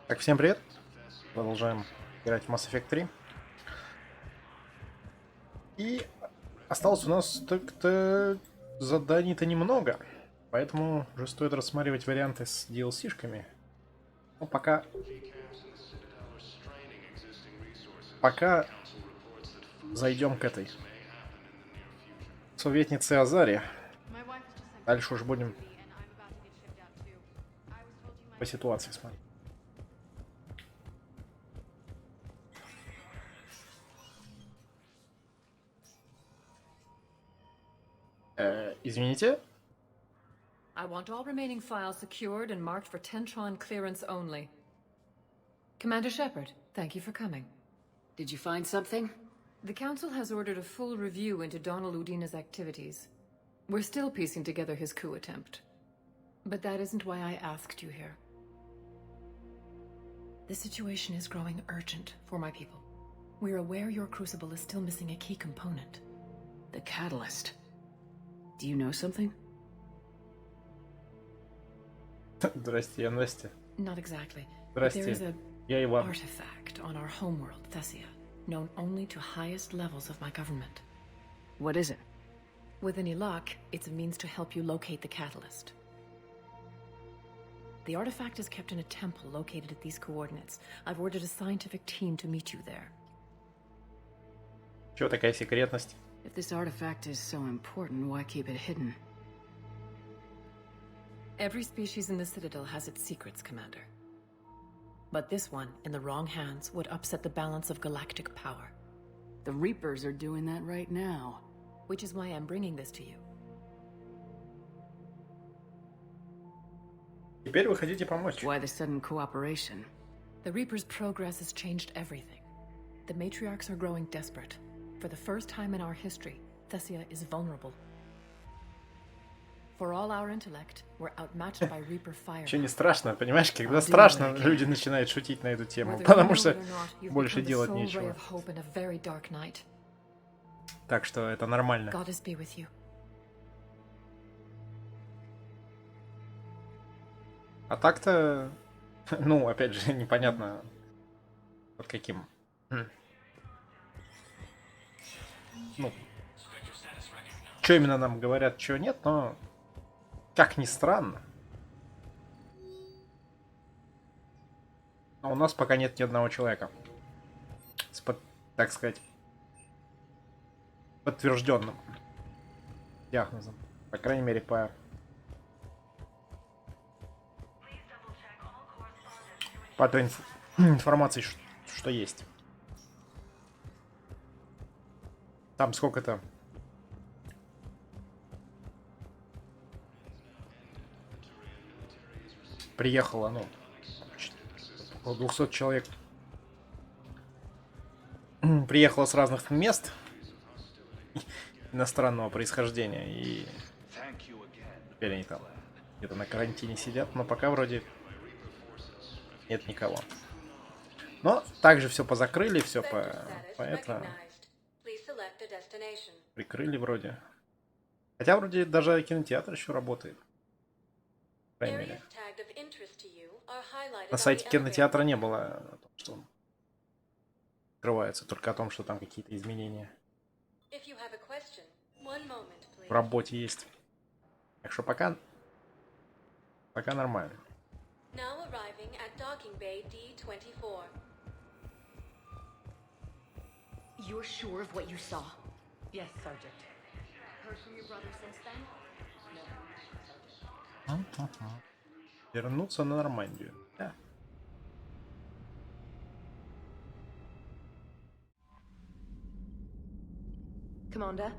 Так, всем привет. Продолжаем играть в Mass Effect 3. И осталось у нас так-то заданий-то немного. Поэтому уже стоит рассматривать варианты с DLC-шками. Ну, пока зайдем к этой советнице Азаре. Дальше уж будем по ситуации смотреть. Извините? I want all remaining files secured and marked for Tentron clearance only. Commander Shepard, thank you for coming. Did you find something? The Council has ordered a full review into Donald Udina's activities. We're still piecing together his coup attempt. But that isn't why I asked you here. The situation is growing urgent for my people. We're aware your crucible is still missing a key component. The catalyst. Do you know something? Здрасте, я Настя. Not exactly. But there is Здрасте, a я Иван. artifact on our homeworld, Thessia, known only to highest levels of my government. What is it? With any luck, it's a means to help you locate the catalyst. The artifact is kept in a temple located at these coordinates. I've ordered a scientific team to meet you there. Чего такая секретность? If this artifact is so important, why keep it hidden? Every species in the Citadel has its secrets, Commander. But this one, in the wrong hands, would upset the balance of galactic power. The Reapers are doing that right now. Which is why I'm bringing this to you. Теперь вы хотите помочь. Why the sudden cooperation? The Reapers' progress has changed everything. The matriarchs are growing desperate. For the first time in our history, Thessia is vulnerable. For all our intellect, we're outmatched by Reaper fire. Еще не страшно, понимаешь? Когда страшно, люди начинают шутить на эту тему, потому что больше делать нечего. Так что это нормально. А так-то, ну, опять же, непонятно под каким. Ну, что именно нам говорят, чего нет, но как ни странно. Но у нас пока нет ни одного человека с, так сказать, подтвержденным диагнозом. По крайней мере, по той информации, что есть. Там сколько-то приехало, ну, около 200 человек. Приехало с разных мест иностранного происхождения. И теперь они там где-то на карантине сидят. Но пока вроде нет никого. Но также все позакрыли, все по это прикрыли вроде. Хотя вроде даже кинотеатр еще работает. По крайней мере. На сайте кинотеатра не было о том, что он открывается, только о том, что там какие-то изменения в работе есть. Так что пока нормально. You're sure of what you saw? Yes, Sergeant. Heard from your brother since then? No. Вернуться на Нормандию. Да. Commander?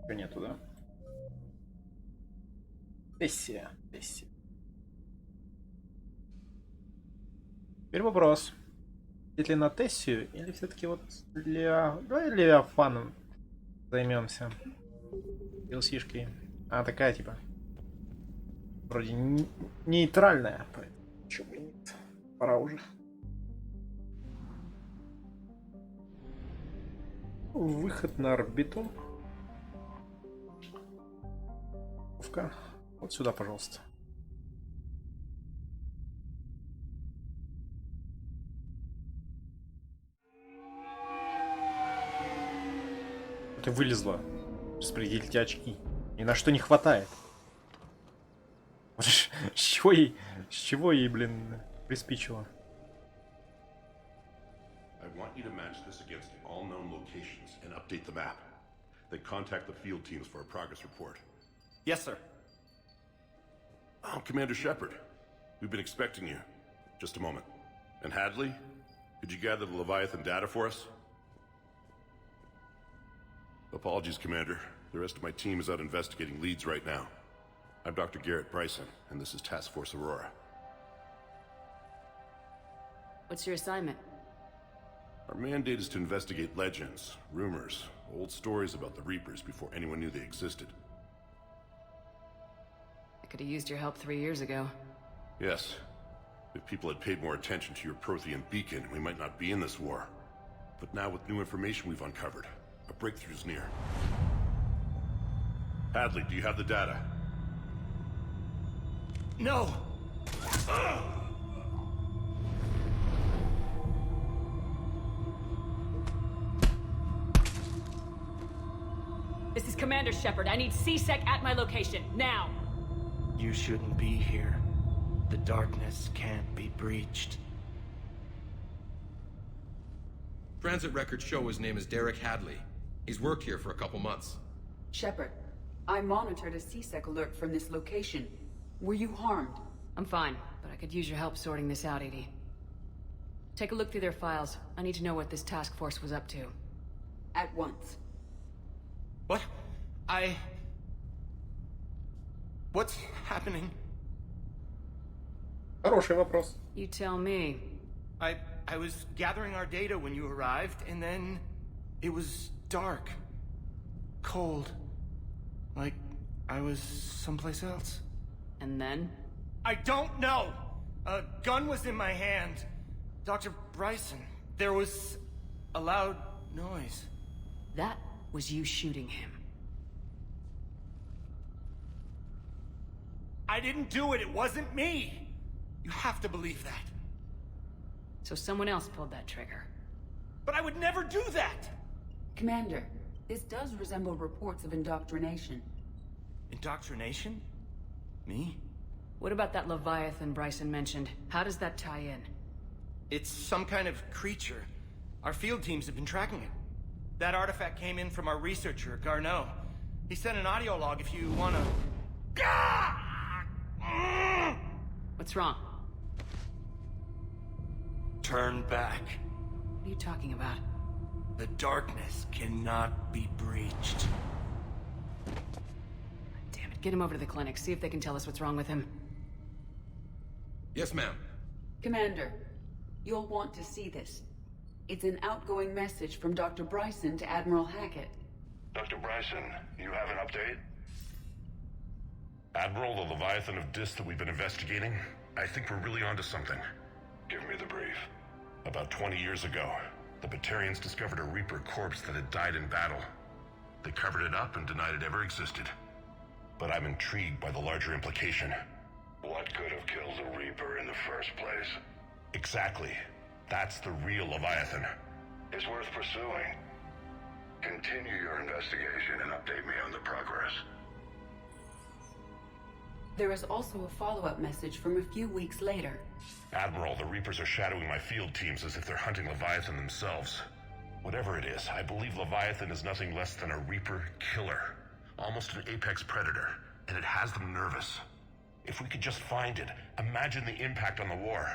Ничего нету, да? Тессия. Теперь вопрос. Ли на Тессию или все-таки вот давай Левиафаном займемся. DLC-шкой. А, такая типа. Вроде нейтральная. Почему нет? Пора уже. Выход на орбиту. Вот сюда, пожалуйста. Ты вылезла. Распределите очки. Ни на что не хватает. С чего ей, блин, приспичило? I want you to match this against all known locations and update the map. Then contact the field teams for a progress report. Yes, sir. Oh, Commander Shepard. We've been expecting you. Just a moment. And Hadley? Could you gather the Leviathan data for us? Apologies, Commander. The rest of my team is out investigating leads right now. I'm Dr. Garrett Bryson, and this is Task Force Aurora. What's your assignment? Our mandate is to investigate legends, rumors, old stories about the Reapers before anyone knew they existed. I could have used your help 3 years ago. Yes. If people had paid more attention to your Prothean beacon, we might not be in this war. But now with new information we've uncovered, a breakthrough's near. Hadley, do you have the data? No! This is Commander Shepard. I need C-Sec at my location, now! You shouldn't be here. The darkness can't be breached. Transit records show his name is Derek Hadley. He's worked here for a couple months. Shepard, I monitored a C-Sec alert from this location. Were you harmed? I'm fine, but I could use your help sorting this out, Edie. Take a look through their files. I need to know what this task force was up to. At once. What? What's happening? Хороший вопрос. You tell me. I was gathering our data when you arrived, and then it was dark. Cold. Like I was someplace else. And then? I don't know! A gun was in my hand. Dr. Bryson, there was a loud noise. That was you shooting him. I didn't do it, it wasn't me! You have to believe that. So someone else pulled that trigger. But I would never do that! Commander, this does resemble reports of indoctrination. Indoctrination? Me? What about that Leviathan Bryson mentioned? How does that tie in? It's some kind of creature. Our field teams have been tracking it. That artifact came in from our researcher, Garneau. He sent an audio log if you wanna... What's wrong? Turn back. What are you talking about? The darkness cannot be breached. Damn it, get him over to the clinic. See if they can tell us what's wrong with him. Yes, ma'am. Commander, you'll want to see this. It's an outgoing message from Dr. Bryson to Admiral Hackett. Dr. Bryson, you have an update? Admiral, the Leviathan of Dis that we've been investigating, I think we're really onto something. Give me the brief. About 20 years ago, the Batarians discovered a Reaper corpse that had died in battle. They covered it up and denied it ever existed. But I'm intrigued by the larger implication. What could have killed the Reaper in the first place? Exactly. That's the real Leviathan. It's worth pursuing. Continue your investigation and update me on the progress. There is also a follow-up message from a few weeks later. Admiral, the Reapers are shadowing my field teams as if they're hunting Leviathan themselves. Whatever it is, I believe Leviathan is nothing less than a Reaper killer. Almost an apex predator, and it has them nervous. If we could just find it, imagine the impact on the war.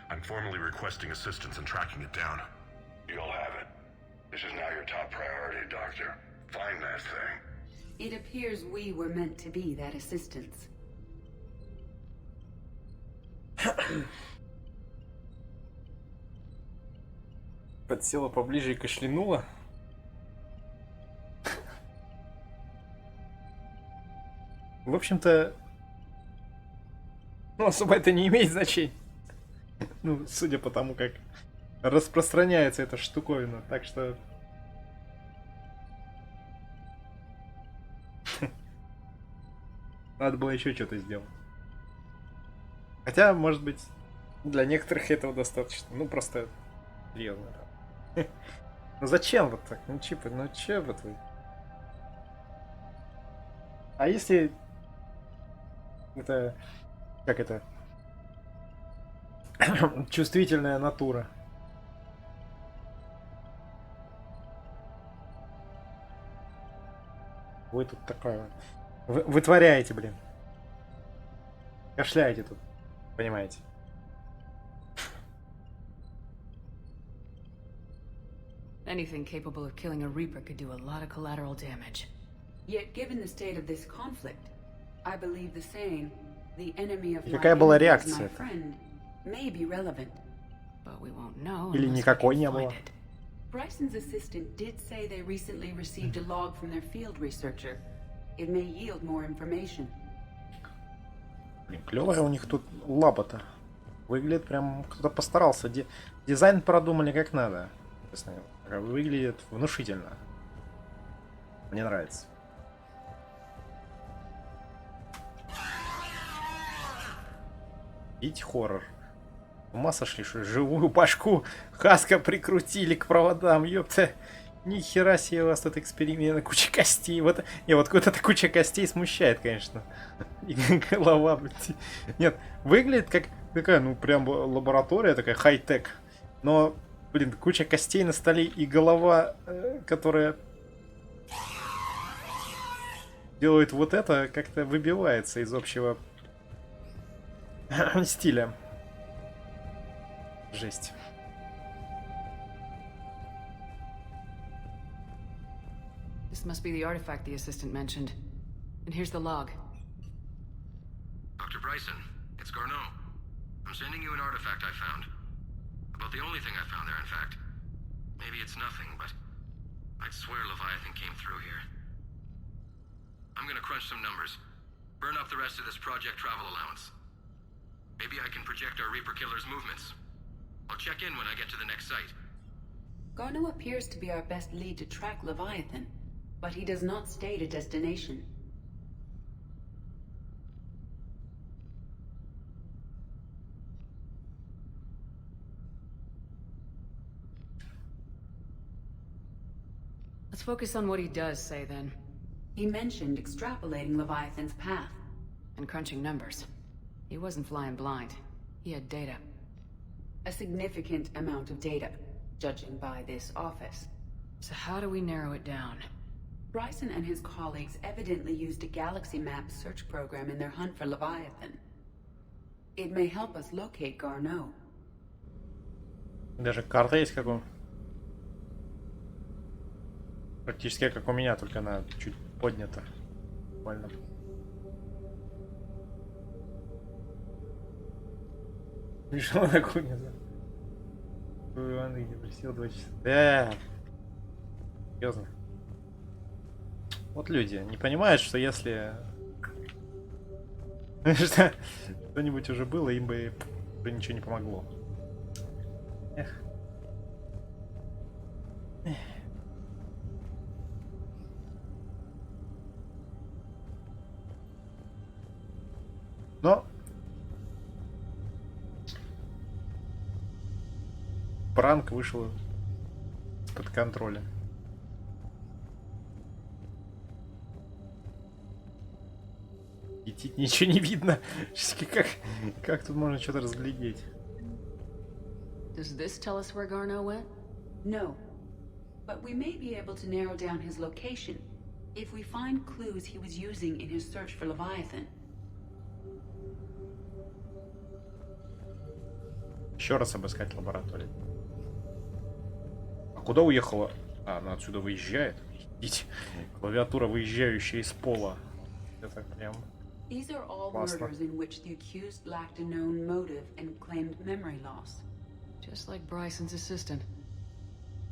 I'm formally requesting assistance in tracking it down. You'll have it. This is now your top priority, Doctor. Find that thing. It appears we were meant to be that assistance. Подсела поближе и кашлянула. В общем-то, ну, особо это не имеет значения. Ну, судя по тому, как распространяется эта штуковина. Так что... Надо было еще что-то сделать. Хотя, может быть, для некоторых этого достаточно. Ну, просто... Серьезно. Ну зачем вот так? Ну чипы, ну че вот вы? А если это... Как это? Чувствительная натура. Вы тут такое... Вы вытворяете, блин. Кашляете тут. Понимаете? Anything capable of killing a Reaper could do a lot of collateral damage. Yet, given the state of this conflict, I believe the saying, "The enemy of И my какая была enemy is my реакция? friend," may be relevant. But we won't know Или unless we никакой can не find было. it. Bryson's assistant did say they recently received a log from their field researcher. It may yield more information. Блин, клевая у них тут лаба-то. Выглядит прям... Кто-то постарался. Дизайн продумали как надо. Честно говоря. Выглядит внушительно. Мне нравится. Видите, хоррор. С ума сошли, что живую башку Хаска прикрутили к проводам. Ёпта. Ни хера себе у вас тут эксперимент, куча костей. Вот, не, вот эта куча костей смущает, конечно. И голова, блядь. Нет, выглядит как такая, ну, прям лаборатория такая, хай-тек. Но, блин, куча костей на столе и голова, которая делает вот это, как-то выбивается из общего стиля. Жесть. This must be the artifact the assistant mentioned. And here's the log. Dr. Bryson, it's Garneau. I'm sending you an artifact I found. About the only thing I found there, in fact. Maybe it's nothing, but I'd swear Leviathan came through here. I'm gonna crunch some numbers. Burn up the rest of this project travel allowance. Maybe I can project our Reaper Killer's movements. I'll check in when I get to the next site. Garneau appears to be our best lead to track Leviathan, but he does not state a destination. Let's focus on what he does say then. He mentioned extrapolating Leviathan's path. And crunching numbers. He wasn't flying blind. He had data. A significant amount of data, judging by this office. So how do we narrow it down? Bryson and his colleagues evidently used a galaxy map search program in their hunt for Leviathan. It may help us locate Garneau. Даже карта есть как он. Практически как у меня, только она чуть поднята. Буквально. Пришел на кухню. Ванны не просил 2 часа. Да. Серьезно. Вот люди не понимают, что если что-нибудь уже было, им бы ничего не помогло. Эх. Но пранк вышел из-под контроля. Идти ничего не видно. Как тут можно что-то разглядеть? Does this tell us where Garneau went? No. But we may be able to narrow down his location if we find clues he was using in his search for Leviathan. Еще раз обыскать лабораторию. А куда уехала? А, она отсюда выезжает. Идите. Клавиатура, выезжающая из пола. Это прям... These are all Классно. murders in which the accused lacked a known motive and claimed memory loss. Just like Bryson's assistant.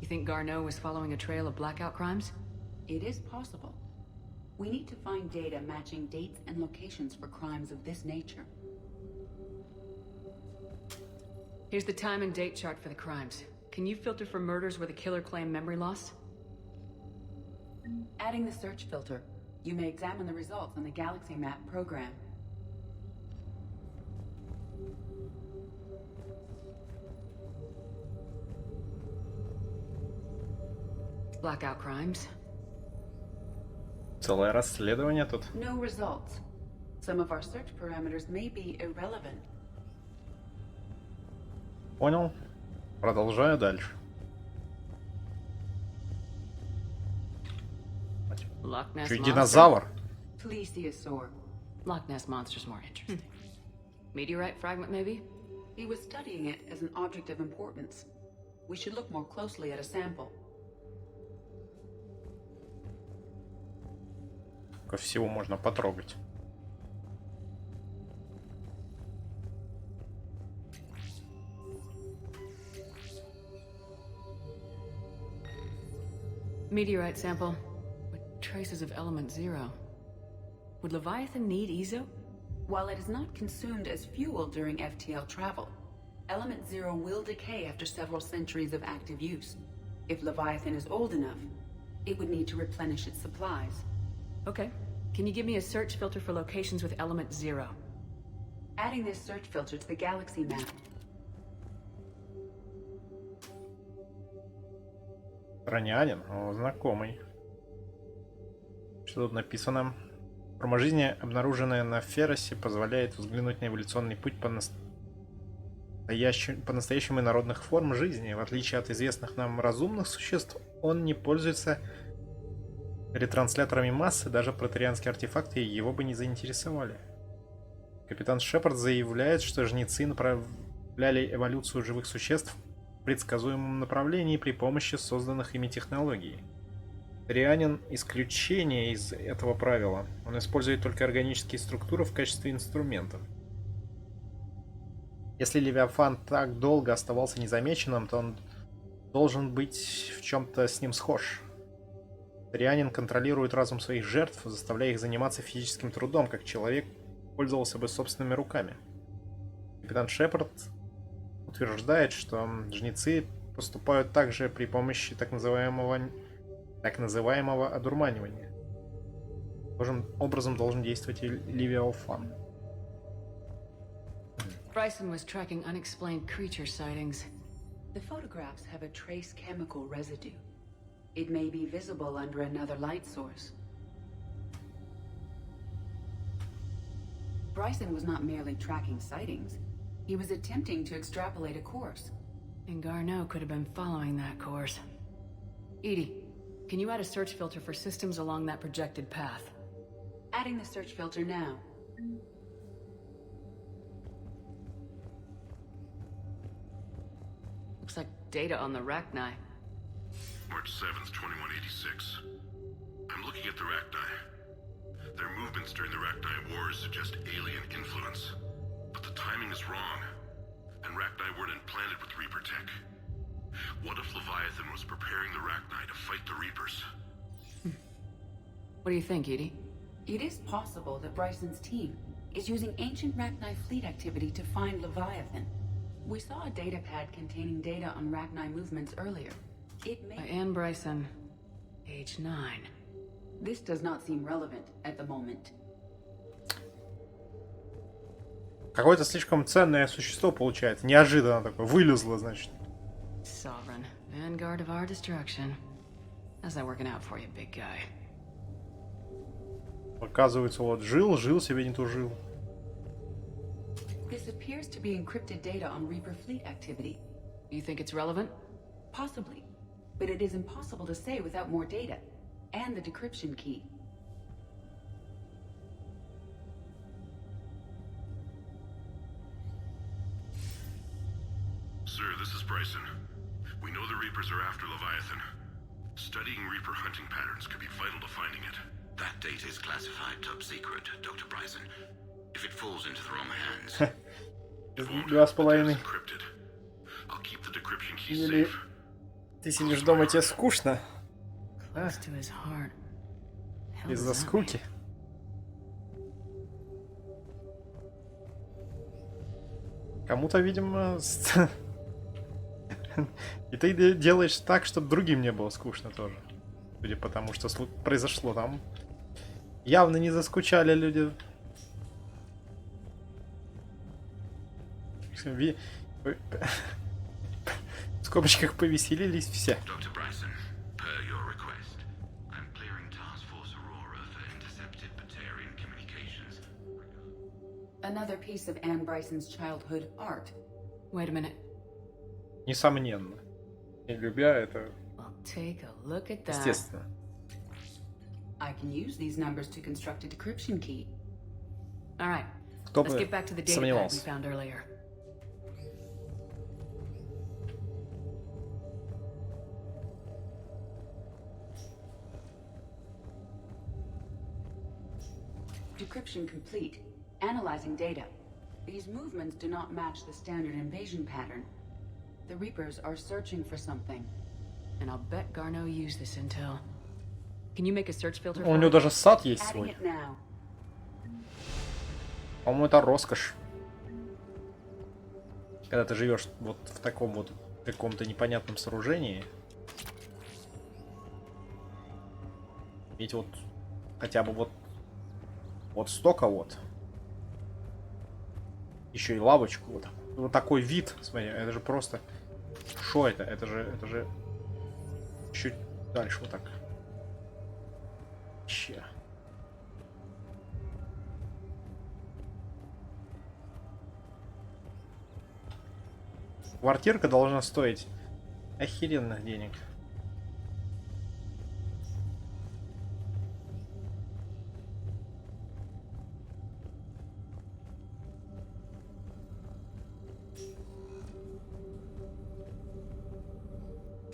You think Garneau was following a trail of blackout crimes? It is possible. We need to find data matching dates and locations for crimes of this nature. Here's the time and date chart for the crimes. Can you filter for murders where the killer claimed memory loss? Adding the search filter, you may examine the results on the Galaxy Map program. Blackout crimes. Целое расследование тут. No results. Some of our search parameters may be irrelevant. Понял. Продолжаю дальше. Loch Ness Чё, Monster? динозавр? Plesiosaur. Loch Ness Monster's more interesting. Meteorite fragment, maybe? He was studying it as an object of importance. We should look more closely at a sample. Ко всего можно потрогать. Meteorite sample with traces of element 0. Would Leviathan need EZO? While it is not consumed as fuel during FTL travel, Element 0 will decay after several centuries of active use. If Leviathan is old enough, it would need to replenish its supplies. Okay. Can you give me a search filter for locations with element 0? Adding this search filter to the galaxy map. Ранянин, о, знакомый. Что тут написано? Форма жизни, обнаруженная на Феросе, позволяет взглянуть на эволюционный путь по-настоящему инородных форм жизни. В отличие от известных нам разумных существ, он не пользуется ретрансляторами массы, даже протерианские артефакты его бы не заинтересовали. Капитан Шепард заявляет, что жнецы направляли эволюцию живых существ в предсказуемом направлении при помощи созданных ими технологий. Рианин — исключение из этого правила. Он использует только органические структуры в качестве инструментов. Если Левиафан так долго оставался незамеченным, то он должен быть в чем-то с ним схож. Рианин контролирует разум своих жертв, заставляя их заниматься физическим трудом, как человек пользовался бы собственными руками. Капитан Шепард утверждает, что жнецы поступают также при помощи так называемого одурманивания. Таким образом должен действовать и Левиафан. Bryson was tracking unexplained creature sightings. The photographs have a trace chemical residue. It may be visible under another light source. Bryson was not merely tracking sightings. He was attempting to extrapolate a course. And Garneau could have been following that course. Edie, can you add a search filter for systems along that projected path? Adding the search filter now. Looks like data on the Rachni. March 7th, 2186. I'm looking at the Rachni. Their movements during the Rachni Wars suggest alien influence. But the timing is wrong. And Rachni weren't implanted with Reaper tech. What if Leviathan was preparing the Rachni to fight the Reapers? What do you think, Edie? It is possible that Bryson's team is using ancient Rachni fleet activity to find Leviathan. We saw a datapad containing data on Rachni movements earlier. It may... By Anne Bryson, age 9. This does not seem relevant at the moment. Какое-то слишком ценное существо получается. Неожиданно такое. Вылезло, значит. Sovereign, vanguard of our destruction. How's that working out for you, big guy? Оказывается, вот жил себе не тужил. This appears to be encrypted data on Reaper fleet activity. You think it's relevant? Possibly. But it is impossible to say without more data. And the decryption key. Sir, this is Bryson. We know the Reapers are after Leviathan. Studying Reaper hunting patterns could be vital to finding it. That data is classified top secret, Dr. Bryson. If it falls into the wrong hands... 2,5. I'll keep the decryption key Или safe. ты сидишь дома, тебе скучно? А? Close to his heart. Hell Из-за does that скуки? Кому-то, видимо... И ты делаешь так, чтобы другим не было скучно тоже. Судя по тому, что произошло там. Явно не заскучали люди. В скобочках повеселились все. Dr. Bryson, per your Another piece of Anne Bryson's childhood art. Wait a minute. Несомненно. Не любя это, Well, take a look at that. естественно. I can use these numbers to construct a decryption key. All right. Кто Let's бы get back to the data pad we сомневался. found earlier. Decryption complete. Analyzing data. These movements do not match the standard invasion pattern. The Reapers are searching for something. And I'll bet Garneau used this intel. Can you make a search filter У for него it? даже сад есть Adding свой. it now. По-моему, это роскошь. Когда ты живешь вот в таком вот каком-то непонятном сооружении. Ведь вот хотя бы вот столько вот. Еще и лавочку вот. Вот такой вид, смотри, это же просто. Что это? Это же чуть дальше вот так. Че. Квартирка должна стоить охеренных денег.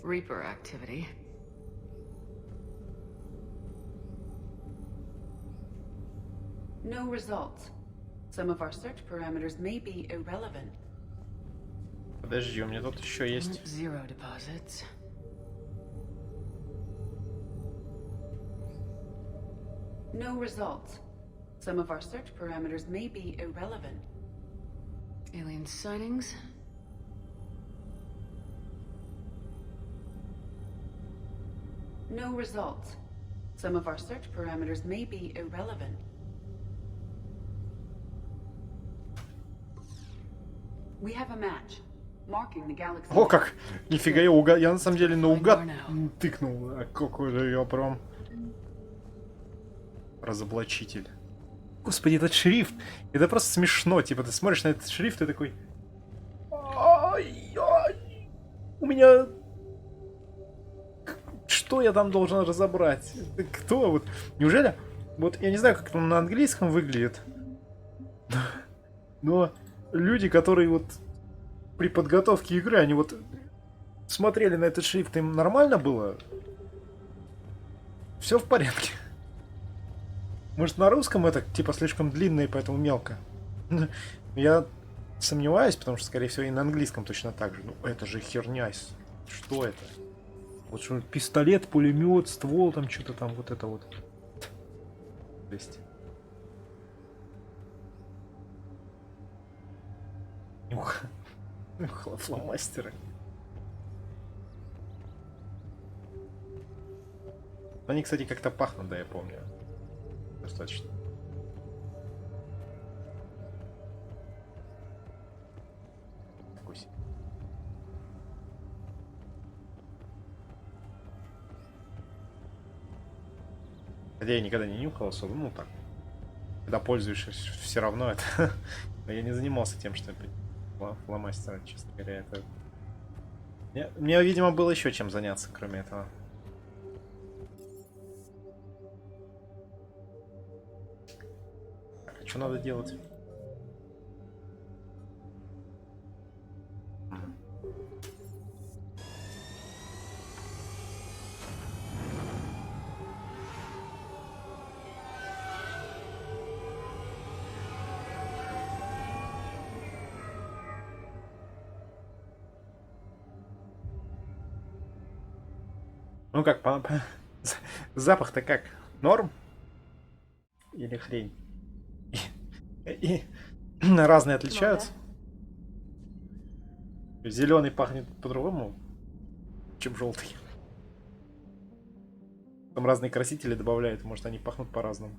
Reaper activity. No results. Some of our search parameters may be irrelevant. Подожди, у меня тут еще есть. Zero deposits. No results. Some of our search parameters may be irrelevant. Alien sightings. No results. Some of our search parameters may be irrelevant. We have a match. Marking the galaxy. О, как! Нифига, я на самом деле наугад тыкнул. А какой же я прям... Разоблачитель. Господи, этот шрифт! Это просто смешно. Типа, ты смотришь на этот шрифт и такой... Ай-яй! У меня... Что я там должен разобрать? Это кто? Вот. Неужели... Вот я не знаю, как он на английском выглядит. Но люди, которые вот... При подготовке игры, они вот смотрели на этот шрифт, им нормально было? Все в порядке. Может, на русском это типа слишком длинно и поэтому мелко. Я сомневаюсь, потому что, скорее всего, и на английском точно так же. Ну, это же херня. Что это? Вот что, пистолет, пулемет, ствол, там что-то там, вот это вот. То есть... Фломастеры. Они, кстати, как-то пахнут, да, я помню. Достаточно. Вкус. Хотя я никогда не нюхал особо, ну так. Когда пользуешься, все равно это... Но я не занимался тем, что фломастера, честно говоря, это... Мне, видимо, было еще чем заняться, кроме этого. Так, а что надо делать? Ну как, запах-то как? Норм? Или хрень? И разные отличаются? Зеленый пахнет по-другому, чем желтый. Там разные красители добавляют, может они пахнут по-разному.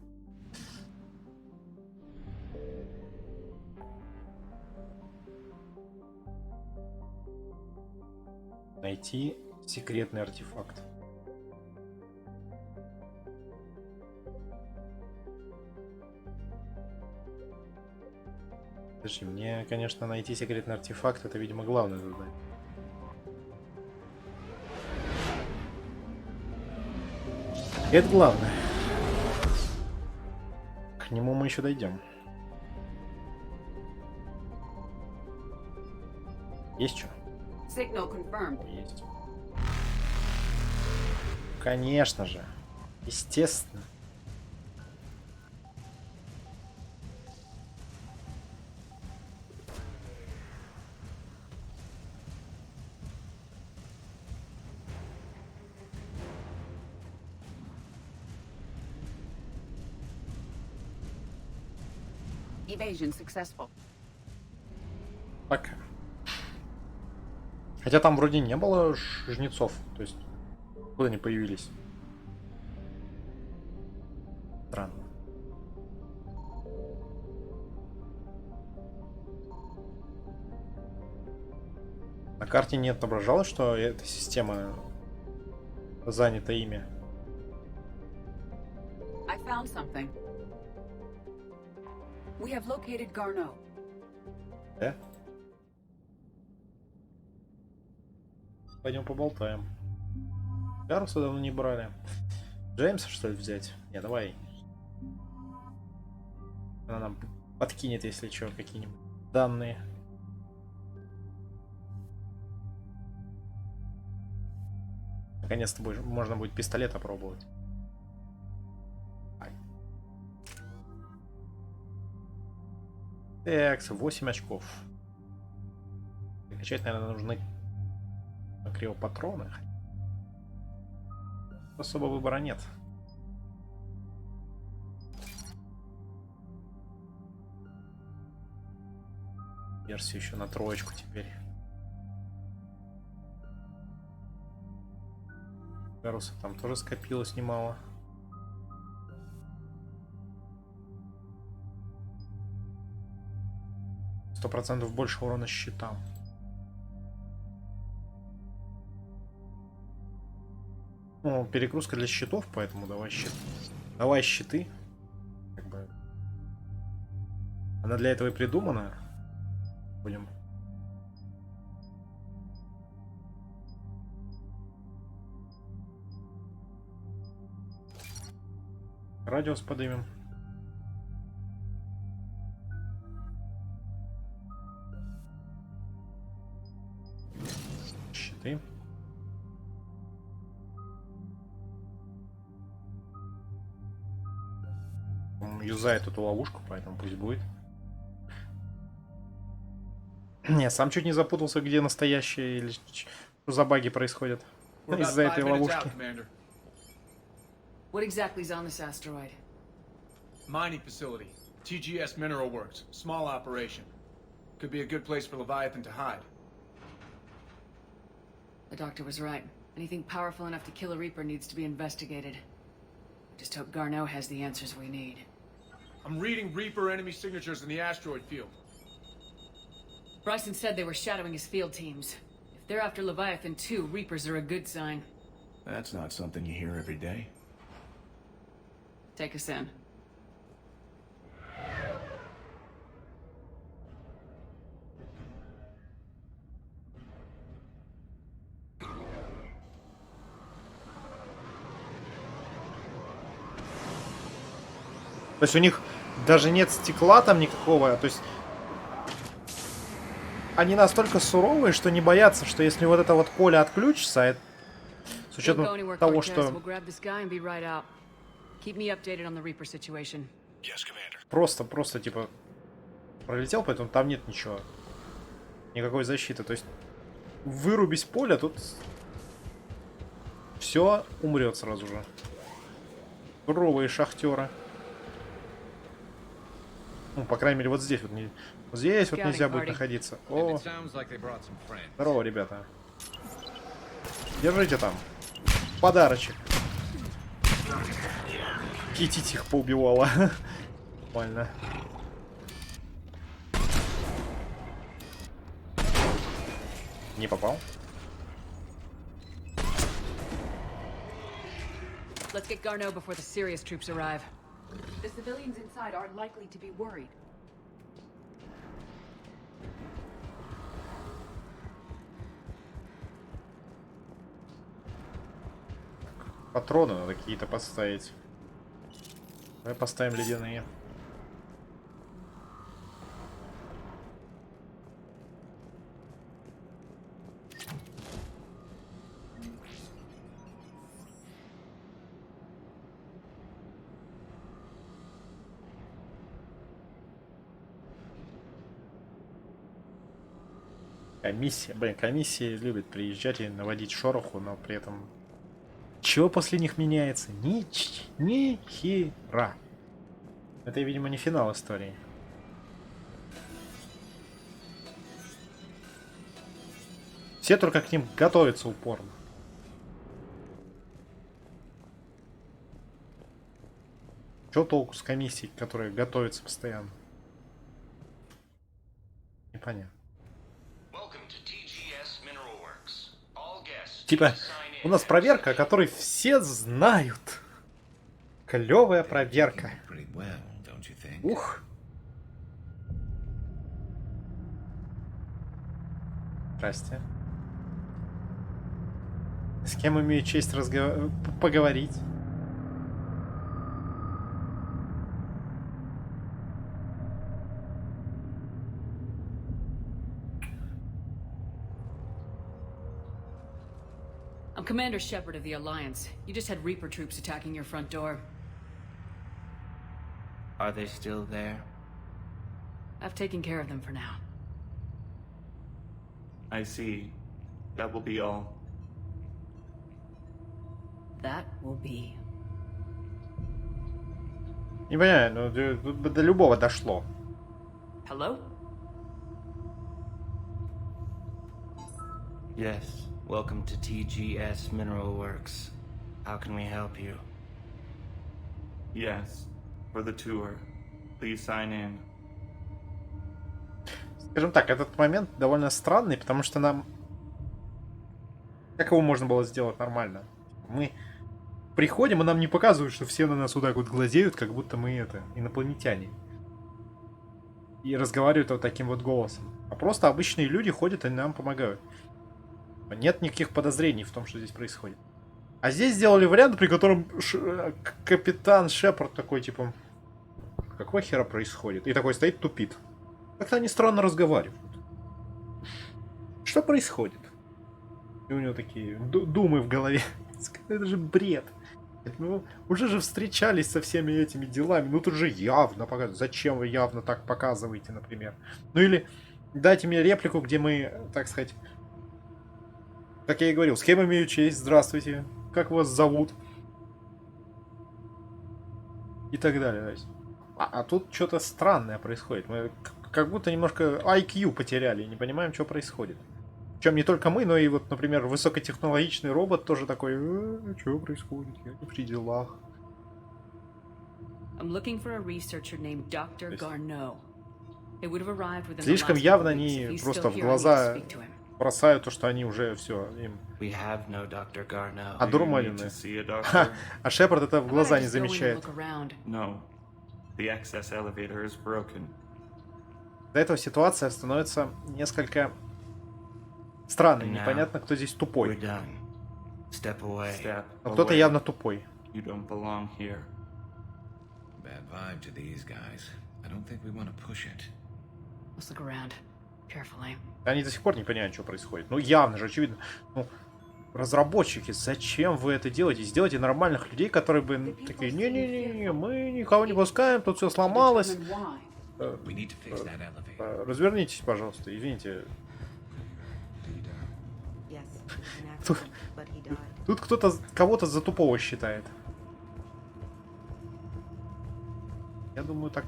Найти секретный артефакт. Подожди, мне, конечно, найти секретный артефакт, это, видимо, главное задание. Это главное. К нему мы еще дойдем. Есть что? Signal confirmed. Есть. Конечно же. Естественно. Evasion successful. Пока. Хотя там вроде не было жнецов. То есть, куда они появились? Странно. На карте не отображалось, что эта система занята ими. I found something. We have located Garneau. Да? Пойдем поболтаем. Гаруса давно не брали. Джеймса, что ли, взять? Не, давай. Она нам подкинет, если что, какие-нибудь данные. Наконец-то можно будет пистолет опробовать. Так, 8 очков. Качать, наверное, нужны криопатроны. Особо выбора нет. Версию еще на 3 теперь. Гаруса там тоже скопилось немало. %100 больше урона щитам. Ну, перегрузка для щитов, поэтому давай щит. Давай щиты. Как бы. Она для этого и придумана. Будем. Радиус поднимем. Щиты. Он юзает эту ловушку, поэтому пусть будет. Не, сам чуть не запутался, где настоящие или что за баги происходят из-за этой ловушки. What exactly is on this asteroid? Mining facility. TGS Mineral Works. Small operation. Could be a good place for Leviathan to hide. The doctor was right. Anything powerful enough to kill a Reaper needs to be investigated. Just hope Garneau has the answers we need. I'm reading Reaper enemy signatures in the asteroid field. Bryson said they were shadowing his field teams. If they're after Leviathan too, Reapers are a good sign. That's not something you hear every day. Take us in. То есть у них даже нет стекла там никакого, то есть они настолько суровые, что не боятся, что если вот это вот поле отключится, с учетом того, что просто типа пролетел, поэтому там нет ничего, никакой защиты, то есть вырубись поле, тут все умрет сразу же. Суровые шахтеры. Ну, по крайней мере, вот здесь вот, вот здесь вот нельзя будет находиться. О, здорово, ребята. Держите там. Подарочек. Китить их поубивала. Нормально. Не попал. Let's get Garneau before the serious troops arrive. The civilians inside aren't likely to be worried. Патроны надо какие-то поставить. Давай поставим ледяные. Комиссия. Блин, комиссии любят приезжать и наводить шороху, но при этом... Чего после них меняется? Ни хера. Это, видимо, не финал истории. Все только к ним готовятся упорно. Чё толку с комиссией, которая готовится постоянно? Непонятно. Типа, у нас проверка, о которой все знают. Клевая проверка. Ух. Здрасте. С кем имею честь поговорить? I'm Commander Shepard of the Alliance. You just had Reaper troops attacking your front door. Are they still there? I've taken care of them for now. I see. That will be all. That will be. Не понимаю, ну до любого дошло. Hello? Yes. Welcome to TGS Mineral Works. How can we help you? Yes. For the tour. Please sign in. Скажем так, этот момент довольно странный, потому что нам... Как его можно было сделать нормально? Мы приходим, и нам не показывают, что все на нас вот так вот глазеют, как будто мы это, инопланетяне. И разговаривают вот таким вот голосом. А просто обычные люди ходят и нам помогают. Нет никаких подозрений в том, что здесь происходит. А здесь сделали вариант, при котором капитан Шепард такой, типа... Какого хера происходит? И такой стоит, тупит. Как-то они странно разговаривают. Что происходит? И у него такие думы в голове. Это же бред. Ну, уже же встречались со всеми этими делами. Ну, тут же явно показывают. Зачем вы явно так показываете, например? Ну, или дайте мне реплику, где мы, так сказать... Как я и говорил, с кем имею честь? Здравствуйте. Как вас зовут? И так далее. А тут что-то странное происходит. Мы как будто немножко IQ потеряли и не понимаем, что происходит. Причем не только мы, но и вот, например, высокотехнологичный робот тоже такой, что происходит? Я не при делах. Слишком явно они просто в глаза бросают то, что они уже все им одурманены. А Шепард это в глаза не замечает. До этого ситуация становится несколько странной. Непонятно, кто здесь тупой. Но кто-то явно тупой. Они до сих пор не понимают, что происходит. Ну, явно же, очевидно. Ну, разработчики, зачем вы это делаете? Сделайте нормальных людей, которые бы такие, не-не-не, мы никого не пускаем, тут все сломалось. Развернитесь, пожалуйста, извините. Тут кто-то кого-то за тупого считает. Я думаю, так...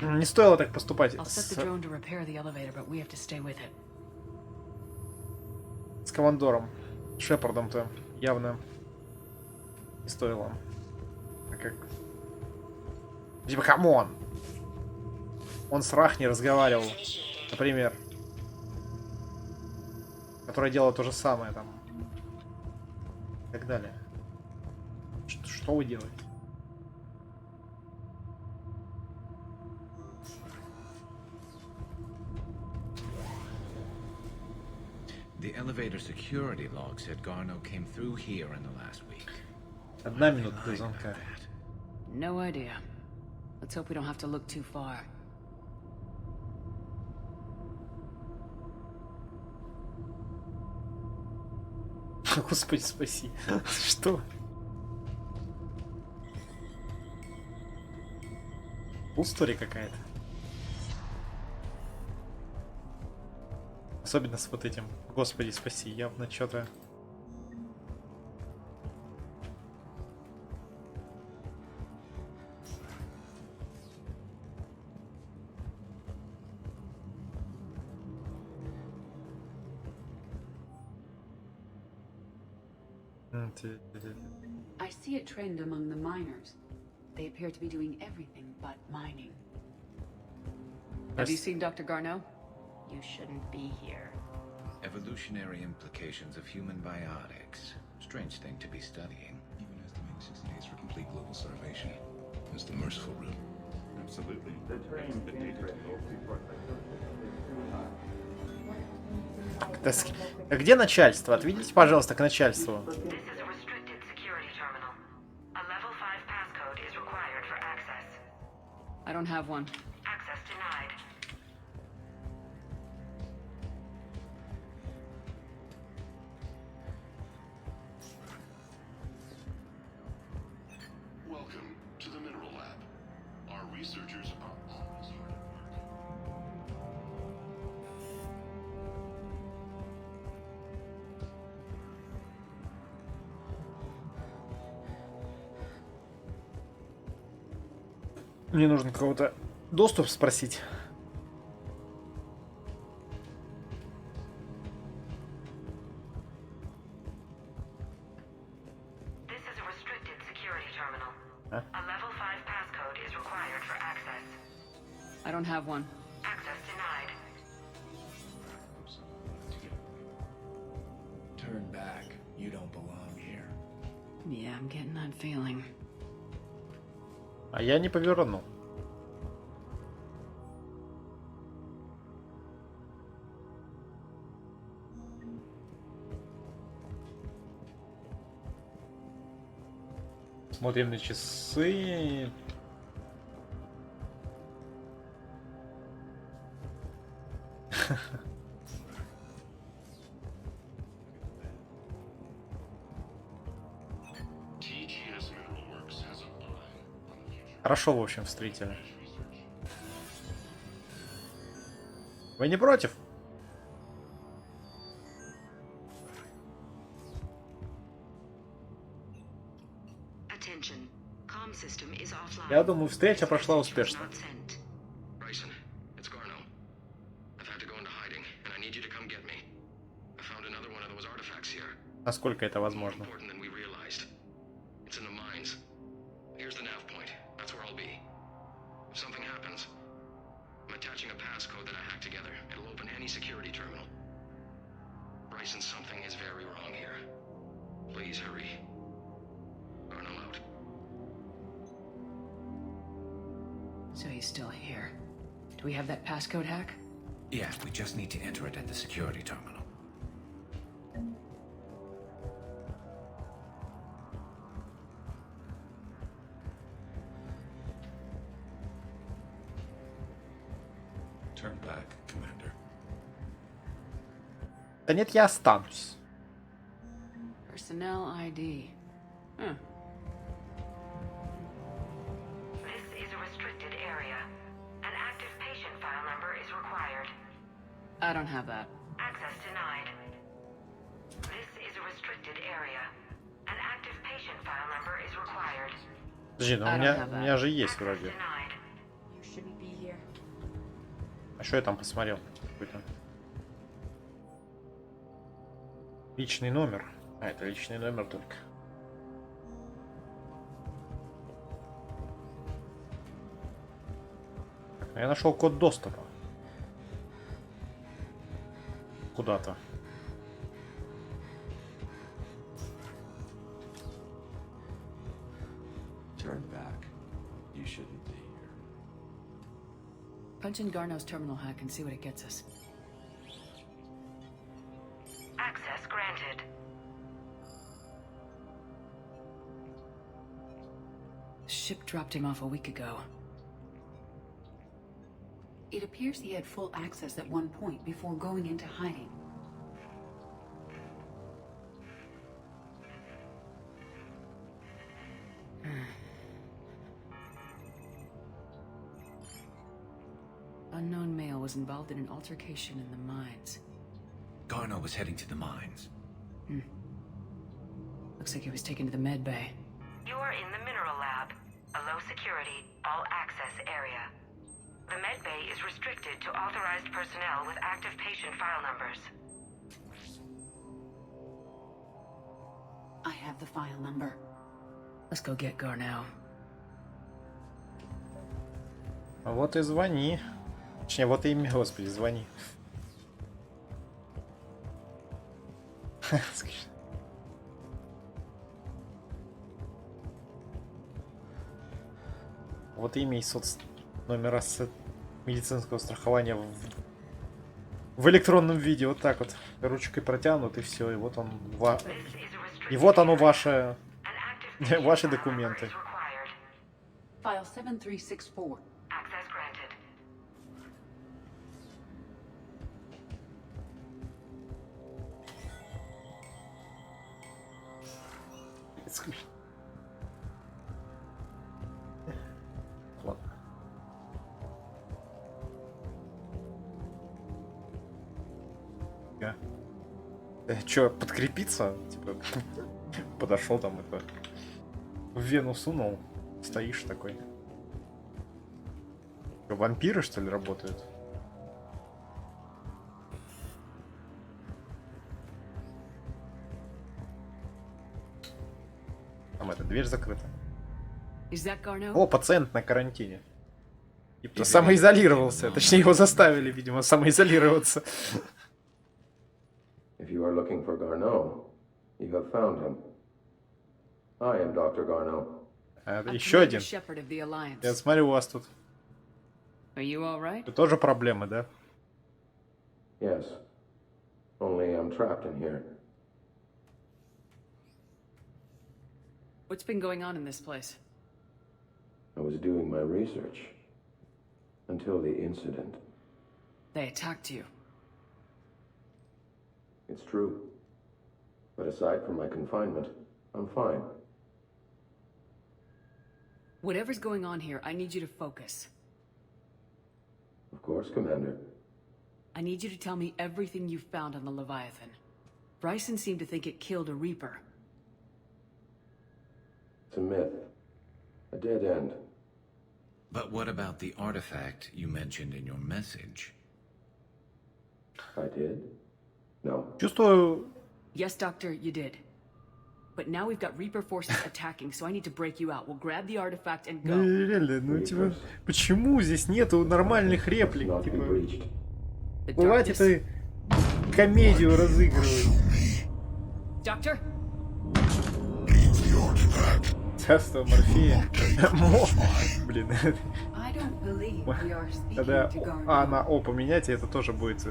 Не стоило так поступать с командором. Шепардом-то явно не стоило. А как... Типа, камон! Он с Рахни разговаривал, например. Которая делала то же самое там. И так далее. Что вы делаете? The elevator elevator security log said Garno came through here in the last week. 1 минута до звонка. No idea. Let's hope we don't have to look too far. Господи, спаси. Что? Пустори какая-то. Особенно с вот этим. Господи, спаси. Явно что-то... I see a trend among the miners. They appear to be doing everything but mining. Have you seen Dr. Garneau? You shouldn't be here. Evolutionary implications of human biotics. Strange thing to be studying. Even estimating 60 days for complete global starvation. That's the merciful route. Absolutely. А где начальство? Отведите, пожалуйста, к начальству. I don't have one. Access denied. Welcome to the Mineral Lab. Our researchers are always hard at work. Мне нужно кого-то доступ спросить. This is a restricted security terminal. A level 5 passcode is required for access. I don't have one. Access denied. Turn back. You don't belong here. Yeah, I'm getting that feeling. А я не повернул. Смотрим на часы. Хорошо, в общем, встретили. Вы не против? Я думаю, встреча прошла успешно. Bryson, it's Garno. I've had to go into hiding, and I need you to come get me. I found another one of those artifacts here. Насколько это возможно? More important than we realized. It's in the mines. Here's the nav point. That's where I'll be. If something happens, I'm attaching a passcode that I hacked together. It'll open any security terminal. Bryson, something is very wrong here. Please hurry. Garno out. So he's still here. Do we have that passcode hack? Yeah, we just need to enter it at the security terminal. Turn back, Commander. Да нет, я останусь. Personnel ID. Huh. This is a restricted area. An active patient file number is required. I don't have that. Access denied. This is a restricted area. An active patient file number is required. Подожди, ну у меня же есть вроде. You shouldn't be here. А что я там посмотрел? Какой-то личный номер. А, это личный номер только. Я нашел код доступа. Куда-то. Turn back. You shouldn't be here. Punch in Garno's terminal hack and see what it gets us. Access Ship dropped him off a week ago. It appears he had full access at one point before going into hiding. Unknown male was involved in an altercation in the mines. Garneau was heading to the mines. Looks like he was taken to the med bay. You are in the mineral lab, a low security, all access area. The med bay is restricted to authorized personnel with active patient file numbers. I have the file number. Let's go get Garneau. А вот и звони. Точнее, вот и имя, господи, звони. Вот имя и номера медицинского страхования в электронном виде. Вот так вот. Ручкой протянут и все. И вот он и вот оно ваше документы. File 7364. Access granted. Ладно. Че, подкрепиться? Типа, подошел там это. В вену сунул. Стоишь такой. Что, вампиры, что ли, работают? Там эта дверь закрыта. О, пациент на карантине. Типа самоизолировался. Точнее, его заставили, видимо, самоизолироваться. If you are looking for Garneau, you have found him. I am Dr. Garneau. Еще один. Я смотрю, у вас тут. Тут тоже проблемы, да? Yes. Only I'm trapped in here. What's been going on in this place? I was doing my research until the incident. They attacked you. It's true. But aside from my confinement, I'm fine. Whatever's going on here, I need you to focus. Of course, Commander. I need you to tell me everything you found on the Leviathan. Bryson seemed to think it killed a Reaper. It's a myth. A dead end. But what about the artifact you mentioned in your message? I did? No. Чувствую... Yes, Doctor, you did. But now we've got Reaper forces attacking, so I need to break you out. We'll grab the artifact and go. Реально, ну типа, почему здесь нету нормальных реплик? Типа, бывает это комедию разыгрывать. Doctor? Царство Морфея. Блин. Когда А на О поменять, это тоже будет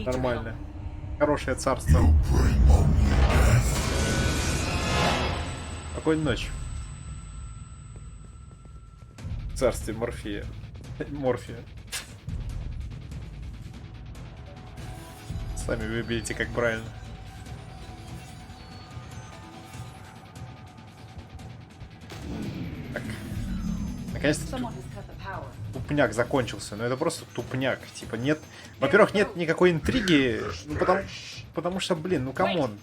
нормально. Хорошее царство. Спокойной ночи. Царствие Морфея. Морфия. Сами выберите, как правильно. Так. Наконец-то тупняк закончился. Но это просто тупняк. Типа нет... Во-первых, нет никакой интриги. Ну, потому что, блин, ну камон.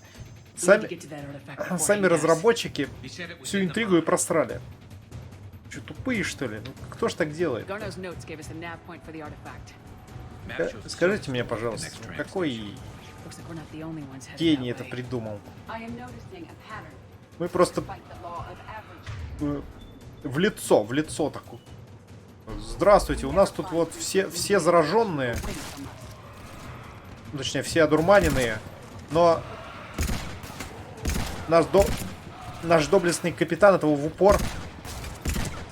Сами разработчики всю интригу и просрали. Че, тупые, что ли? Ну, кто ж так делает? Скажите мне, пожалуйста, какой гений это придумал? Мы просто в лицо такое. Здравствуйте, у нас тут вот все зараженные. Точнее, все одурманенные. Но наш доблестный капитан этого в упор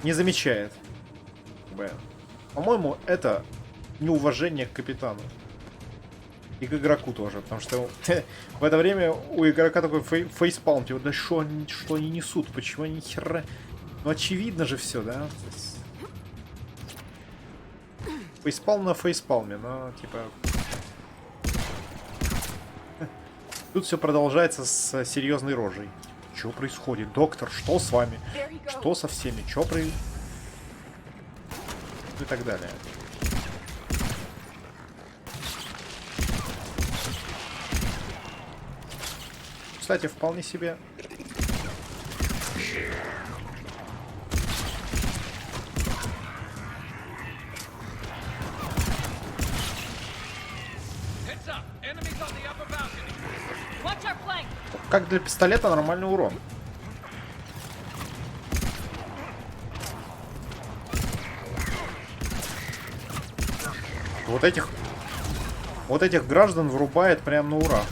не замечает. По-моему, это неуважение к капитану. И к игроку тоже, потому что в это время у игрока такой фейспалм, типа, да что они несут, почему они хера... Ну очевидно же все, да? Фейспалм на фейспалме, но типа... Тут все продолжается с серьезной рожей. Что происходит? Доктор, что с вами? Что со всеми? Что происходит? И так далее. Кстати, вполне себе. Как для пистолета нормальный урон. Вот этих граждан врубает прям на ура.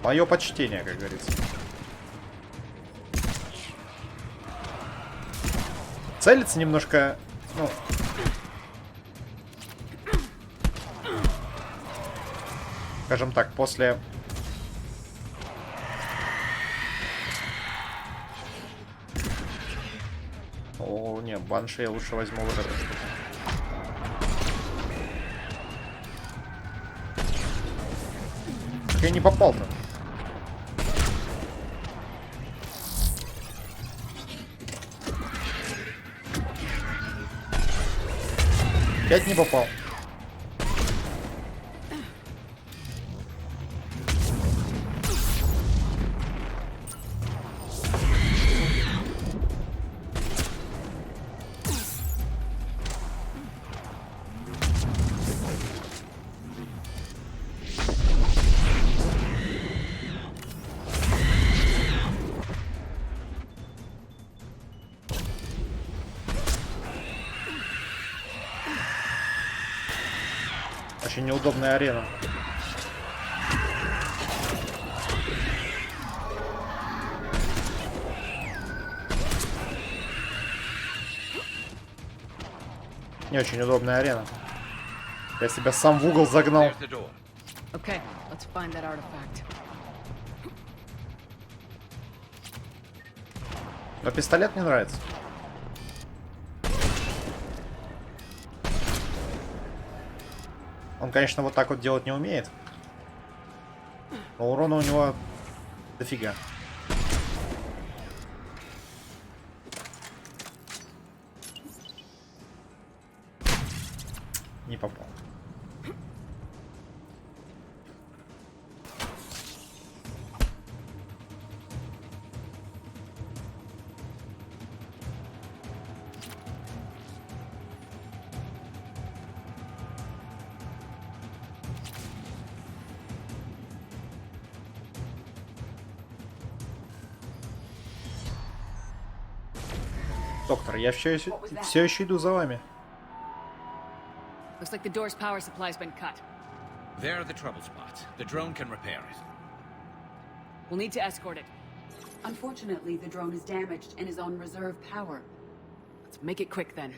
Мое почтение, как говорится. Целится немножко, ну... Скажем так, после... О, не, банши я лучше возьму вот эту штуку. Как я не попал-то? Опять не попал. Очень неудобная арена. Не очень удобная арена. Я себя сам в угол загнал. Okay, let's find that artifact. Но пистолет мне нравится. Он, конечно, вот так вот делать не умеет. Но урона у него дофига. Не попал. Доктор, я все еще иду за вами. Looks like the door's power supply's been cut. There are the trouble spots. The drone can repair it. We'll need to escort it. Unfortunately, the drone is damaged and is on reserve power. Let's make it quick then.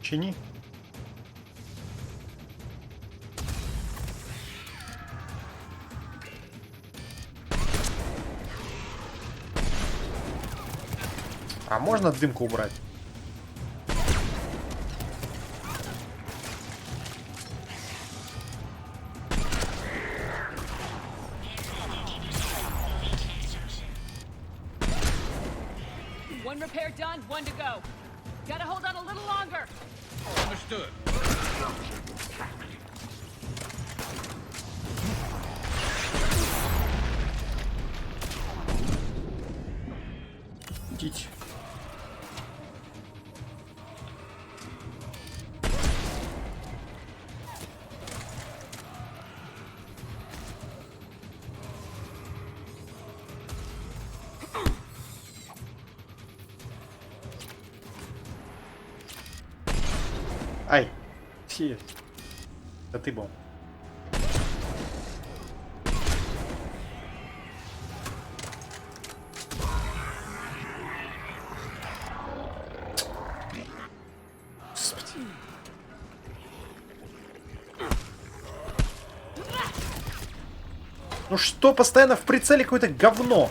Чини. А можно дымку убрать? One repair done, one to go. Gotta hold on a little longer. Understood. Идите. Ай! Все. Да ты был. Господи. Ну что, постоянно в прицеле какое-то говно?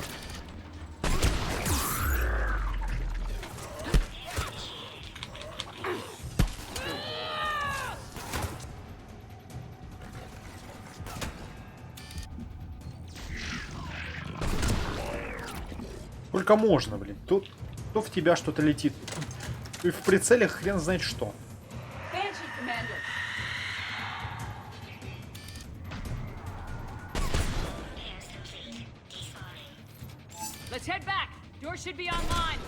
Сколько можно, блин? Тут то в тебя что-то летит. И в прицеле хрен знает что. Let's head back. Door should be online.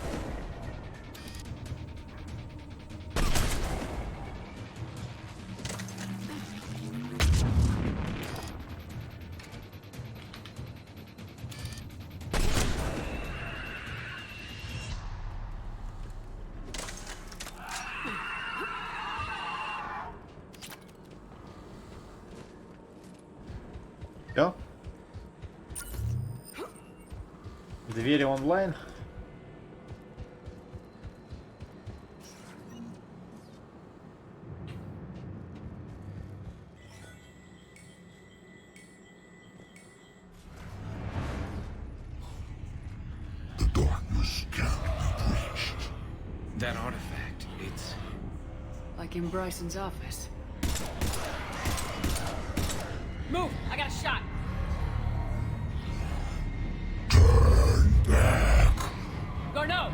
Все. Двери онлайн. The darkness can't be breached. That artifact, it's... Like in Bryson's office. Move! I got a shot. Turn back. Garneau!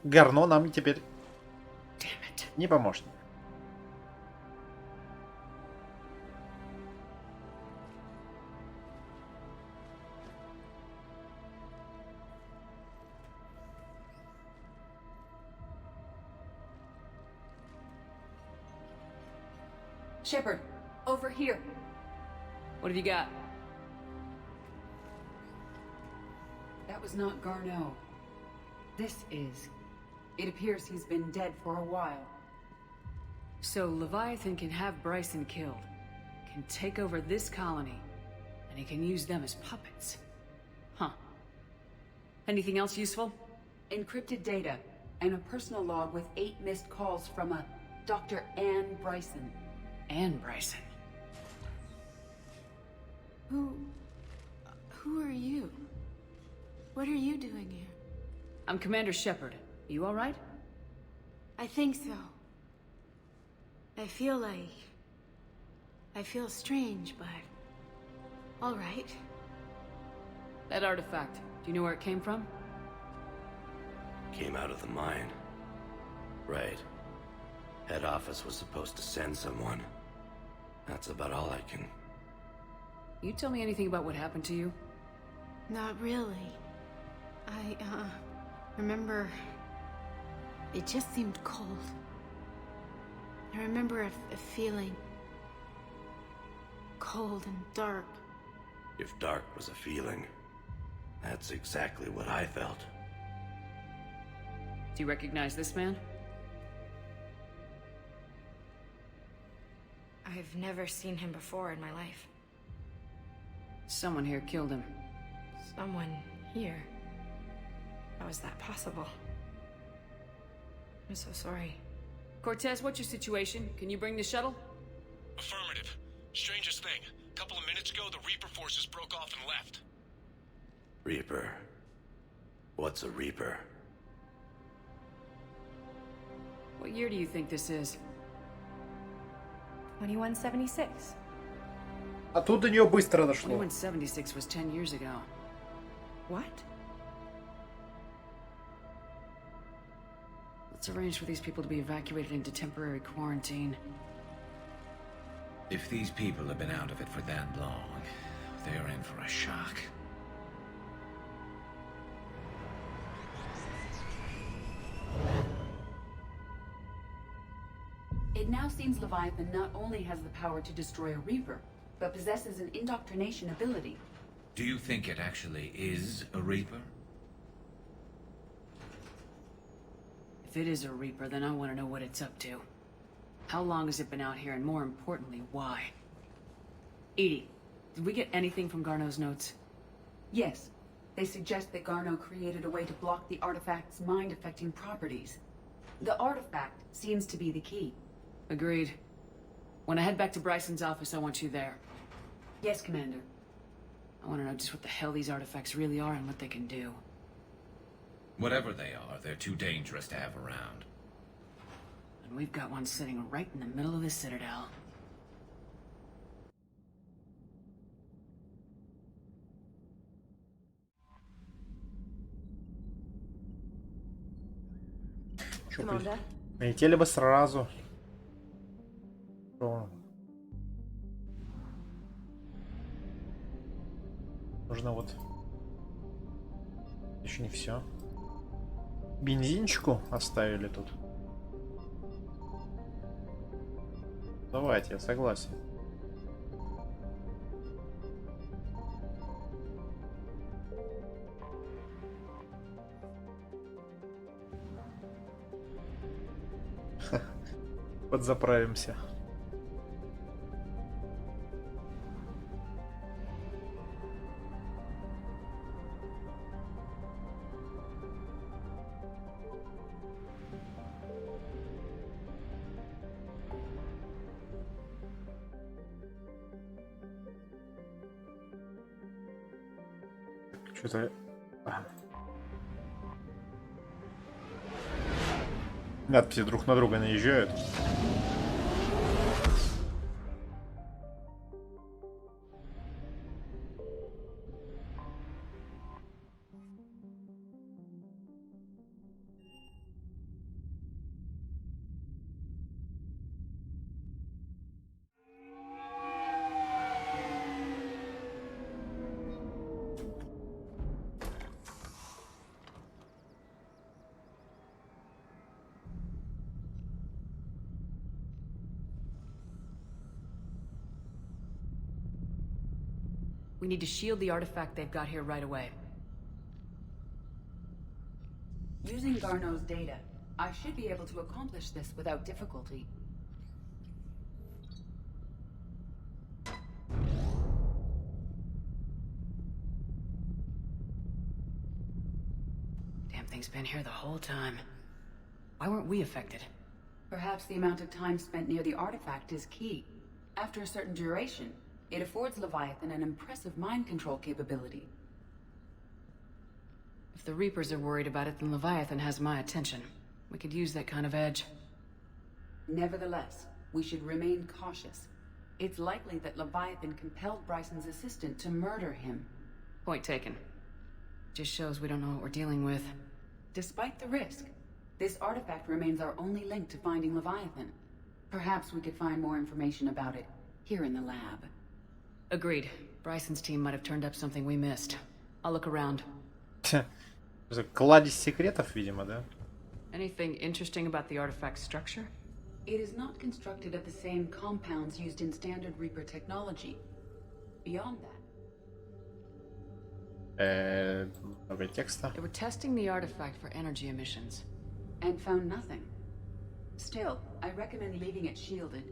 Гарно нам теперь не поможет. Shepard, over here. What have you got? That was not Garneau. This is. It appears he's been dead for a while. So Leviathan can have Bryson killed, can take over this colony, and he can use them as puppets. Huh. Anything else useful? Encrypted data, and a personal log with 8 missed calls from a Dr. Anne Bryson. Anne Bryson. Who are you? What are you doing here? I'm Commander Shepard. You all right? I think so. I feel strange, but all right. That artifact, do you know where it came from? Came out of the mine. Right. Head office was supposed to send someone. That's about all I can... You tell me anything about what happened to you? Not really. I remember it just seemed cold. I remember a feeling cold and dark. If dark was a feeling, that's exactly what I felt. Do you recognize this man? I've never seen him before in my life. Someone here killed him. Someone here? How is that possible? I'm so sorry. Cortez, what's your situation? Can you bring the shuttle? Affirmative. Strangest thing. A couple of minutes ago, the Reaper forces broke off and left. Reaper. What's a Reaper? What year do you think this is? 2176. А тут до нее быстро дошло. 2176 was 10 years ago. What? Let's arrange for these people to be evacuated into temporary quarantine. If these people have been out of it for that long, they're in for a shock. It now seems Leviathan not only has the power to destroy a Reaper, but possesses an indoctrination ability. Do you think it actually is a Reaper? If it is a Reaper, then I want to know what it's up to. How long has it been out here, and more importantly, why? Edie, did we get anything from Garneau's notes? Yes. They suggest that Garneau created a way to block the artifact's mind-affecting properties. The artifact seems to be the key. Agreed. When I head back to Bryson's office, I want you there. Yes, Commander. I want to know just what the hell these artifacts really are and what they can do. Whatever they are, they're too dangerous to have around. And we've got one sitting right in the middle of the Citadel. Чё, полетели бы сразу. Что? Нужно вот... Еще не все. Бензинчику оставили тут. Давайте, я согласен. Подзаправимся. Что-то... Надписи друг на друга наезжают. We need to shield the artifact they've got here right away. Using Garneau's data, I should be able to accomplish this without difficulty. Damn thing's been here the whole time. Why weren't we affected? Perhaps the amount of time spent near the artifact is key. After a certain duration, it affords Leviathan an impressive mind control capability. If the Reapers are worried about it, then Leviathan has my attention. We could use that kind of edge. Nevertheless, we should remain cautious. It's likely that Leviathan compelled Bryson's assistant to murder him. Point taken. Just shows we don't know what we're dealing with. Despite the risk, this artifact remains our only link to finding Leviathan. Perhaps we could find more information about it here in the lab. Agreed. Bryson's team might have turned up something we missed. I'll look around. Кладезь секретов, видимо, да? Anything interesting about the artifact's structure? It is not constructed of the same compounds used in standard Reaper technology. Beyond that... Много текста. They were testing the artifact for energy emissions. And found nothing. Still, I recommend leaving it shielded.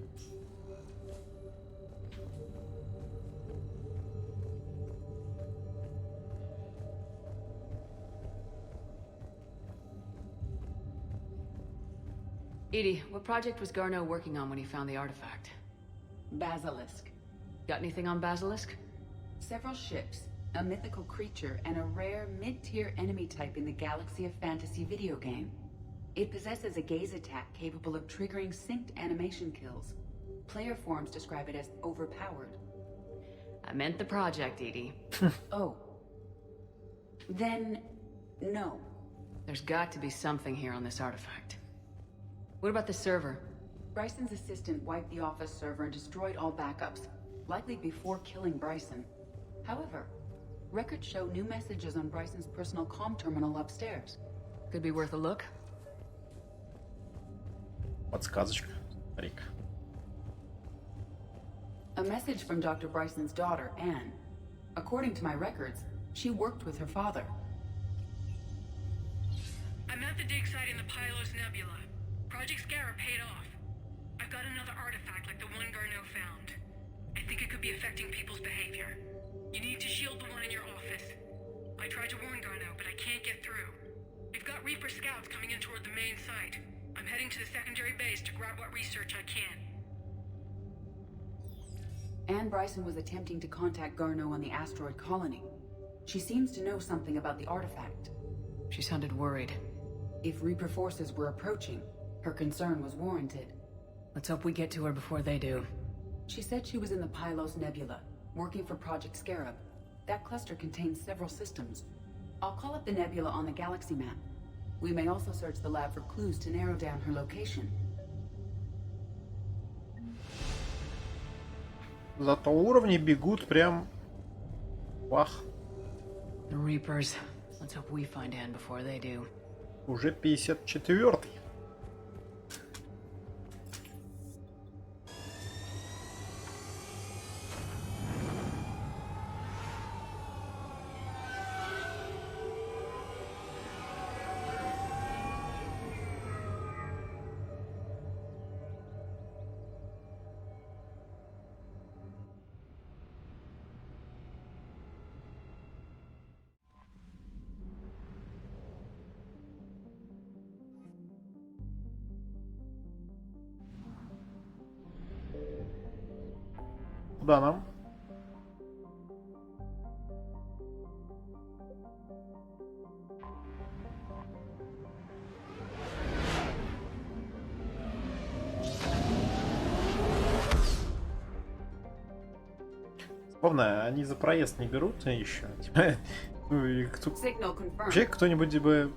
Edie, what project was Garneau working on when he found the artifact? Basilisk. Got anything on Basilisk? Several ships, a mythical creature, and a rare mid-tier enemy type in the Galaxy of Fantasy video game. It possesses a gaze attack capable of triggering synced animation kills. Player forums describe it as overpowered. I meant the project, Edie. Oh. Then, no. There's got to be something here on this artifact. What about the server? Bryson's assistant wiped the office server and destroyed all backups, likely before killing Bryson. However, records show new messages on Bryson's personal comm terminal upstairs. Could be worth a look. Подсказочка. A message from Dr. Bryson's daughter, Anne. According to my records, she worked with her father. I'm at the dig site in the Pylos Nebula. Project Scarab paid off. I've got another artifact like the one Garneau found. I think it could be affecting people's behavior. You need to shield the one in your office. I tried to warn Garneau, but I can't get through. We've got Reaper scouts coming in toward the main site. I'm heading to the secondary base to grab what research I can. Anne Bryson was attempting to contact Garneau on the asteroid colony. She seems to know something about the artifact. She sounded worried. If Reaper forces were approaching, her concern was warranted. Let's hope we get to her before they do. She said she was in the Pylos Nebula, working for Project Scarab. That cluster contains several systems. I'll call up the nebula on the galaxy map. We may also search the lab for clues to narrow down her location. Зато уровни бегут прям... Вах. The Reapers. Let's hope we find Anne before they do. Уже 54-й. Куда нам? Главное, они за проезд не берут еще. Ну и кто... Вообще кто-нибудь бы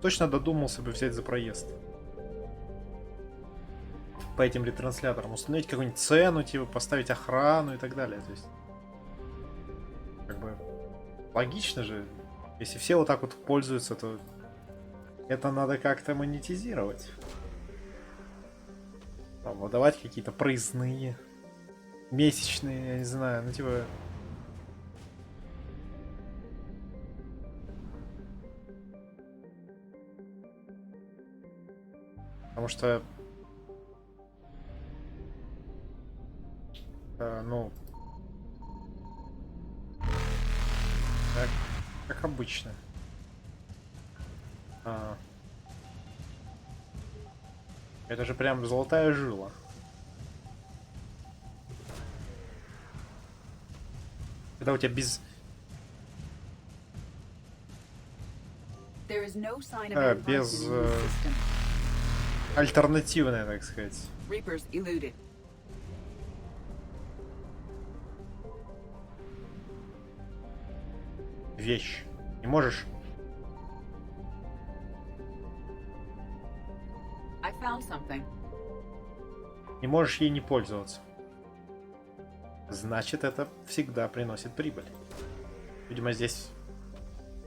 точно додумался бы взять за проезд. По этим ретрансляторам установить какую-нибудь цену, типа поставить охрану и так далее. То есть, как бы логично же, если все вот так вот пользуются, то это надо как-то монетизировать. Там, выдавать какие-то проездные, месячные, я не знаю, ну типа. Потому что ну, как обычно. Это же прям золотая жила. Когда у тебя без... без альтернативная, так сказать. Вещь. Не можешь? Не можешь ей не пользоваться. Значит, это всегда приносит прибыль. Видимо, здесь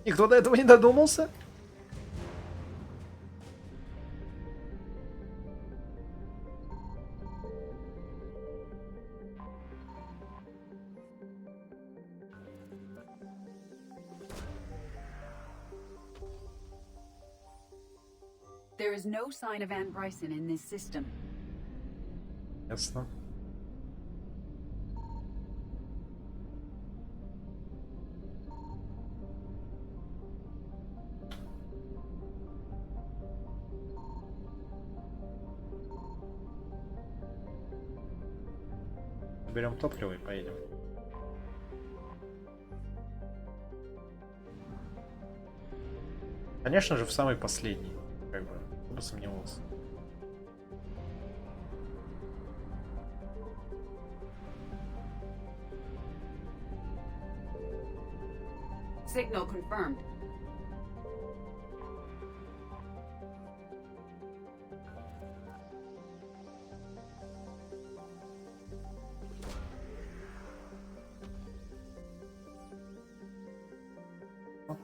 никто до этого не додумался. There is no sign of Anne Bryson in this system. Ясно. Берем топливо и поедем. Конечно же, в самый последний. Как бы, кто бы сомневался. Signal confirmed.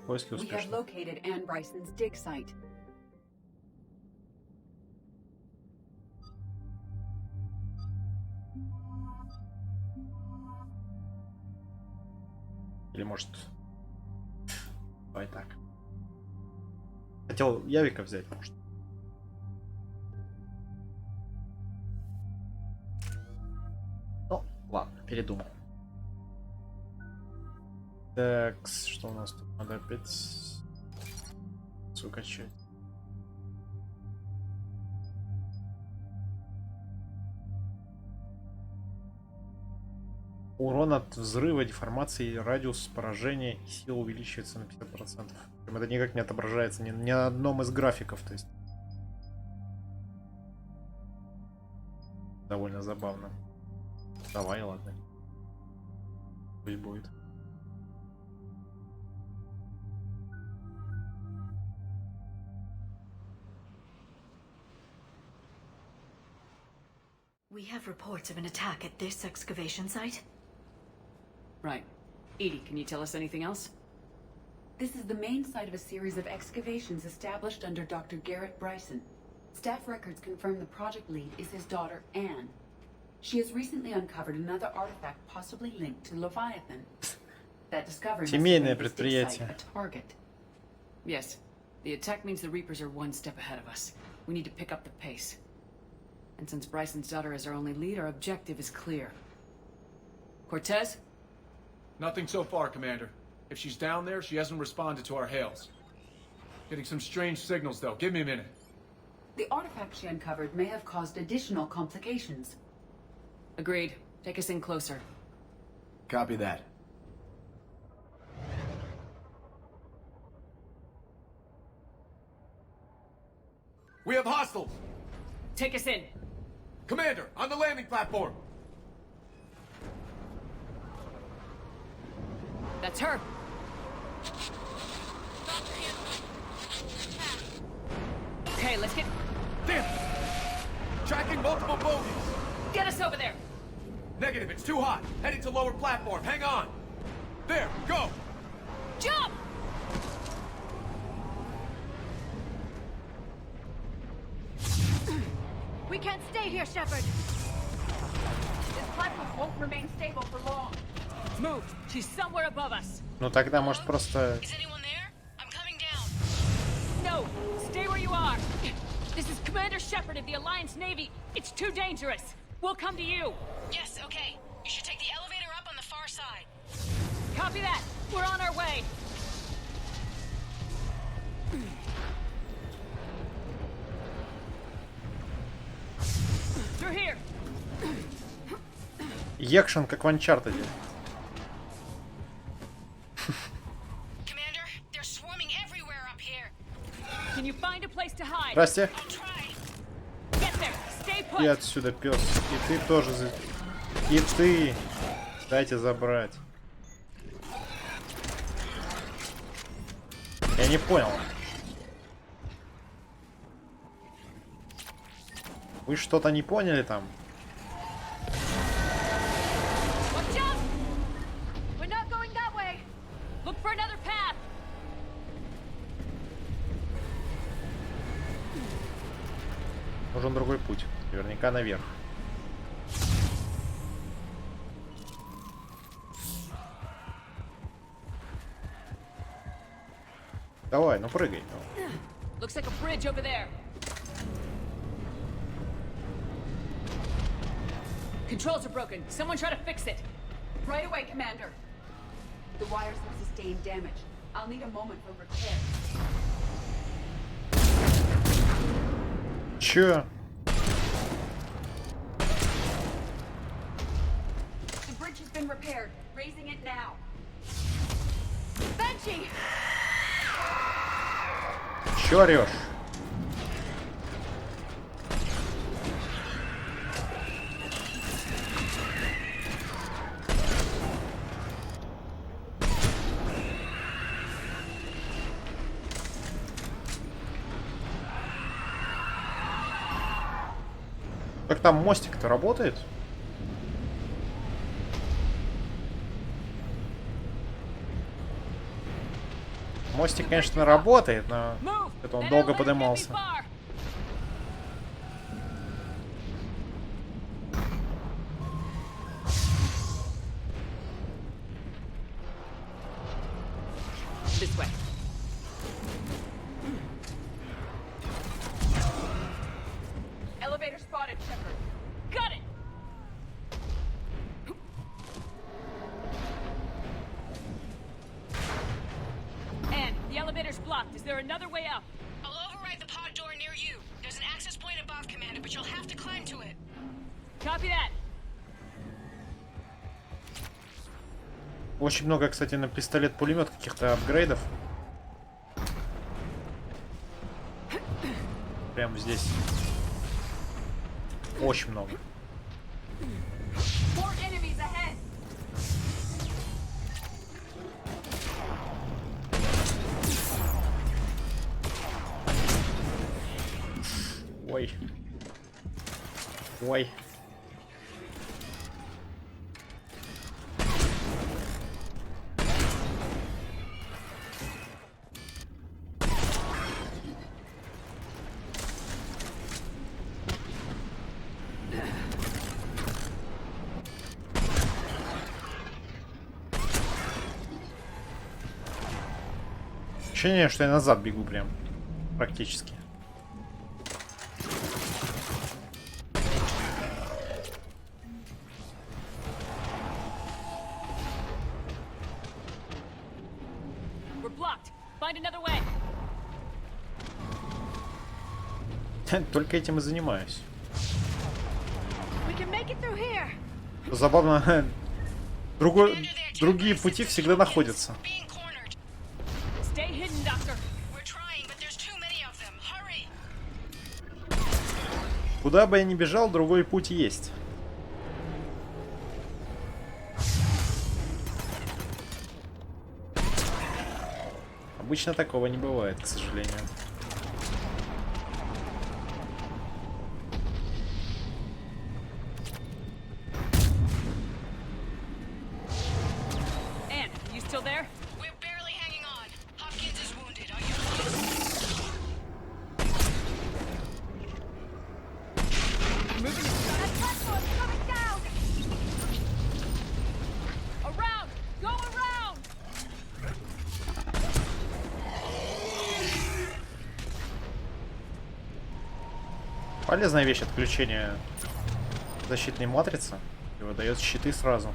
Поиски We have успешны. located Anne Bryson's dig site. Или может... Давай так. Хотел Явика взять, может. Ну, ладно, передумал. Так, что у нас тут? Надо опять... Качать. Урон от взрыва, деформации, радиус поражения и сила увеличивается на 50%. Это никак не отображается ни на одном из графиков, то есть. Довольно забавно. Давай, ладно. Пусть будет. We have reports of an attack at this excavation site. Right. Edie, can you tell us anything else? This is the main site of a series of excavations established under Dr. Garrett Bryson. Staff records confirm the project lead is his daughter, Anne. She has recently uncovered another artifact possibly linked to Leviathan. That discovery must have made this dig site a target. Yes. The attack means the Reapers are one step ahead of us. We need to pick up the pace. And since Bryson's daughter is our only lead, our objective is clear. Cortez? Nothing so far, Commander. If she's down there, she hasn't responded to our hails. Getting some strange signals, though. Give me a minute. The artifact she uncovered may have caused additional complications. Agreed. Take us in closer. Copy that. We have hostiles! Take us in. Commander, on the landing platform! That's her. Okay, let's get... Damn! Tracking multiple bogies! Get us over there! Negative, it's too hot. Heading to lower platform. Hang on! There, go! Jump! We can't stay here, Shepard. This platform won't remain stable for long. Move! She's somewhere above us. Ну тогда может просто... Is anyone there? I'm coming down. No! Stay where you are! This is Commander Shepard of the Alliance Navy. It's too dangerous. We'll come to you. Yes, okay. You should take the elevator up on the far side. Copy that. We're on our way. Through here. Екшен как в Uncharted. Commander, they're swarming everywhere up here. Can you find a place to hide? Здрасте. Get there. Stay put. И отсюда, пес. И ты тоже. И ты. Дайте забрать. Я не понял. Вы что-то не поняли там? Watch out! We're not going that way. Look for another path. Нужен другой путь. Наверняка наверх. Давай, ну прыгай. Looks like a bridge over there. Controls are broken. Someone try to fix it. Right away, Commander. The wires have sustained damage. I'll need a moment for repair. Чё? The bridge has been repaired. Raising it now. Banshee! Чё орёшь? Как там мостик-то работает? Мостик, конечно, работает, но это он долго поднимался. blocked. Is there another way up? I'll override the pod door near you. There's an access point above, Commander, but you'll have to climb to it. Copy that. Очень много, кстати, на пистолет-пулемет каких-то апгрейдов. Прямо здесь. Очень много. More enemies ahead. Ой. Ой. Ощущение, что я назад бегу прям. Практически. We're blocked. Find another way. Только этим и занимаюсь. We can make it through here. Забавно. Другие пути всегда находятся. Stay hidden, Doctor. We're trying, but there's too many of them. Hurry! Куда бы я ни бежал, другой путь есть. Обычно такого не бывает, к сожалению. Anne, you still there? We're barely hanging on. Hopkins is wounded. Are you close? Moving it. That platform's coming down. Around. Go around. Полезная вещь отключение защитной матрицы. И выдает щиты сразу.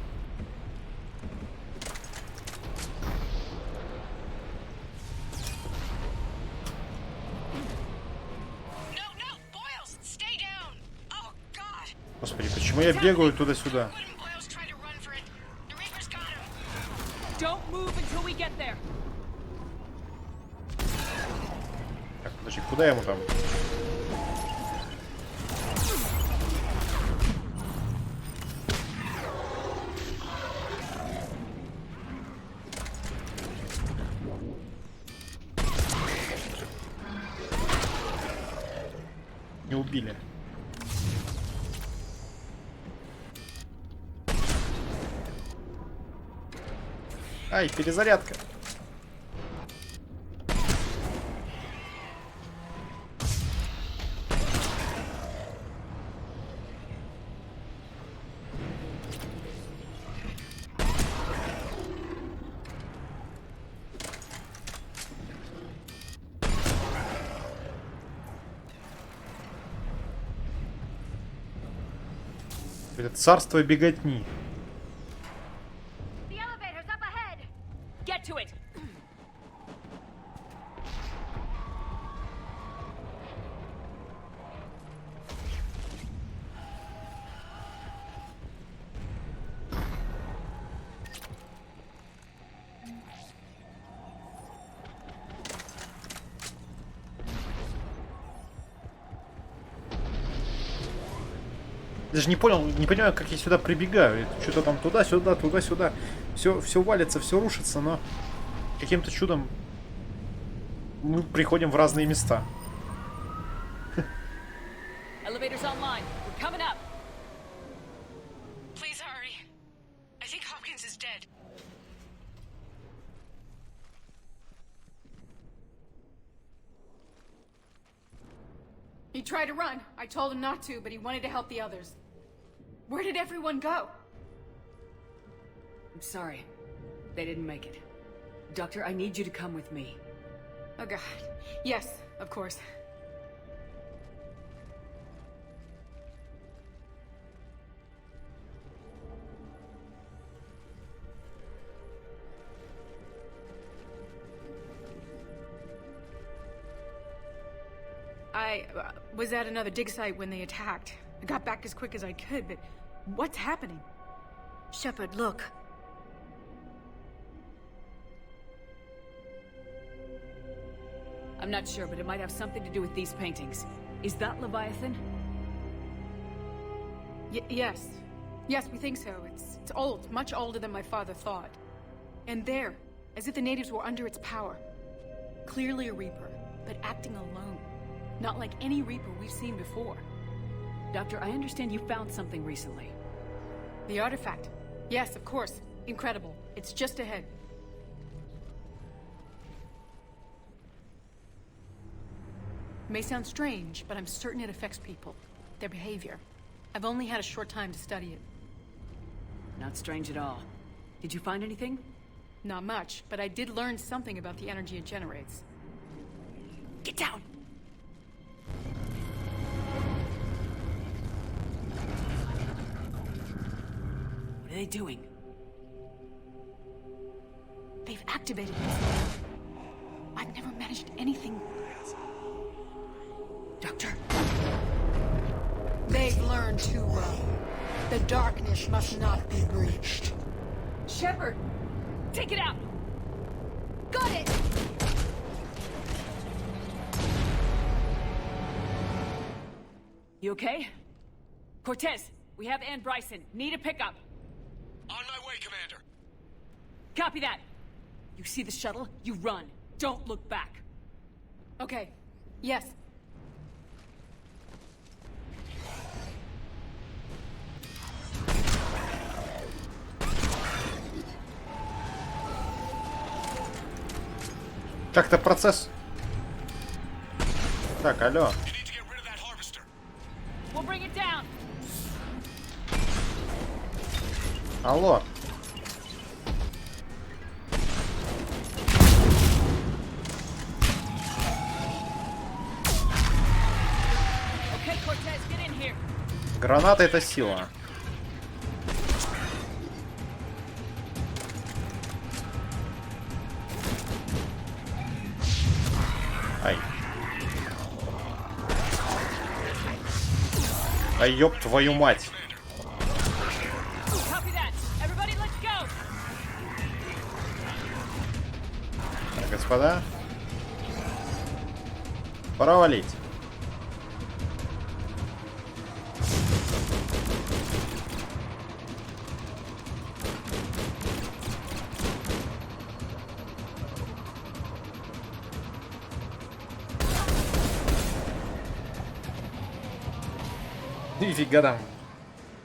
Господи, почему я бегаю туда-сюда? Don't move until we get there. Так, подожди, куда ему там? Не убили. Ай, перезарядка. Это царство беготни. The elevator's up ahead. Get to it. Даже не понял, не понимаю, как я сюда прибегаю. Что-то там туда-сюда, туда-сюда. Все валится, все рушится, но каким-то чудом мы приходим в разные места. Elevator's online. We're coming up. Please hurry. I think Hopkins is dead. He tried to run. I told him not to, but he wanted to help the others. Where did everyone go? I'm sorry. They didn't make it. Doctor, I need you to come with me. Oh god. Yes, of course. I was at another dig site when they attacked. I got back as quick as I could, but what's happening? Shepard, look. I'm not sure, but it might have something to do with these paintings. Is that Leviathan? Yes. Yes, we think so. It's old, much older than my father thought. And there, as if the natives were under its power. Clearly a Reaper, but acting alone. Not like any Reaper we've seen before. Doctor, I understand you found something recently. The artifact. Yes, of course. Incredible. It's just ahead. It may sound strange, but I'm certain it affects people. Their behavior. I've only had a short time to study it. Not strange at all. Did you find anything? Not much, but I did learn something about the energy it generates. Get down! What are they doing? They've activated this. I've never managed anything. Doctor? They've learned too well. The darkness must not be breached. Shepard! Take it out! Got it! You okay? Cortez, we have Ann Bryson. Need a pickup. On my way, Commander. Copy that. You see the shuttle? You run. Don't look back. Okay. Yes. Как-то процесс... Так, алло. We'll bring it down. Алло. Okay, Cortez, get in here. Граната — это сила. Ай. А ёб твою мать. Так, господа. Пора валить. Нифига там.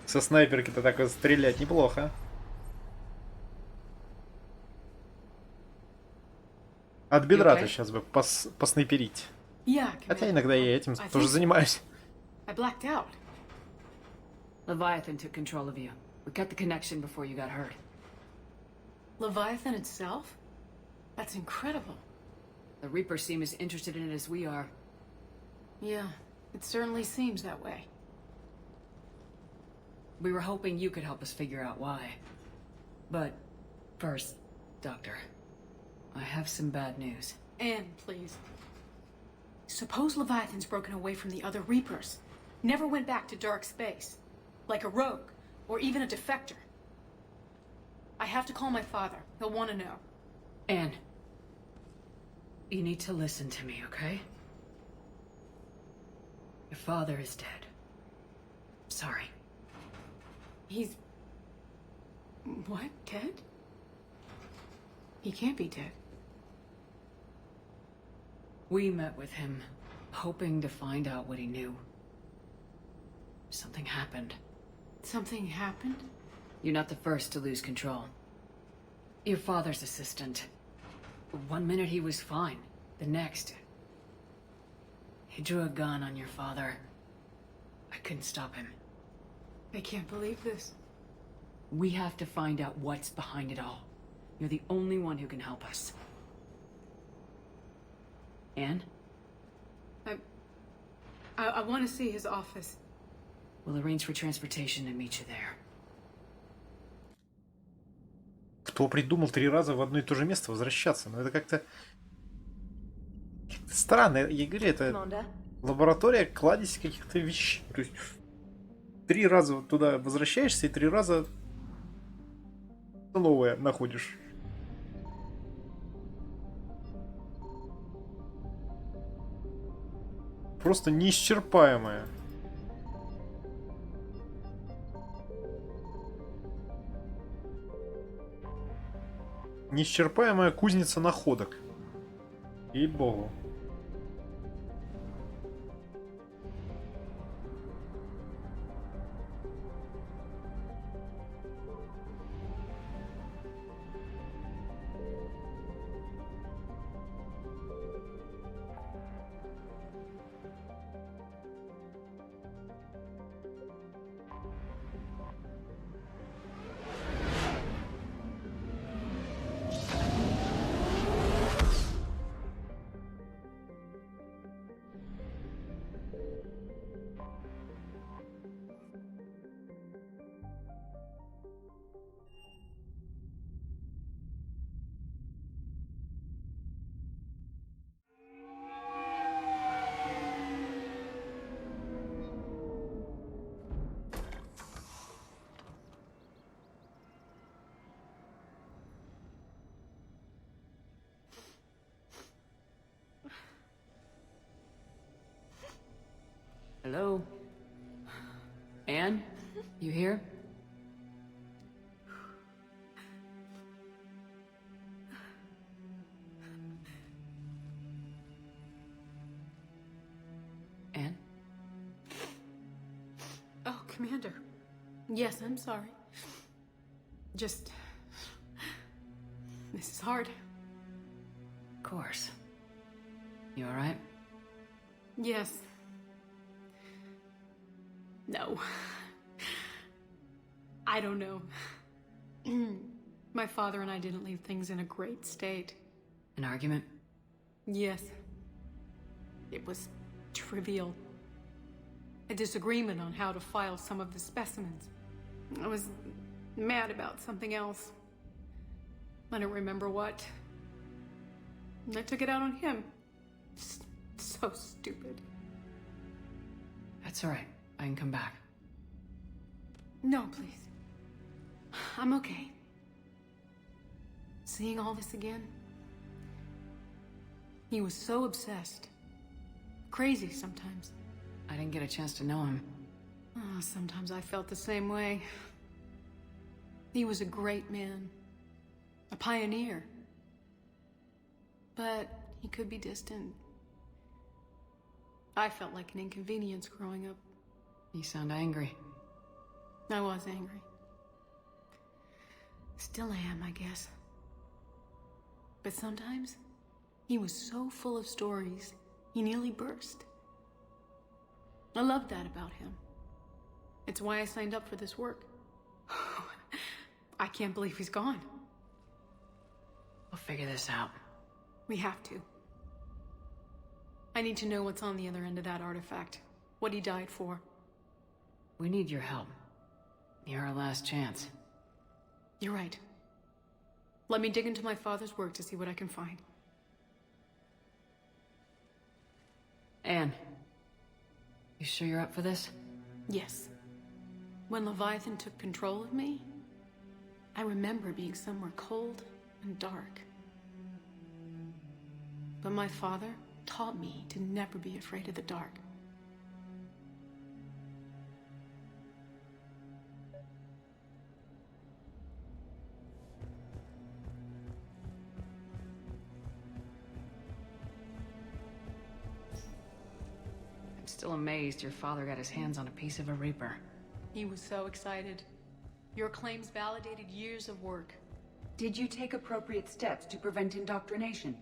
Со снайперки-то так вот стрелять неплохо. От бедра-то сейчас бы поснайперить. Хотя иногда я этим тоже занимаюсь. Leviathan took control of you. We cut the connection before you got hurt. Leviathan itself? That's incredible. The Reapers seem as interested in it as we are. Yeah, it certainly seems that way. We were hoping you could help us figure out why. But first, Doctor, I have some bad news. Anne, please. Suppose Leviathan's broken away from the other Reapers. Never went back to dark space. Like a rogue, or even a defector. I have to call my father. He'll want to know. Anne, you need to listen to me, okay? Your father is dead. Sorry. He's... What? Dead? He can't be dead. We met with him, hoping to find out what he knew. Something happened. Something happened? You're not the first to lose control. Your father's assistant. 1 minute he was fine. The next... he drew a gun on your father. I couldn't stop him. I can't believe this. We have to find out what's behind it all. You're the only one who can help us. Anne? I want to see his office. We'll arrange for transportation and meet you there. Кто придумал 3 раза в одно и то же место возвращаться? Ну это как-то странно. Я говорю, это Лаборатория, кладезь каких-то вещей. То есть 3 раза вот туда возвращаешься и 3 раза новое находишь. Просто неисчерпаемое. Неисчерпаемая кузница находок. Ей-богу. Hello? Anne? You here? Anne? Oh, Commander. Yes, I'm sorry. Just... This is hard. Of course. You alright? Yes. No. I don't know. My father and I didn't leave things in a great state. An argument? Yes. It was trivial. A disagreement on how to file some of the specimens. I was mad about something else. I don't remember what. I took it out on him. So stupid. That's alright. I can come back. No, please. I'm okay. Seeing all this again? He was so obsessed. Crazy sometimes. I didn't get a chance to know him. Oh, sometimes I felt the same way. He was a great man. A pioneer. But he could be distant. I felt like an inconvenience growing up. You sound angry. I was angry. Still am, I guess. But sometimes, he was so full of stories, he nearly burst. I loved that about him. It's why I signed up for this work. I can't believe he's gone. We'll figure this out. We have to. I need to know what's on the other end of that artifact. What he died for. We need your help. You're our last chance. You're right. Let me dig into my father's work to see what I can find. Anne, you sure you're up for this? Yes. When Leviathan took control of me, I remember being somewhere cold and dark. But my father taught me to never be afraid of the dark. I'm still amazed your father got his hands on a piece of a Reaper. He was so excited. Your claims validated years of work. Did you take appropriate steps to prevent indoctrination?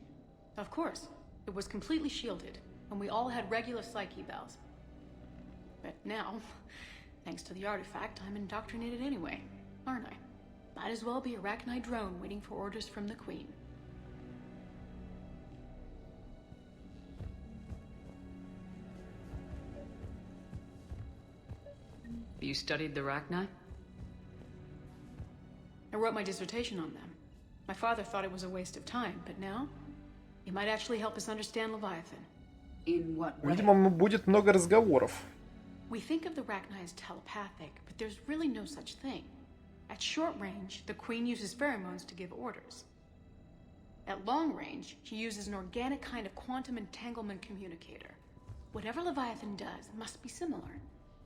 Of course. It was completely shielded, and we all had regular psych evals. But now, thanks to the artifact, I'm indoctrinated anyway, aren't I? Might as well be a Arachnite drone waiting for orders from the Queen. You studied the Arachnite? I wrote my dissertation on them. My father thought it was a waste of time, but now, it might actually help us understand Leviathan. In what way? Видимо, будет много разговоров. We think of the Rachni as telepathic, but there's really no such thing. At short range, the Queen uses pheromones to give orders. At long range, she uses an organic kind of quantum entanglement communicator. Whatever Leviathan does must be similar,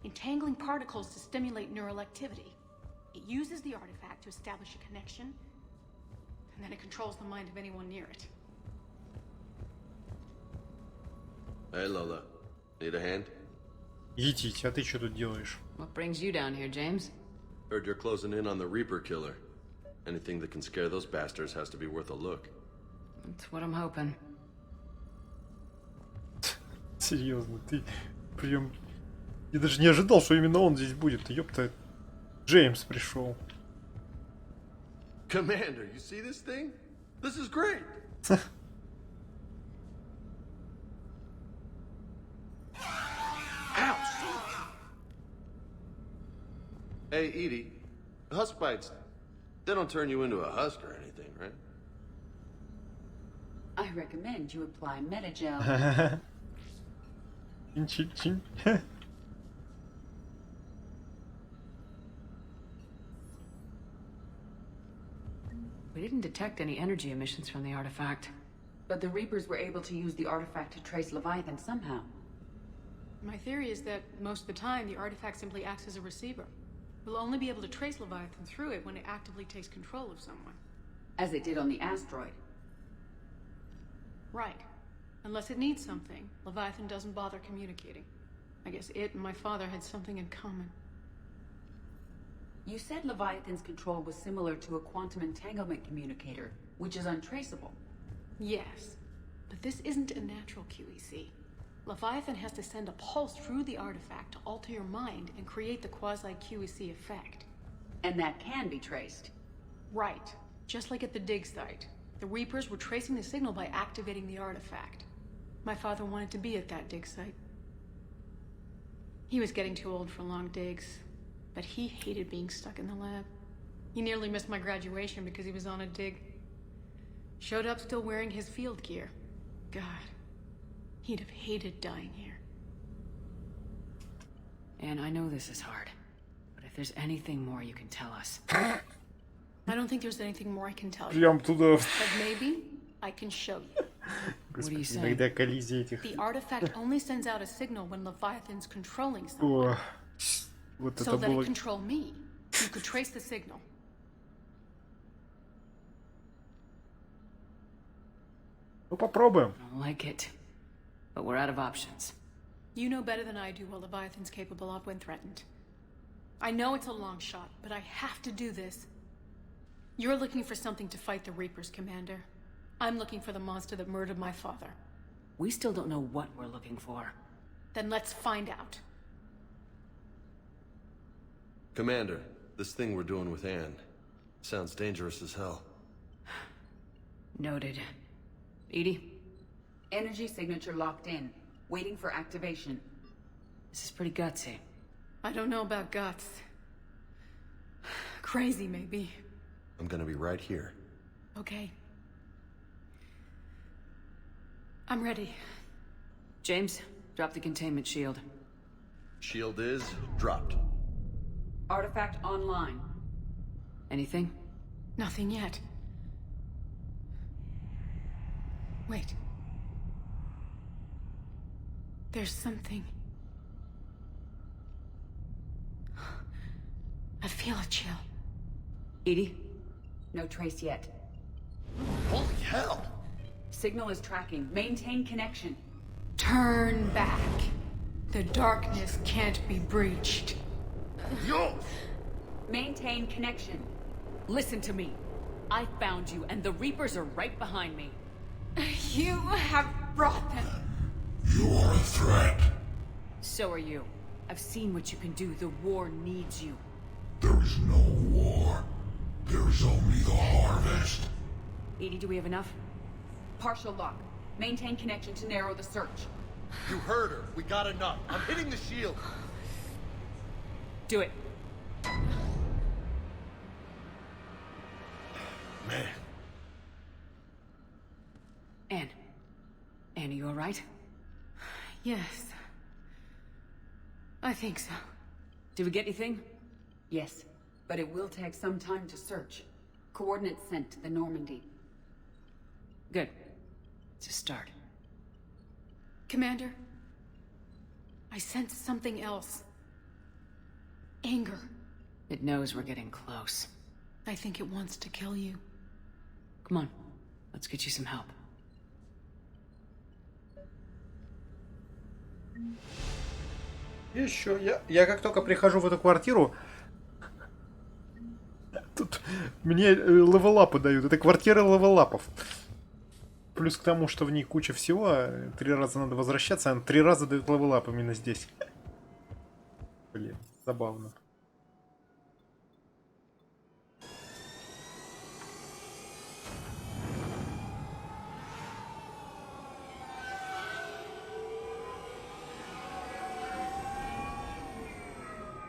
entangling particles to stimulate neural activity. It uses the artifact to establish a connection, and then it controls the mind of anyone near it. Hey, Lola. Need a hand? Етить, а ты что тут делаешь? What brings you down here, James? Heard you're closing in on the Reaper killer. Anything that can scare those bastards has to be worth a look. That's what I'm hoping. Серьезно, ты прям... Я даже не ожидал, что именно он здесь будет. Ёпта, Джеймс пришел. Commander, you see this thing? This is great! Hey, Edie, husk bites, they don't turn you into a husk or anything, right? I recommend you apply Metagel. Чин-чин-чин. We didn't detect any energy emissions from the artifact. But the Reapers were able to use the artifact to trace Leviathan somehow. My theory is that most of the time, the artifact simply acts as a receiver. We'll only be able to trace Leviathan through it when it actively takes control of someone. As it did on the asteroid. Right. Unless it needs something, Leviathan doesn't bother communicating. I guess it and my father had something in common. You said Leviathan's control was similar to a quantum entanglement communicator, which is untraceable. Yes, but this isn't a natural QEC. Leviathan has to send a pulse through the artifact to alter your mind and create the quasi-QEC effect. And that can be traced. Right. Just like at the dig site. The Reapers were tracing the signal by activating the artifact. My father wanted to be at that dig site. He was getting too old for long digs, but he hated being stuck in the lab. He nearly missed my graduation because he was on a dig. Showed up still wearing his field gear. God, he'd have hated dying here. And I know this is hard, but if there's anything more you can tell us. I don't think there's anything more I can tell you. Прям туда. But maybe I can show you. Господи, иногда коллизия этих... The artifact only sends out a signal when Leviathan's controlling someone. Вот So это that было... it control me. You could trace the signal. Ну попробуем. I don't like it, but we're out of options. You know better than I do what Leviathan's capable of when threatened. I know it's a long shot, but I have to do this. You're looking for something to fight the Reapers, Commander. I'm looking for the monster that murdered my father. We still don't know what we're looking for. Then let's find out. Commander, this thing we're doing with Anne sounds dangerous as hell. Noted. Edie? Energy signature locked in, waiting for activation. This is pretty gutsy. I don't know about guts. Crazy, maybe. I'm gonna be right here. Okay. I'm ready. James, drop the containment shield. Shield is dropped. Artifact online. Anything? Nothing yet. Wait. There's something. I feel a chill. Edie? No trace yet. Holy hell! Signal is tracking. Maintain connection. Turn back. The darkness can't be breached. Yo! Maintain connection. Listen to me. I found you, and the Reapers are right behind me. You have brought them. You are a threat. So are you. I've seen what you can do. The war needs you. There is no war. There is only the harvest. Edie, do we have enough? Partial lock. Maintain connection to narrow the search. You heard her. We got enough. I'm hitting the shield. Do it. Man. Anne, are you alright? Yes. I think so. Did we get anything? Yes, but it will take some time to search. Coordinates sent to the Normandy. Good. It's a start. Commander, I sense something else. Anger. It knows we're getting close. I think it wants to kill you. Come on, let's get you some help. Еще я как только прихожу в эту квартиру, тут мне левелапы дают. Это квартира левелапов. Плюс к тому, что в ней куча всего, 3 раза надо возвращаться, а 3 раза дают левелап именно здесь. Блин, забавно.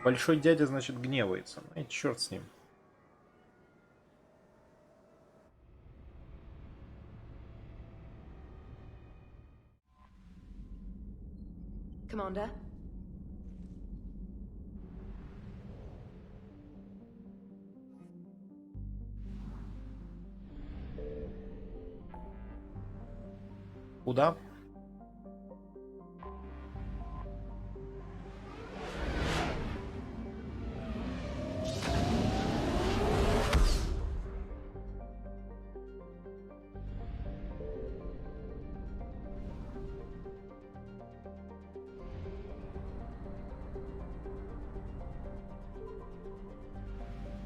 Большой дядя, значит, гневается. Ну и черт с ним. Commander? Куда?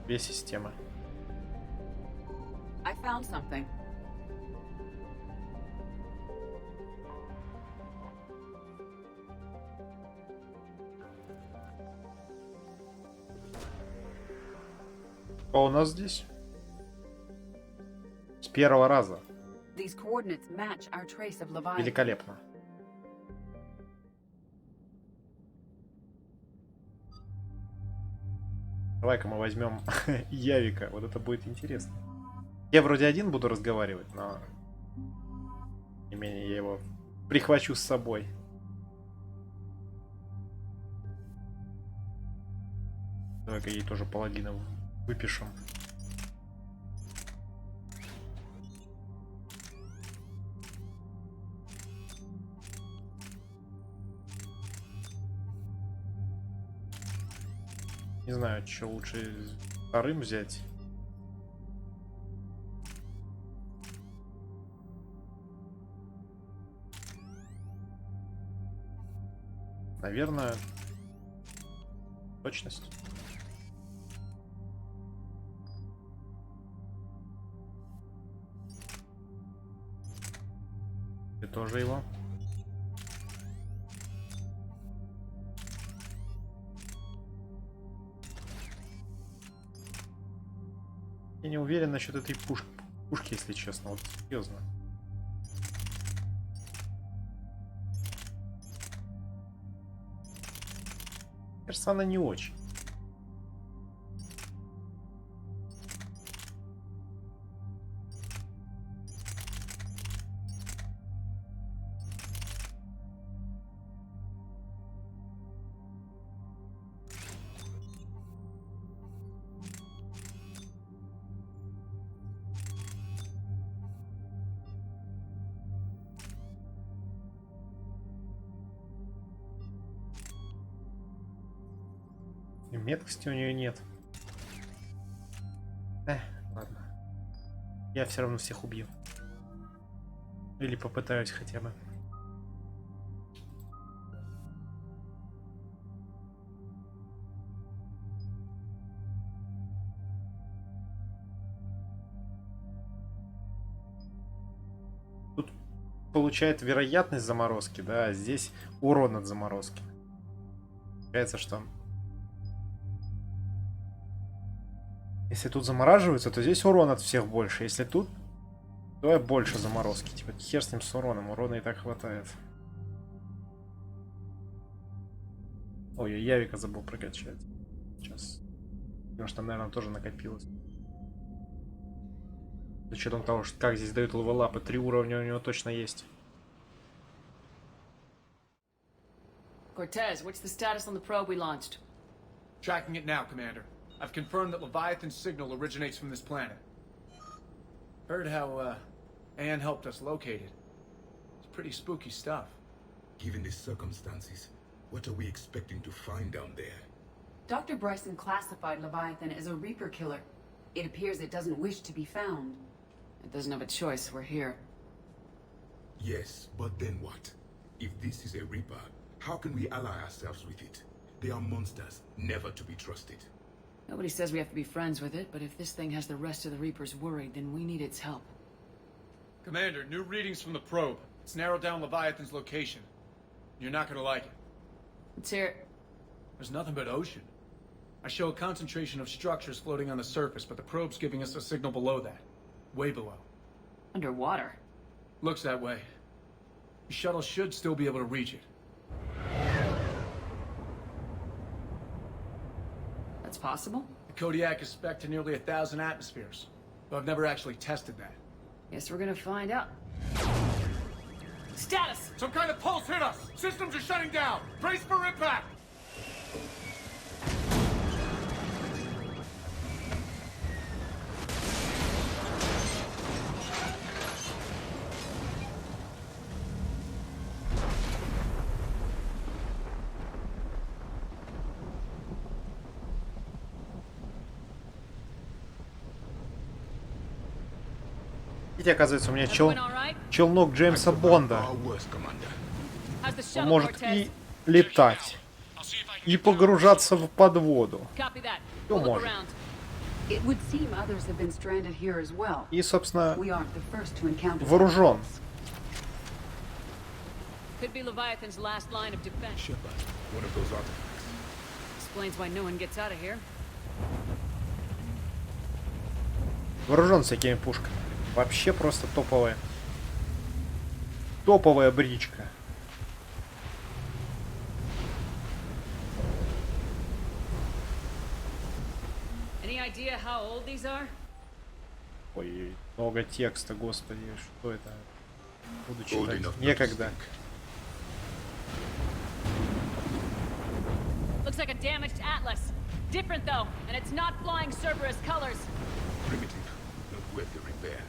Две системы. I found something. Что у нас здесь? С первого раза. These coordinates match our trace of Leviathan. Великолепно. Давай-ка мы возьмем Явика. Вот это будет интересно. Я вроде один буду разговаривать, но тем не менее я его прихвачу с собой. Давай-ка ей тоже паладина выпишем. Не знаю, что лучше вторым взять. Наверное, точность. Ты тоже его. Я не уверен насчет этой пушки, если честно, вот серьезно. Кажется, она не очень. И меткости у нее нет. Ладно. Я все равно всех убью. Или попытаюсь хотя бы. Тут получает вероятность заморозки, да, а здесь урон от заморозки. Получается, что если тут замораживаются, то здесь урон от всех больше. Если тут, то больше заморозки. Типа хер с ним с уроном. Урона и так хватает. Ой, я Явика забыл прокачать. Сейчас. Потому что там, наверное, тоже накопилось. С учетом того, что как здесь дают левелапы, 3 уровня у него точно есть. Cortez, what's the status on the probe we launched? Tracking it now, Commander. I've confirmed that Leviathan's signal originates from this planet. Heard how, Anne helped us locate it. It's pretty spooky stuff. Given the circumstances, what are we expecting to find down there? Dr. Bryson classified Leviathan as a Reaper killer. It appears it doesn't wish to be found. It doesn't have a choice. We're here. Yes, but then what? If this is a Reaper, how can we ally ourselves with it? They are monsters, never to be trusted. Nobody says we have to be friends with it, but if this thing has the rest of the Reapers worried, then we need its help. Commander, new readings from the probe. It's narrowed down Leviathan's location. You're not gonna like it. Let's hear it. There's nothing but ocean. I show a concentration of structures floating on the surface, but the probe's giving us a signal below that. Way below. Underwater? Looks that way. The shuttle should still be able to reach it. That's possible? The Kodiak is spec'd to nearly 1,000 atmospheres, but I've never actually tested that. Guess we're gonna find out. Status! Some kind of pulse hit us! Systems are shutting down! Brace for impact! Видите, оказывается, у меня челнок Джеймса Бонда. Он может и летать, и погружаться в подводу. Все может. И, собственно, вооружен. Could be Leviathan's last line of defense. One of those artifacts. Explains why no one gets out of here. Вооружен всякими пушками. Вообще просто топовая. Топовая бричка. Any idea how old these are? Ой, много текста, господи, что это? Буду читать. Некогда. Looks like a damaged Atlas. Different though, and it's not flying Cerberus colors. Primitive, not worth the repair.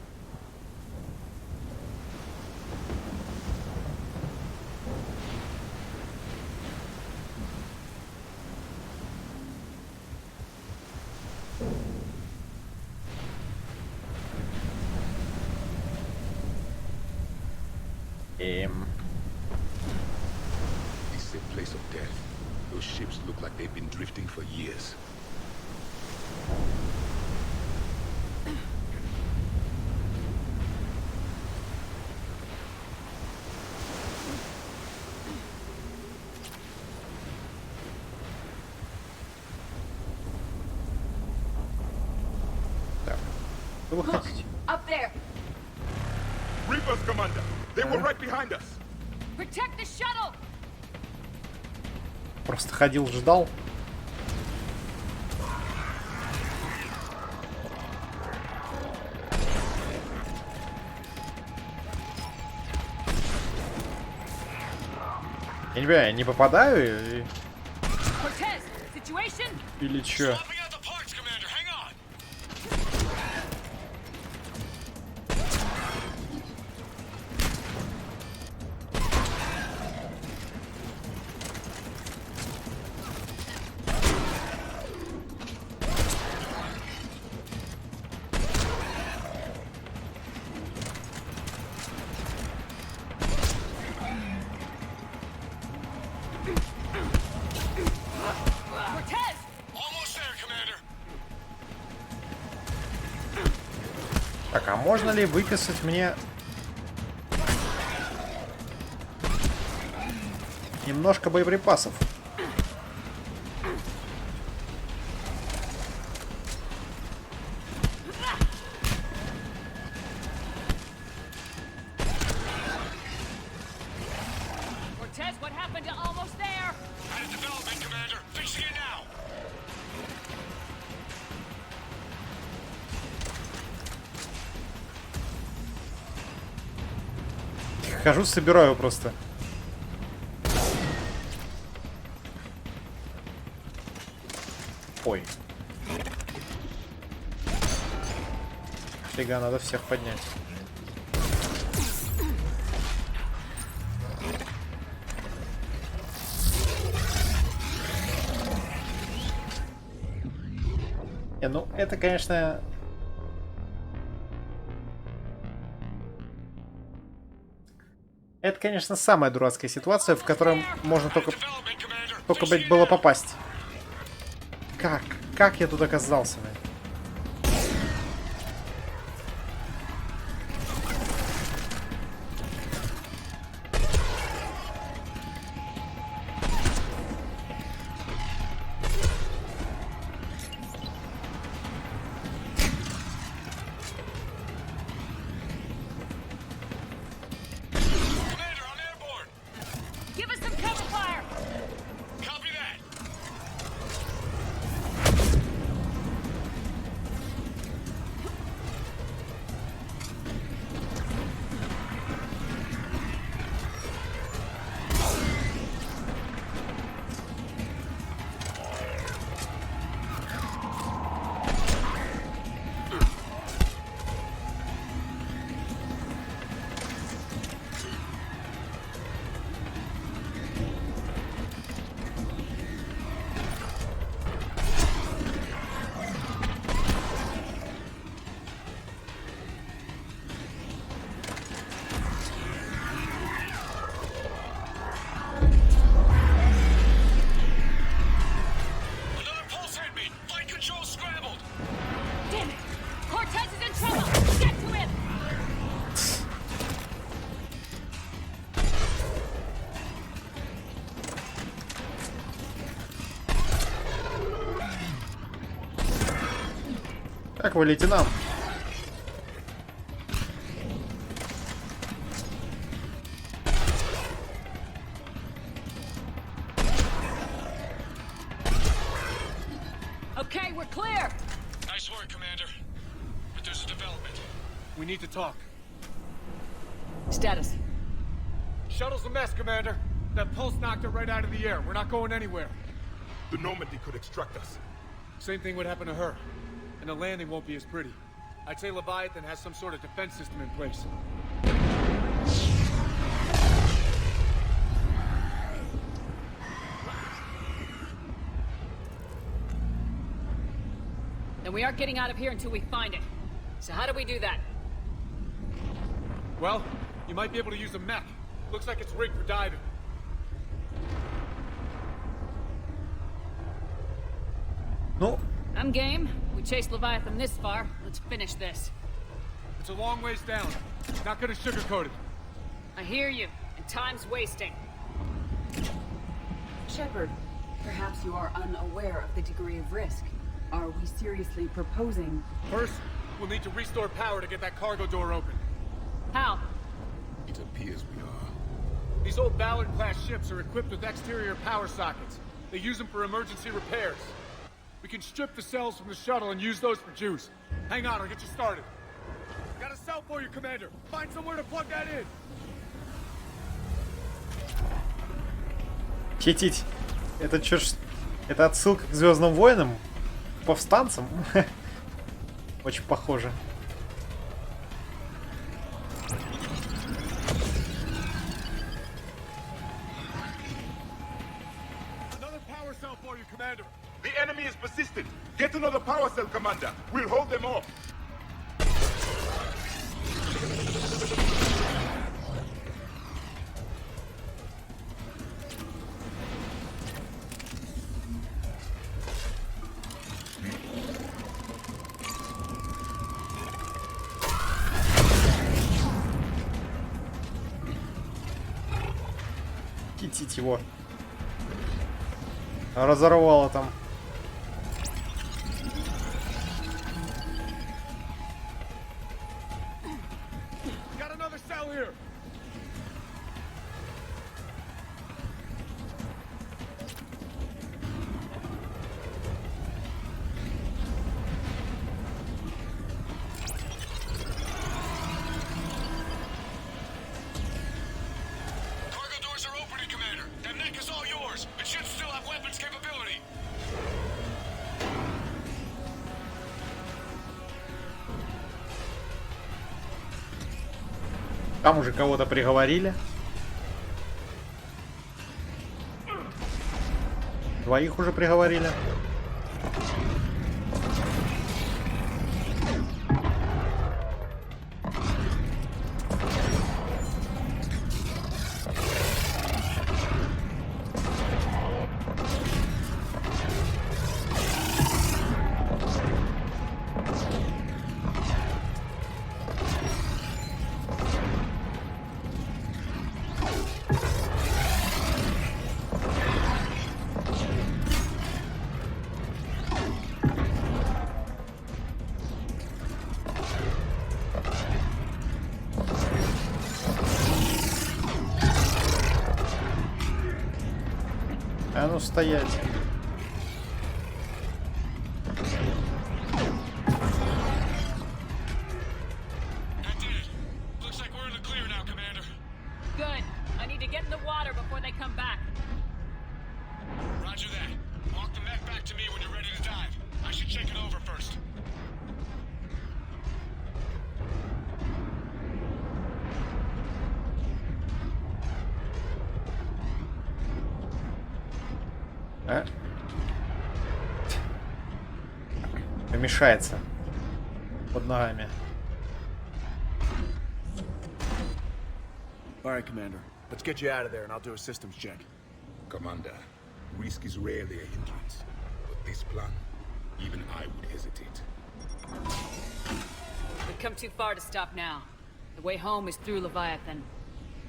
This is a place of death. Those ships look like they've been drifting for years. Так. Что вы хотите? Up there. Reapers, Commander! They were right behind us! Protect the shuttle! Просто ходил, ждал. Я не понимаю, я не попадаю и... Cortez, situation? Или чё? Так, а можно ли выписать мне немножко боеприпасов? Cortez, what happened to almost there? Had a development, Commander. Fixing it now. Хожу, собираю просто. Фига, надо всех поднять. Ну, это, конечно... Это, конечно, самая дурацкая ситуация, в которой можно только блядь, было попасть. Как? Как я тут оказался, блядь? Give us some cover fire! Copy that! Как вы, лейтенант? Okay, we're clear. Nice work, Commander. But there's a development. We need to talk. Status. Shuttle's a mess, Commander. That pulse knocked it right out of the air. We're not going anywhere. The Normandy could extract us. Same thing would happen to her. And the landing won't be as pretty. I'd say Leviathan has some sort of defense system in place. Then we aren't getting out of here until we find it. So how do we do that? Well, you might be able to use a mech. Looks like it's rigged for diving. No. I'm game. We chased Leviathan this far. Let's finish this. It's a long ways down. Not gonna sugarcoat it. I hear you, and time's wasting. Shepard, perhaps you are unaware of the degree of risk. Are we seriously proposing... First, we'll need to restore power to get that cargo door open. How? It appears we are. These old Ballard-class ships are equipped with exterior power sockets. They use them for emergency repairs. We can strip the cells from the shuttle and use those for juice. Hang on, I'll get you started. Got a cell for you, Commander. Find somewhere to plug that in. Хитить. Это чё ж... Это отсылка к Звездным войнам? Повстанцам? Очень похоже. Another power cell for you, Commander. The enemy is persistent. Get another power cell, Commander. We'll hold them off. Хитить его. Разорвало там. Got another cell here. Cargo doors are opening, Commander. That mech is all yours. It should still have weapons capability. Там уже кого-то приговорили. Двоих уже приговорили. А ну стоять. Good. I need to get in the water before they come back. Roger that. Walk the mech back to me when you're ready to dive. I should check it over first. А? Помешается под ногами. All right, Commander. Let's get you out of there, and I'll do a systems check. Commander, risk is rarely a hindrance. But this plan, even I would hesitate. We've come too far to stop now. The way home is through Leviathan.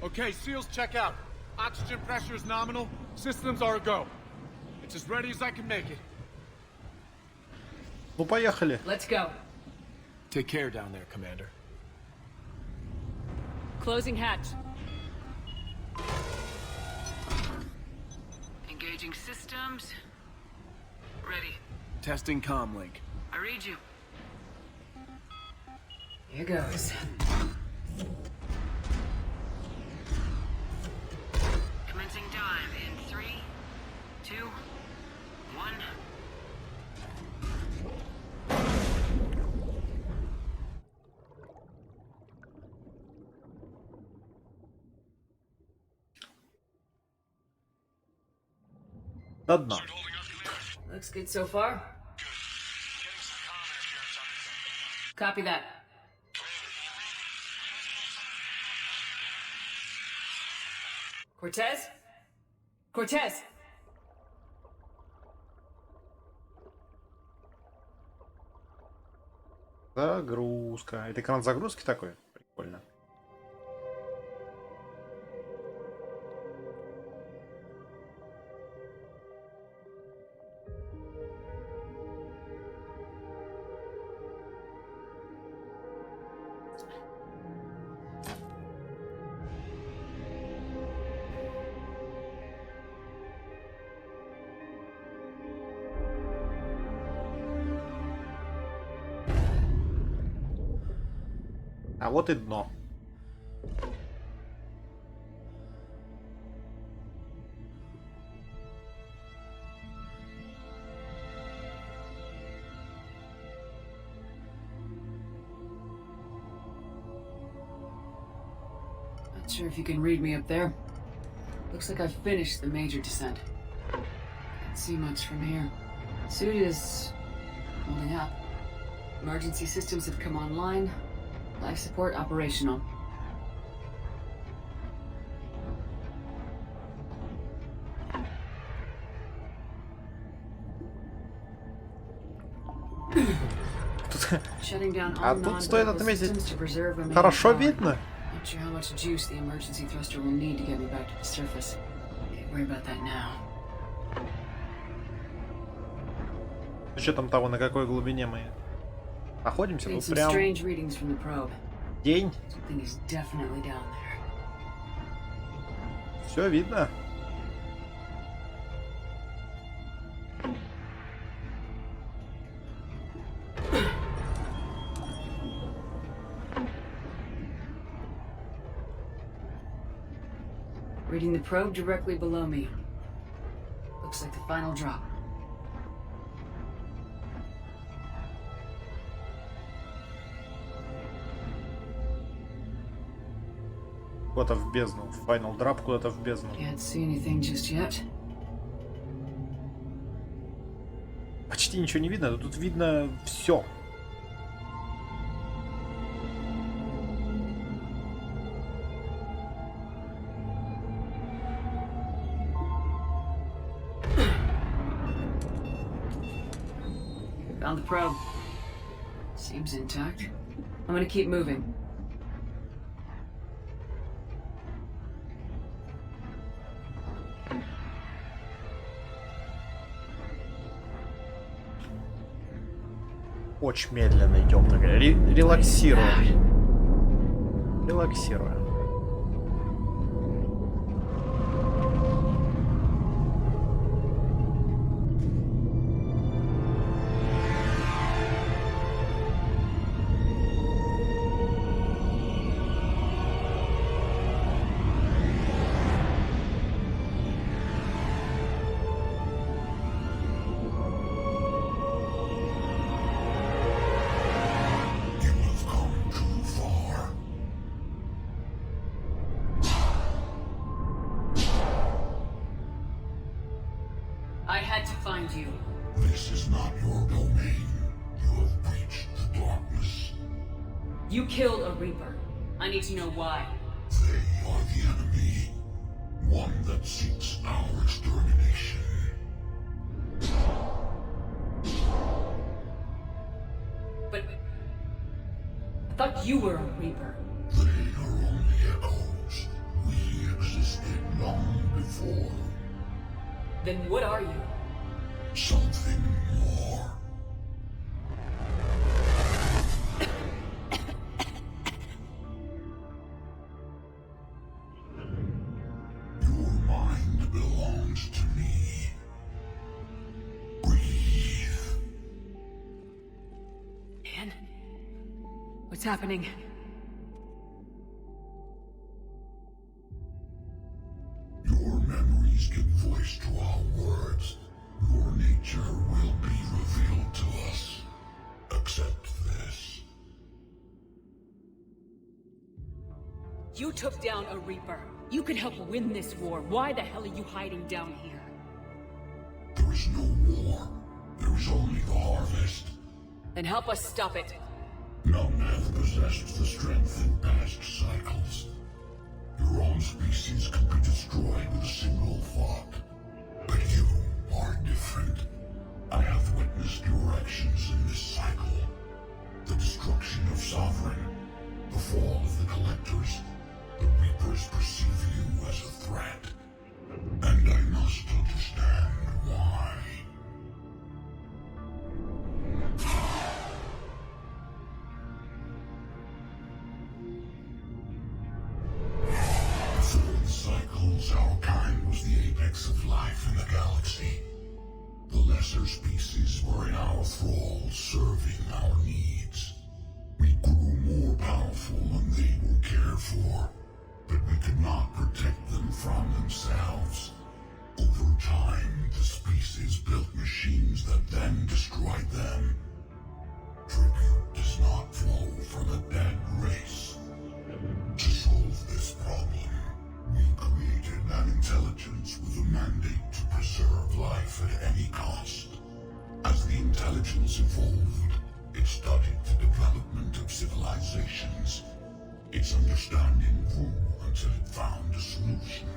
Okay, SEALs, check out. Oxygen pressure is nominal. Systems are a go. It's as ready as I can make it. Ну поехали. Let's go. Take care down there, Commander. Closing hatch. Engaging systems. Ready. Testing comm link. I read you. Here goes. Commencing dive in 3, 2, 1. До дна. Looks good so far. Copy that. Cortez? Cortez! Загрузка. Это экран загрузки такой? Прикольно. А вот и дно. Not sure if you can read me up there. Looks like I've finished the major descent. Can't see much from here. Suit is holding up. Emergency systems have come online. Life support operational. Shutting down all А тут стоит non-critical отметить, systems to preserve remaining хорошо power. видно. Not sure how much juice the emergency thruster will need to get me back to the surface. Can't worry about that now. С учетом того, на какой глубине мы находимся, Made тут some прям strange readings from the probe. день. Something is definitely down there. Все видно. Reading the probe directly below me. Looks like the final drop. Куда-то в бездну. Final Drop куда-то в бездну. Can't see anything just yet. Почти ничего не видно, но тут видно все. Found the probe. Seems intact. I'm gonna keep moving. Очень медленно идем, так релаксируем. Релаксируем. I had to find you. This is not your domain. You have breached the darkness. You killed a Reaper. I need to know why. They are the enemy. One that seeks our extermination. But I thought you were a Reaper. They are only echoes. We existed long before. Then what are you? Something more. Your mind belongs to me. Breathe. Man? What's happening? Your memories give voice to our words. Your nature will be revealed to us. Accept this. You took down a Reaper. You could help win this war. Why the hell are you hiding down here? There is no war. There is only the harvest. Then help us stop it. None have possessed the strength in past cycles. Your own species could be destroyed with a single thought. But you are different. I have witnessed your actions in this cycle. The destruction of Sovereign, the fall of the Collectors. The Reapers perceive you as a threat. And I must understand why. Through cycles, our kind was the apex of life in the galaxy. The lesser species were in our thrall, serving our needs. We grew more powerful and they were cared for, but we could not protect them from themselves. Over time, the species built machines that then destroyed them. Tribute does not flow from a dead race. To solve this problem, we created an intelligence with a mandate to preserve life at any cost. As the intelligence evolved, it studied the development of civilizations. Its understanding grew until it found a solution.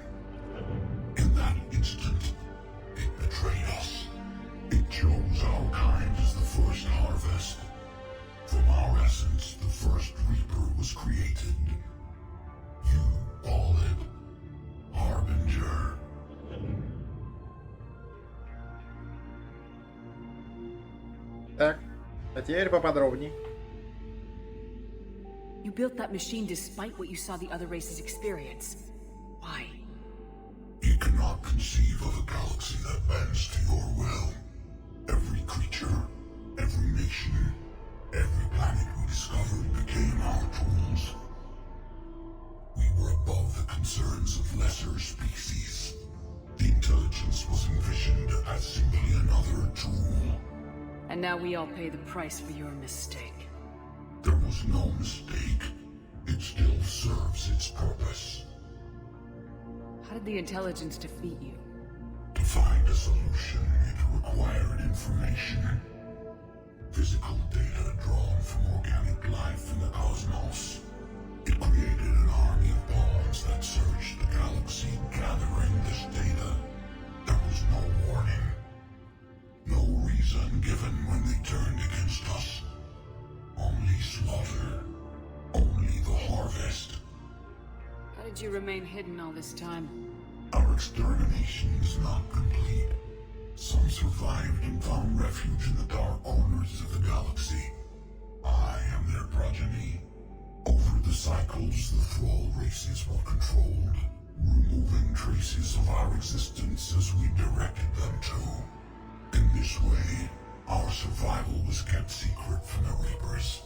In that instant, it betrayed us. It chose our kind as the first harvest. From our essence, the first Reaper was created. You call it Harbinger. Так, а теперь поподробней. You built that machine despite what you saw the other races experience. Why? You cannot conceive of a galaxy that bends to your will. Every creature, every nation, every planet we discovered became our tools. We were above the concerns of lesser species. The intelligence was envisioned as simply another tool. And now we all pay the price for your mistake. There was no mistake. It still serves its purpose. did the intelligence defeat you? To find a solution, it required information. Physical data drawn from organic life in the cosmos. It created an army of pawns that searched the galaxy gathering this data. There was no warning. No reason given when they turned against us. Only slaughter. Only the harvest. How did you remain hidden all this time? Our extermination is not complete. Some survived and found refuge in the dark corners of the galaxy. I am their progeny. Over the cycles, the thrall races were controlled, removing traces of our existence as we directed them to. In this way, our survival was kept secret from the Reapers.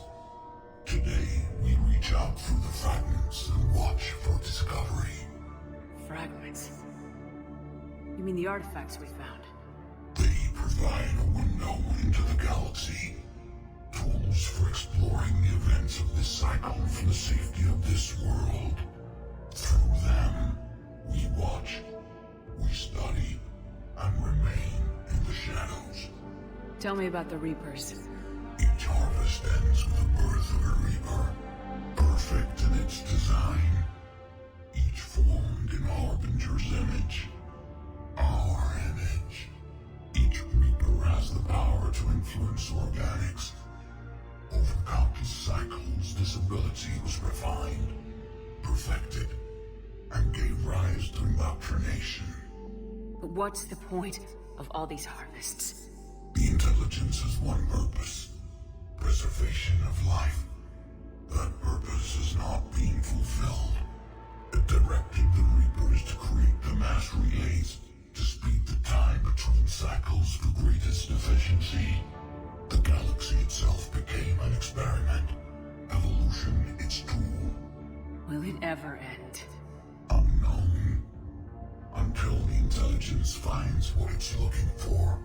Today, we reach out through the fragments and watch for discovery. Fragments? You mean the artifacts we found? They provide a window into the galaxy. Tools for exploring the events of this cycle from the safety of this world. Through them, we watch, we study, and remain in the shadows. Tell me about the Reapers. Each harvest ends with the birth of a Reaper, perfect in its design. Each formed in Harbinger's image. Our image. Each Reaper has the power to influence organics. Over countless cycles, this ability was refined, perfected, and gave rise to indoctrination. But what's the point of all these harvests? The intelligence has one purpose. Preservation of life. That purpose is not being fulfilled. It directed the Reapers to create the mass relays to speed the time between cycles to greatest efficiency. The galaxy itself became an experiment. Evolution its tool. Will it ever end? Unknown. Until the intelligence finds what it's looking for,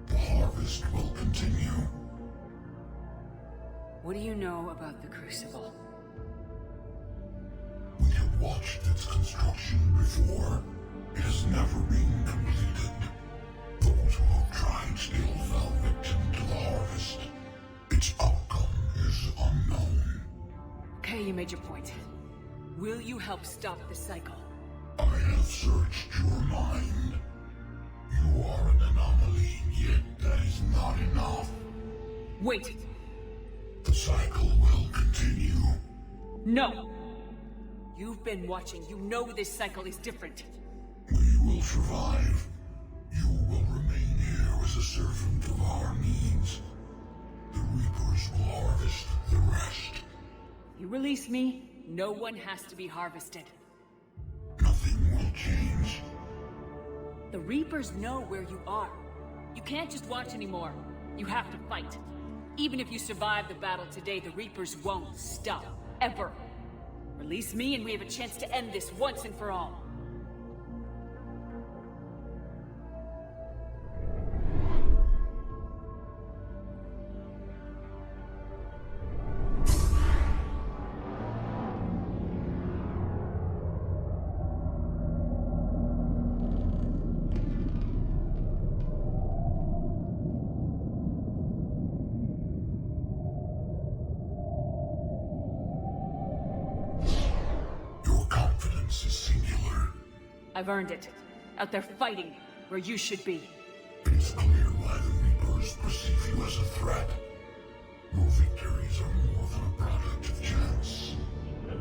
the harvest will continue. What do you know about the Crucible? We have watched its construction before. It has never been completed. Those who have tried still fell victim to the harvest. Its outcome is unknown. Okay, you made your point. Will you help stop the cycle? I have searched your mind. You are an anomaly, yet that is not enough. Wait! The cycle will continue. No! You've been watching. You know this cycle is different. We will survive. You will remain here as a servant of our needs. The Reapers will harvest the rest. You release me, no one has to be harvested. Nothing will change. The Reapers know where you are. You can't just watch anymore. You have to fight. Even if you survive the battle today, the Reapers won't stop. Ever. Release me and we have a chance to end this once and for all. I've earned it. Out there fighting, where you should be. It's clear why the Reapers perceive you as a threat. Your victories are more than a product of chance.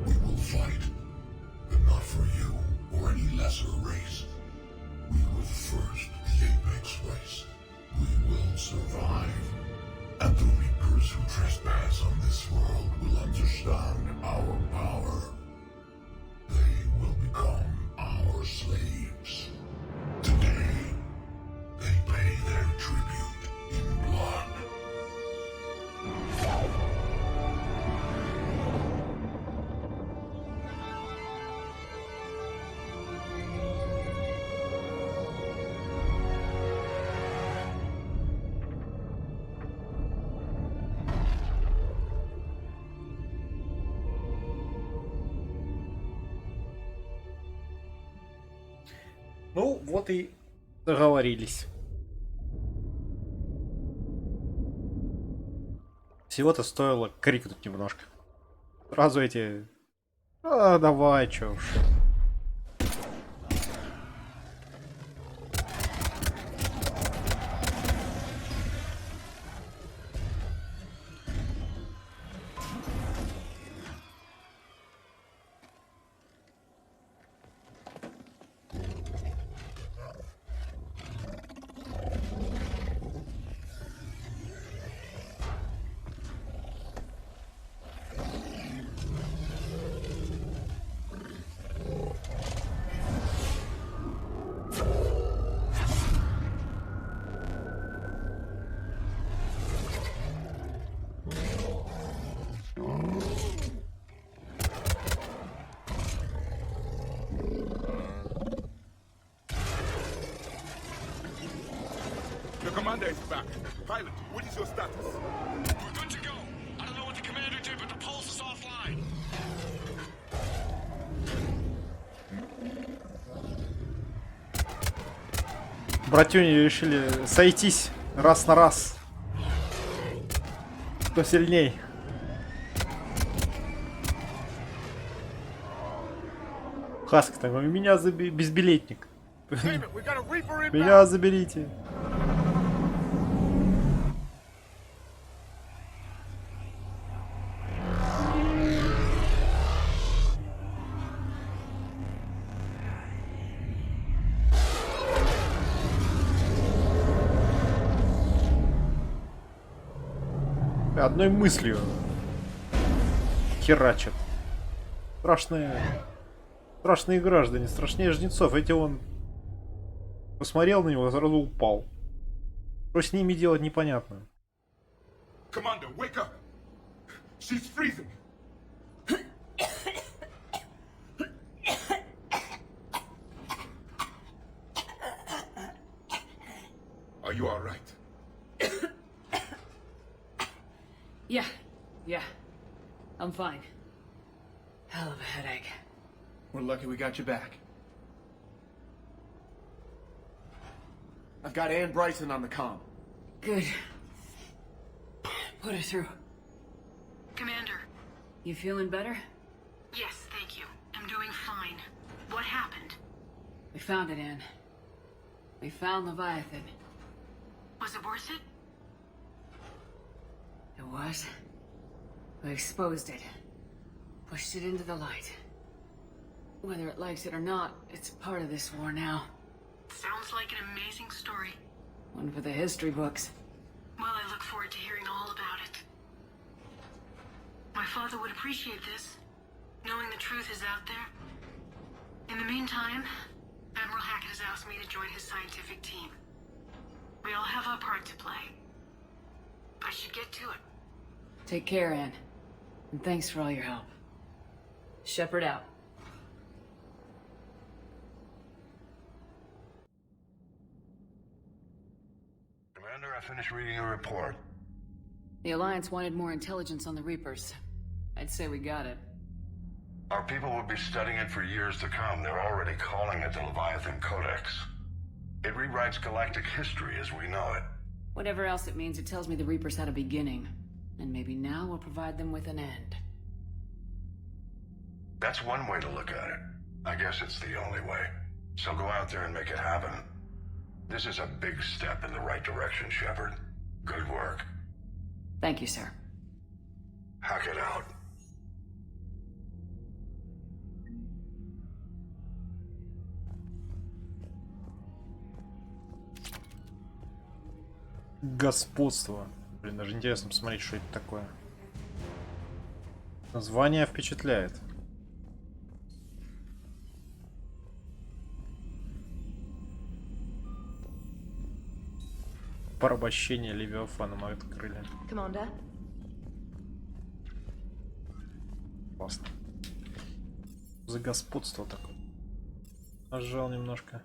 We will fight, but not for you or any lesser race. We were the first, the Apex race. We will survive. And the Reapers who trespass on this world will understand our power. They will become our slaves. Today, they pay their tribute in blood. Ну, вот и договорились. Всего-то стоило крикнуть немножко. Сразу эти... А, давай, чё уж. The commander is back. Pilot, what is your status? We're good to go. I don't know what the commander did, but the pulse is offline. Братюни решили сойтись раз на раз. Кто сильней? Хаск там, меня безбилетник. Меня заберите. Одной мыслью херачат. Страшные граждане, страшнее жнецов. Эти он посмотрел на него, сразу упал. Что с ними делать, непонятно. Commander, wake up! She's freezing! Are you alright? Yeah. I'm fine. Hell of a headache. We're lucky we got you back. I've got Ann Bryson on the comm. Good. Put her through. Commander. You feeling better? Yes, thank you. I'm doing fine. What happened? We found it, Ann. We found Leviathan. Was it worth it? It was. We exposed it. Pushed it into the light. Whether it likes it or not, it's part of this war now. Sounds like an amazing story. One for the history books. Well, I look forward to hearing all about it. My father would appreciate this, knowing the truth is out there. In the meantime, Admiral Hackett has asked me to join his scientific team. We all have our part to play. I should get to it. Take care, Ann. And thanks for all your help. Shepard out. Commander, I finished reading your report. The Alliance wanted more intelligence on the Reapers. I'd say we got it. Our people will be studying it for years to come. They're already calling it the Leviathan Codex. It rewrites galactic history as we know it. Whatever else it means, it tells me the Reapers had a beginning. And maybe now we'll provide them with an end. That's one way to look at it. I guess it's the only way. So go out there and make it happen. This is a big step in the right direction, Shepard. Good work. Thank you, sir. Hackett out. Господство. Блин, даже интересно посмотреть, что это такое. Название впечатляет. Порабощение Левиафана мы открыли. Commander? Классно. За господство такое. Нажал немножко.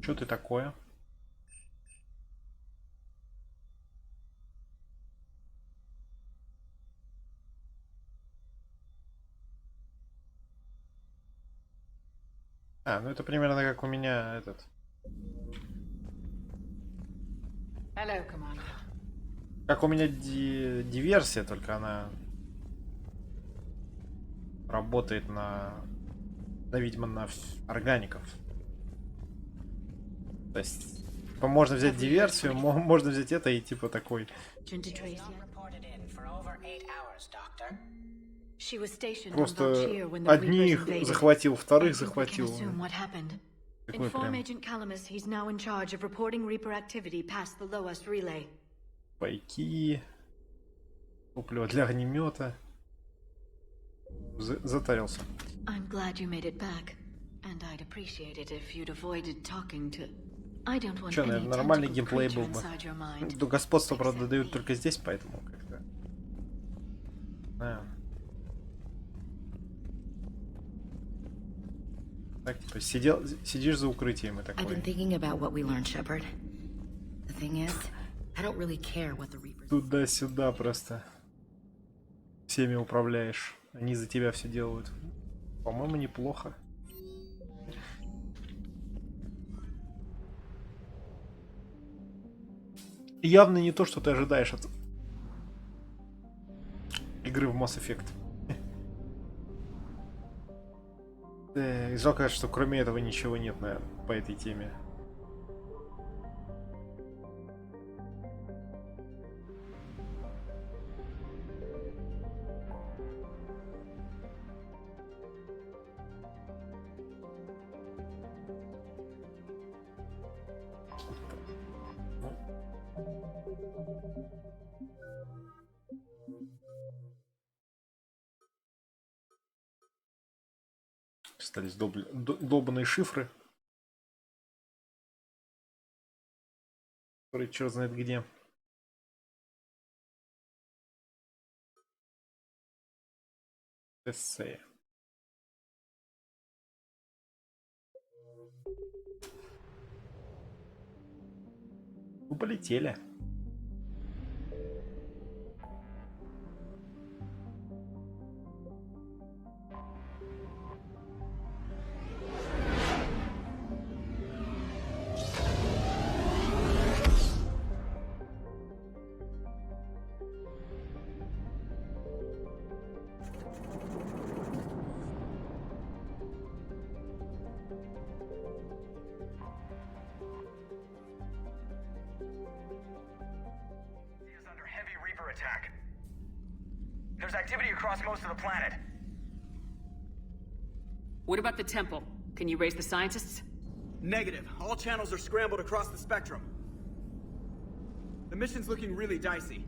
Что ты такое? А, ну это примерно как у меня этот. Hello, Commander. Как у меня диверсия, только она работает на видимо, на органиков. То есть, типа, можно взять диверсию, можно взять это и типа такой. Просто одних захватил, вторых захватил. Такой прям. Пайки. Топливо для огнемета. Затарился. Че, наверное, нормальный геймплей был бы. До господства, правда, дают только здесь, поэтому как-то. Да. Так, типа, сидишь за укрытием и такой. Туда-сюда просто. Всеми управляешь. Они за тебя все делают. По-моему, неплохо. Явно не то, что ты ожидаешь от игры в Mass Effect. Жалко, что кроме этого ничего нет, наверное, по этой теме. Остались долбанные шифры, которые черт знает где. Эссе. Ну, полетели. Attack. There's activity across most of the planet. What about the temple? Can you raise the scientists? Negative. All channels are scrambled across the spectrum. The mission's looking really dicey.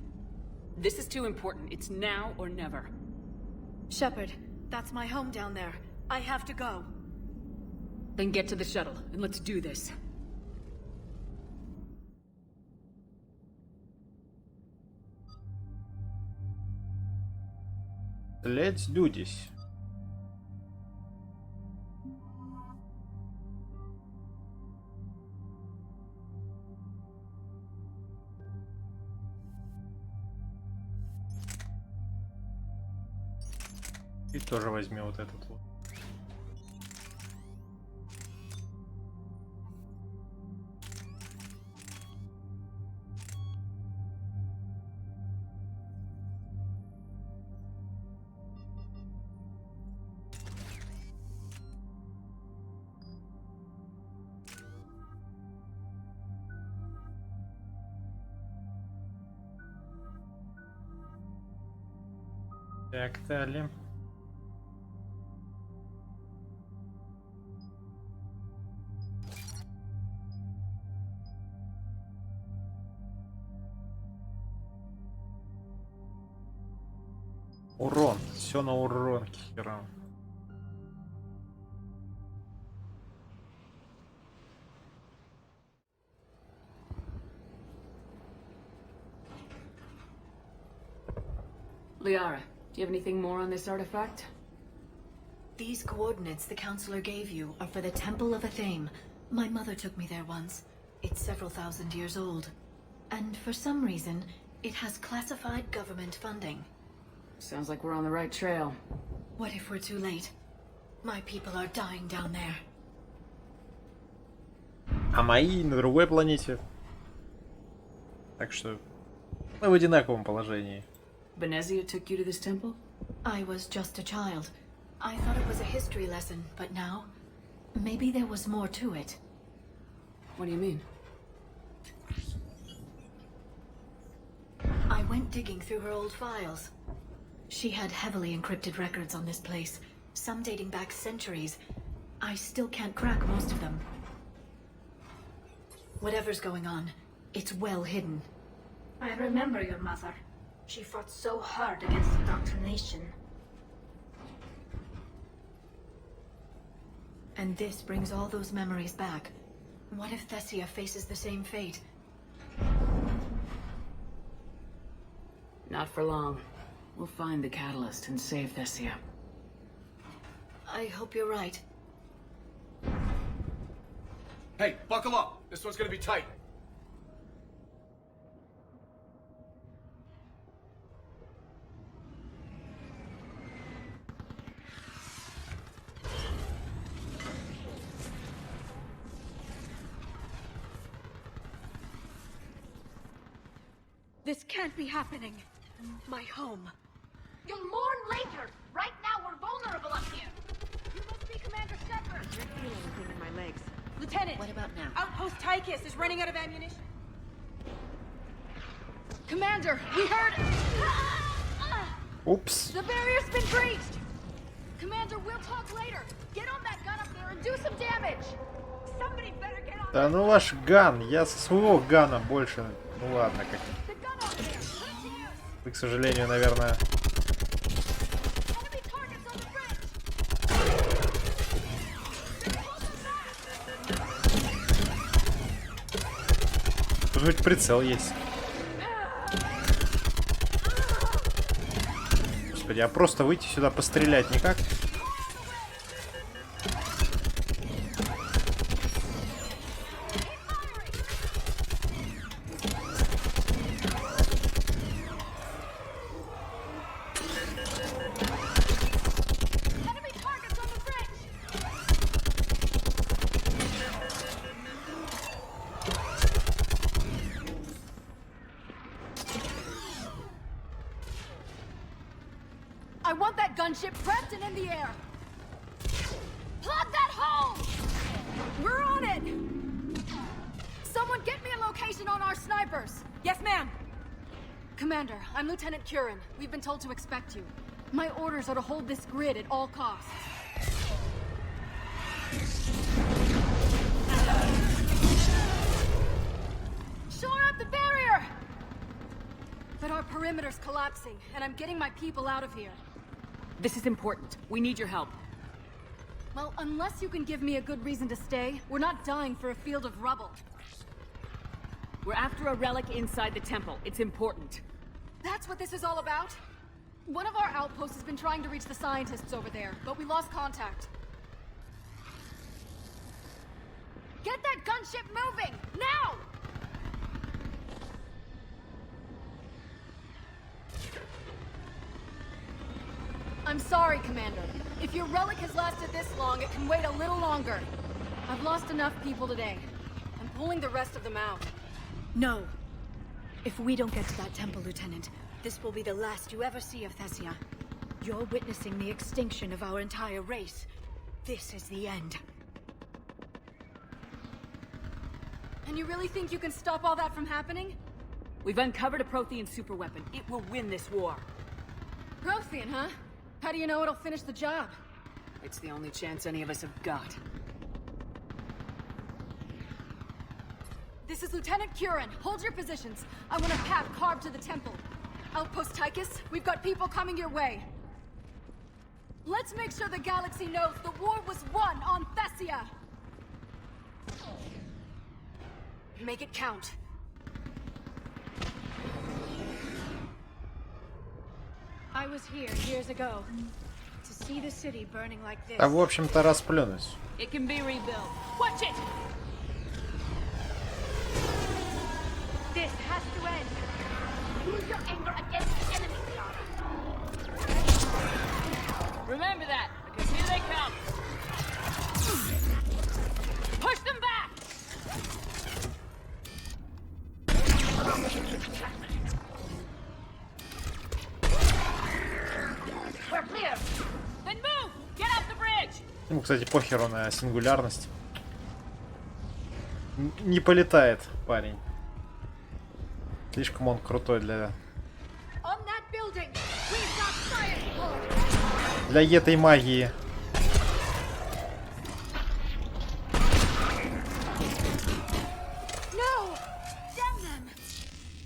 This is too important. It's now or never. Shepard, that's my home down there. I have to go. Then get to the shuttle, and let's do this. Let's do this. И тоже возьми вот этот вот. Так, далее. Урон. Все на урон, хера. Liara, do you have anything more on this artifact? These coordinates the counselor gave you are for the Temple of Athame. My mother took me there once. It's several thousand years old. And for some reason, it has classified government funding. Sounds like we're on the right trail. What if we're too late? My people are dying down there. а мои на другой планете. Так что мы в одинаковом положении. Benezia took you to this temple? I was just a child. I thought it was a history lesson, but now, maybe there was more to it. What do you mean? I went digging through her old files. She had heavily encrypted records on this place, some dating back centuries. I still can't crack most of them. Whatever's going on, it's well hidden. I remember your mother. She fought so hard against indoctrination. And this brings all those memories back. What if Thessia faces the same fate? Not for long. We'll find the catalyst and save Thessia. I hope you're right. Hey, buckle up. This one's gonna be tight. This can't be happening. My home. You'll mourn later. Right now, we're vulnerable up here. You must be Commander Shepard. I don't feel anything in my legs. Lieutenant! What about now? Outpost Tychus is running out of ammunition. Commander, we heard... Oops. The barrier's been breached. Commander, we'll talk later. Get on that gun up there and do some damage. Somebody better get on. Да ну ваш ган, я со своего гана больше. Ну ладно, как. Вы, к сожалению, наверное. Тут хоть прицел есть. Господи, а просто выйти сюда пострелять никак? I want that gunship prepped and in the air. Plug that hole! We're on it! Someone get me a location on our snipers. Yes, ma'am. Commander, I'm Lieutenant Curran. We've been told to expect you. My orders are to hold this grid at all costs. Shore up the barrier! But our perimeter's collapsing, and I'm getting my people out of here. This is important. We need your help. Well, unless you can give me a good reason to stay, we're not dying for a field of rubble. We're after a relic inside the temple. It's important. That's what this is all about? One of our outposts has been trying to reach the scientists over there, but we lost contact. Get that gunship moving! Now! I'm sorry, Commander. If your relic has lasted this long, it can wait a little longer. I've lost enough people today. I'm pulling the rest of them out. No. If we don't get to that temple, Lieutenant, this will be the last you ever see of Thessia. You're witnessing the extinction of our entire race. This is the end. And you really think you can stop all that from happening? We've uncovered a Prothean superweapon. It will win this war. Prothean, huh? How do you know it'll finish the job? It's the only chance any of us have got. This is Lieutenant Curran. Hold your positions. I want a path carved to the temple. Outpost Tychus, we've got people coming your way. Let's make sure the galaxy knows the war was won on Thessia. Make it count. I was here years ago. To see the city burning like this. Да, в общем-то, расплюнуть. It can be rebuilt. Watch it! This has to end. Use your anger against the enemy, Clara. Remember that, because here they come. Push them back! Ему, кстати, похеру на сингулярность. Не полетает парень. Слишком он крутой для этой магии.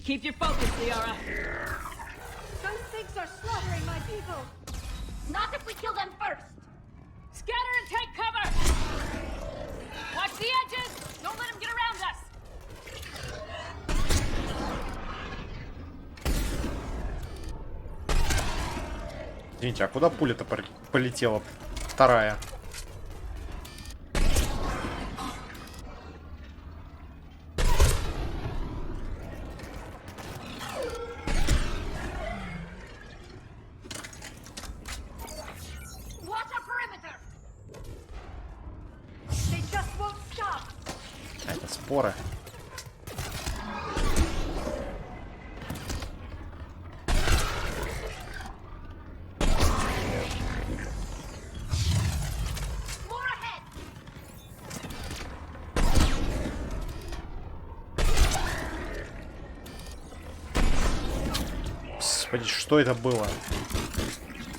Keep your focus, Liara. Those things are slaughtering my people. Not if we kill them first. Scatter and take cover. Watch the edges. Don't let them get around us. Извините, а куда пуля-то полетела? Вторая. Это споры. Господи, что это было?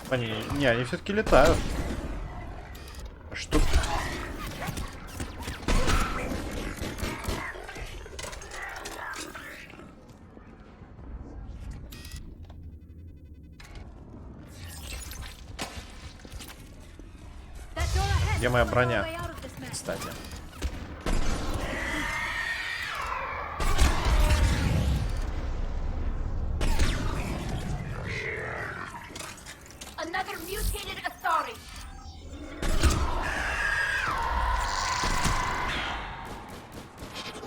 Они все-таки летают. Что? Где моя броня? Кстати.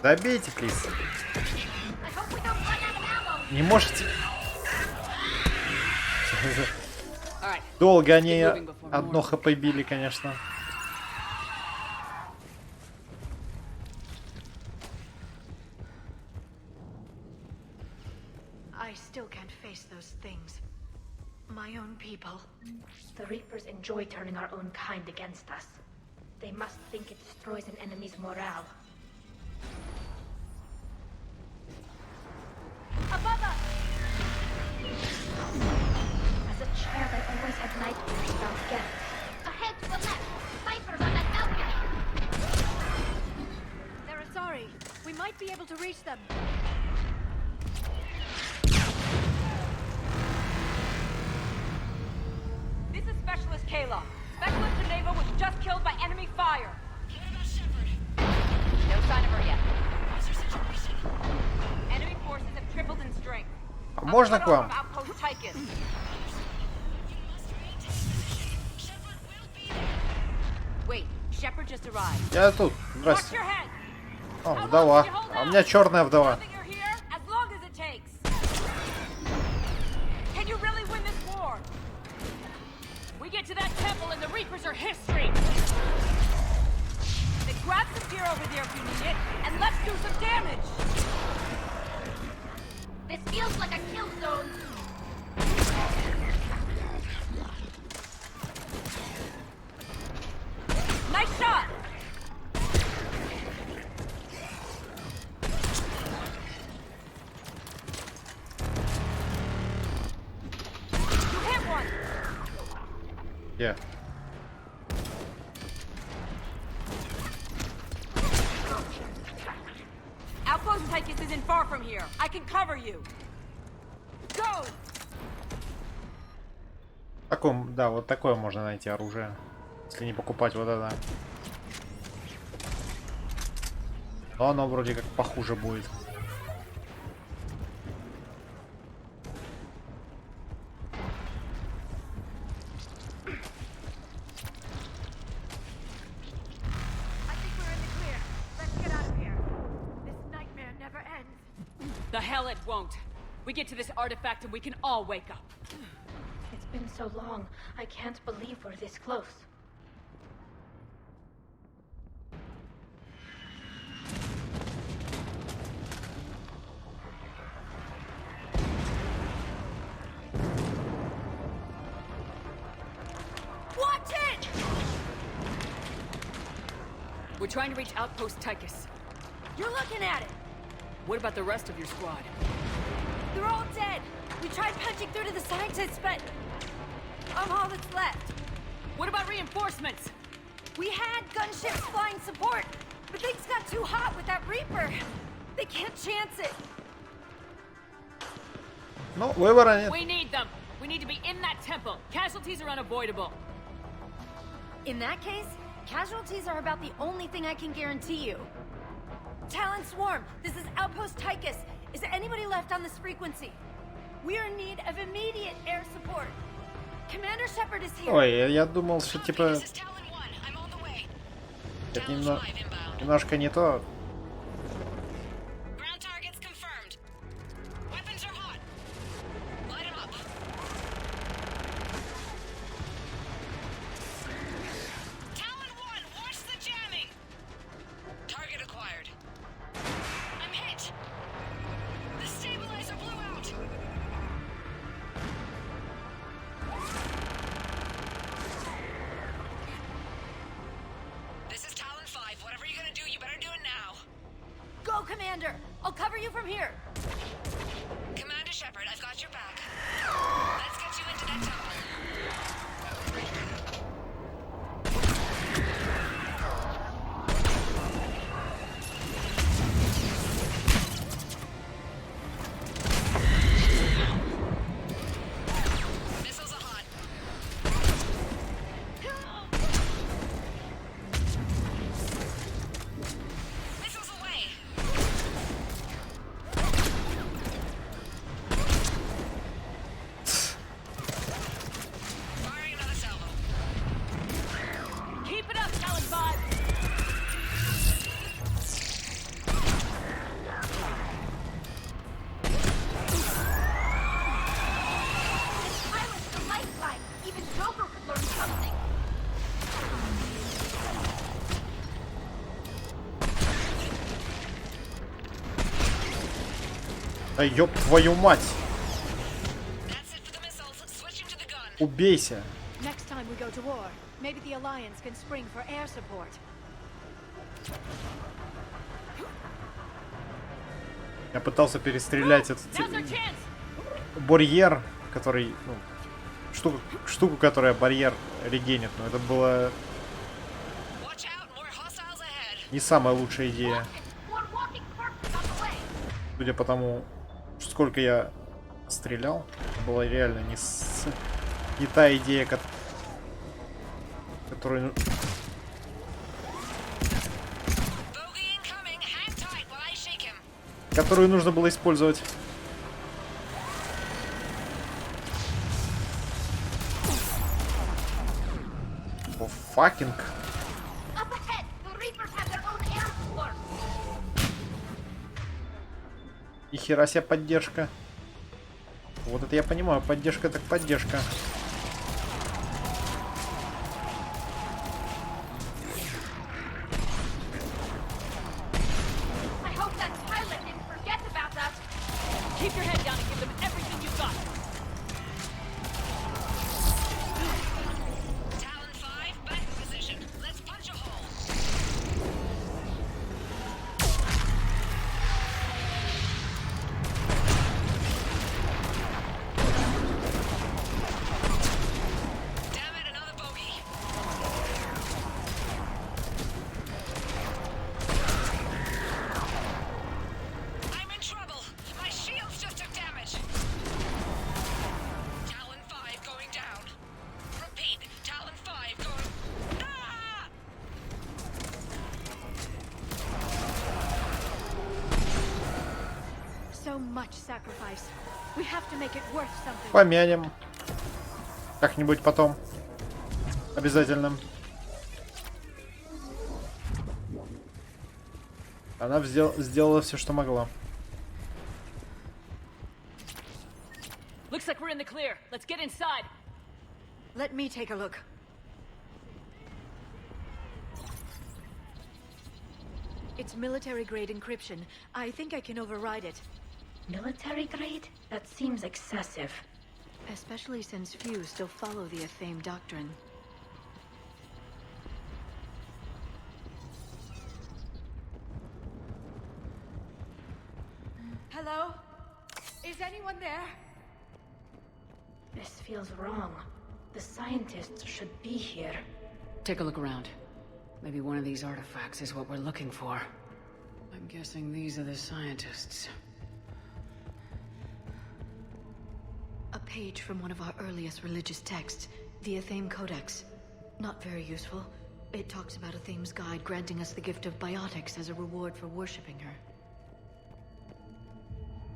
Добейте, плиз. Не можете. Долго они одно хп били, конечно. I still can't face those things. My own people. The Reapers enjoy turning our own kind against us. They must think it destroys an enemy's morale. Above us! As a child, I always had nightmares about Geth. Ahead to the left! Snipers on that balcony! They're sorry. We might be able to reach them. This is Specialist Kayla. Specialist Geneva was just killed by enemy fire. No sign of her yet. Enemy forces have tripled in strength. Можно к вам? Wait, Shepard just arrived. Я тут. Здрасте. О, вдова. А у меня черная вдова. Can you really win this war? We get to that temple and the Reapers are history. Then grab some gear over there if you need it, and let's do some damage. This feels like a kill zone. Nice shot. You hit one. Yeah. Outpost Tychus isn't far from here. I can cover you. Go. Да, вот такое можно найти оружие, если не покупать вот это. Но оно вроде как похуже будет. The hell it won't. We get to this artifact and we can all wake up. It's been so long. I can't believe we're this close. Watch it! We're trying to reach Outpost Tychus. You're looking at it! What about the rest of your squad? They're all dead! We tried punching through to the scientists, but... I'm all that's left. What about reinforcements? We had gunships flying support, but things got too hot with that Reaper. They can't chance it. Ну, выбора нет. We need them. We need to be in that temple. Casualties are unavoidable. In that case, casualties are about the only thing I can guarantee you. Talon Swarm, this is Outpost Tychus. Is there anybody left on this frequency? We're in need of immediate air support. Commander Shepard is here. Ой, я думал, что типа... Это немножко не то. Go, Commander! I'll cover you from here! Commander Shepard, I've got your back. Let's get you into that temple. Missiles are hot. Missiles away. Firing another salvo. Keep it up, Talon 5. I was the lifeline! Even Joker could learn something! Да ёб твою мать! Убейся! Next time we go to war, maybe the Alliance can spring for air support. Я пытался перестрелять этот барьер, который... Ну, штуку, которая барьер регенит, но это было... Не самая лучшая идея. Судя по тому, сколько я стрелял, это была реально не та идея, которую... Которую нужно было использовать. О, факинг. И хера себе поддержка. Вот это я понимаю, поддержка так поддержка. Keep your head down and give them everything you've got. Talon 5, back in position. Let's punch a hole. Damn it, another bogey. I'm in trouble. My shields just took damage. Talon 5 going down. Repeat, Talon 5 going... Ah! So much sacrifice. We have to make it worth something. Помянем. Как-нибудь потом. Обязательно. Она сделала все, что могла. Looks like we're in the clear. Let's get inside. Let me take a look. It's military-grade encryption. I think I can override it. Military grade? That seems excessive. Especially since few still follow the Athame doctrine. Hello? Is anyone there? This feels wrong. The scientists should be here. Take a look around. Maybe one of these artifacts is what we're looking for. I'm guessing these are the scientists. A page from one of our earliest religious texts, the Athame Codex. Not very useful. It talks about Athame's guide granting us the gift of biotics as a reward for worshipping her.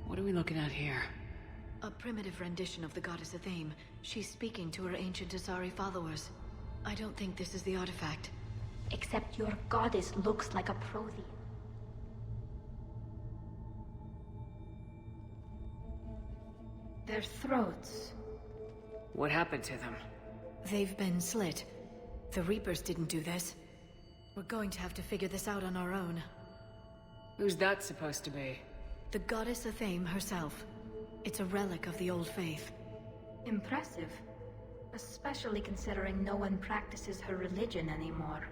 What are we looking at here? A primitive rendition of the goddess Athame. She's speaking to her ancient Asari followers. I don't think this is the artifact. Except your goddess looks like a Prothean. Their throats. What happened to them? They've been slit. The Reapers didn't do this. We're going to have to figure this out on our own. Who's that supposed to be? The goddess Athame herself. It's a relic of the old faith. Impressive. Especially considering no one practices her religion anymore.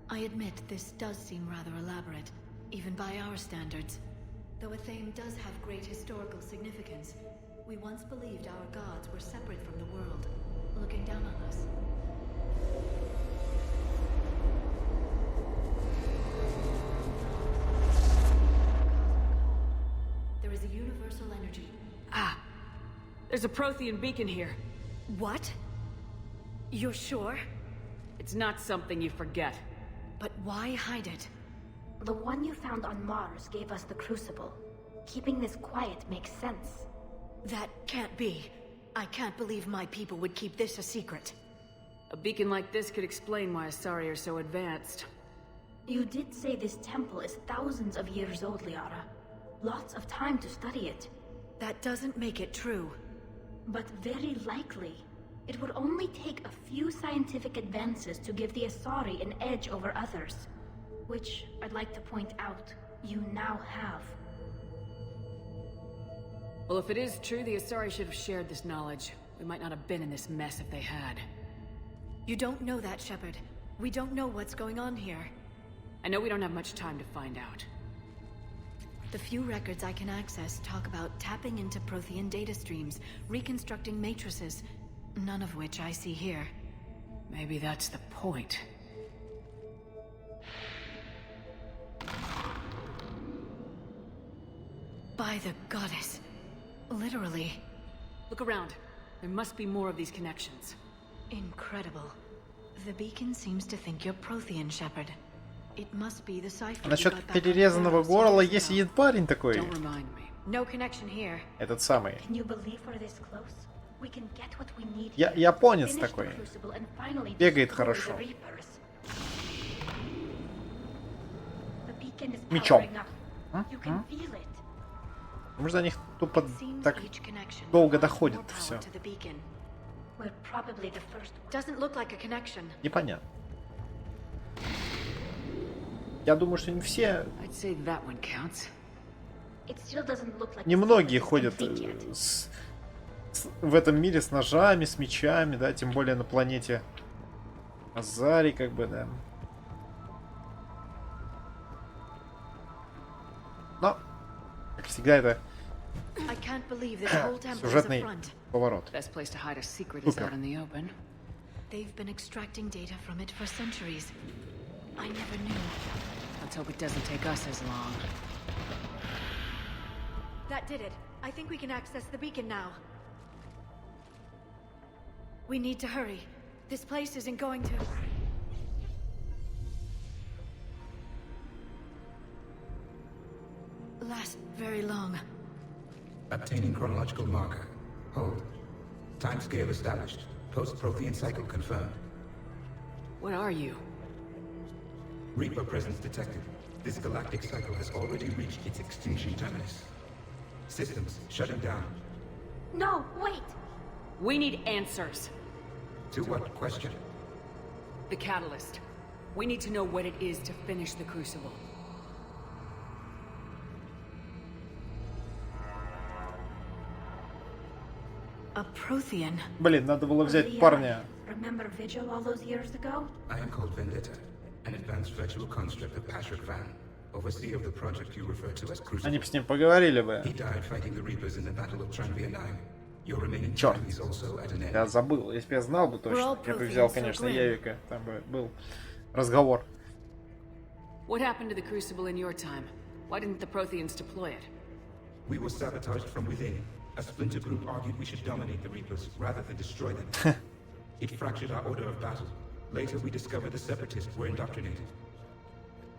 I admit this does seem rather elaborate, even by our standards. Though Athame does have great historical significance, we once believed our gods were separate from the world, looking down on us. There is a universal energy. Ah! There's a Prothean beacon here. What? You're sure? It's not something you forget. But why hide it? The one you found on Mars gave us the Crucible. Keeping this quiet makes sense. That can't be. I can't believe my people would keep this a secret. A beacon like this could explain why Asari are so advanced. You did say this temple is thousands of years old, Liara. Lots of time to study it. That doesn't make it true. But very likely. It would only take a few scientific advances to give the Asari an edge over others. Which, I'd like to point out, you now have. Well, if it is true, the Asari should have shared this knowledge. We might not have been in this mess if they had. You don't know that, Shepard. We don't know what's going on here. I know we don't have much time to find out. The few records I can access talk about tapping into Prothean data streams, reconstructing matrices, none of which I see here. Maybe that's the point. By the goddess. Literally. Look around. There must be more of these connections. Incredible. The beacon seems to think you're Prothean, Shepard. It must be the cipher. Насчет перерезанного горла есть один парень такой. No connection here. Этот самый. Can you believe we're this close? We can get what we need. Японец такой. Бегает хорошо. Мечом. Может, до них тупо так долго доходит все. Непонятно. Я думаю, что не все... Немногие ходят в этом мире с ножами, с мечами, да, тем более на планете Азари, как бы, да. Но, как всегда, это сюжетный поворот. Супер. They've been extracting data from it for centuries. I never knew. Let's hope it doesn't take us as long. That did it. I think we can access the beacon now. We need to hurry. This place isn't going to... last very long. Obtaining chronological marker. Hold. Timescale established. Post-Prothean cycle confirmed. What are you? Reaper presence detected. This galactic cycle has already reached its extinction terminus. Systems shutting down. No, wait! We need answers. To what question? The catalyst. We need to know what it is to finish the Crucible. A Prothean. Блин, надо было взять парня. Remember Vigil all those years ago? I am called Vendetta, an advanced virtual construct of Patrick Van. overseer of the project you refer to as Crucible. Они бы с ним поговорили бы. He died fighting the Reapers in the Battle of Tranvia 9. Your remaining Черт, time is also at an end. я забыл. Если бы я знал бы точно, я бы взял, конечно, Явика. Там бы был разговор. What happened to the Crucible in your time? Why didn't the Protheans deploy it? We were sabotaged from within. A splinter group argued we should dominate the Reapers rather than destroy them. It fractured our order of battle. Later, we discovered the Separatists were indoctrinated.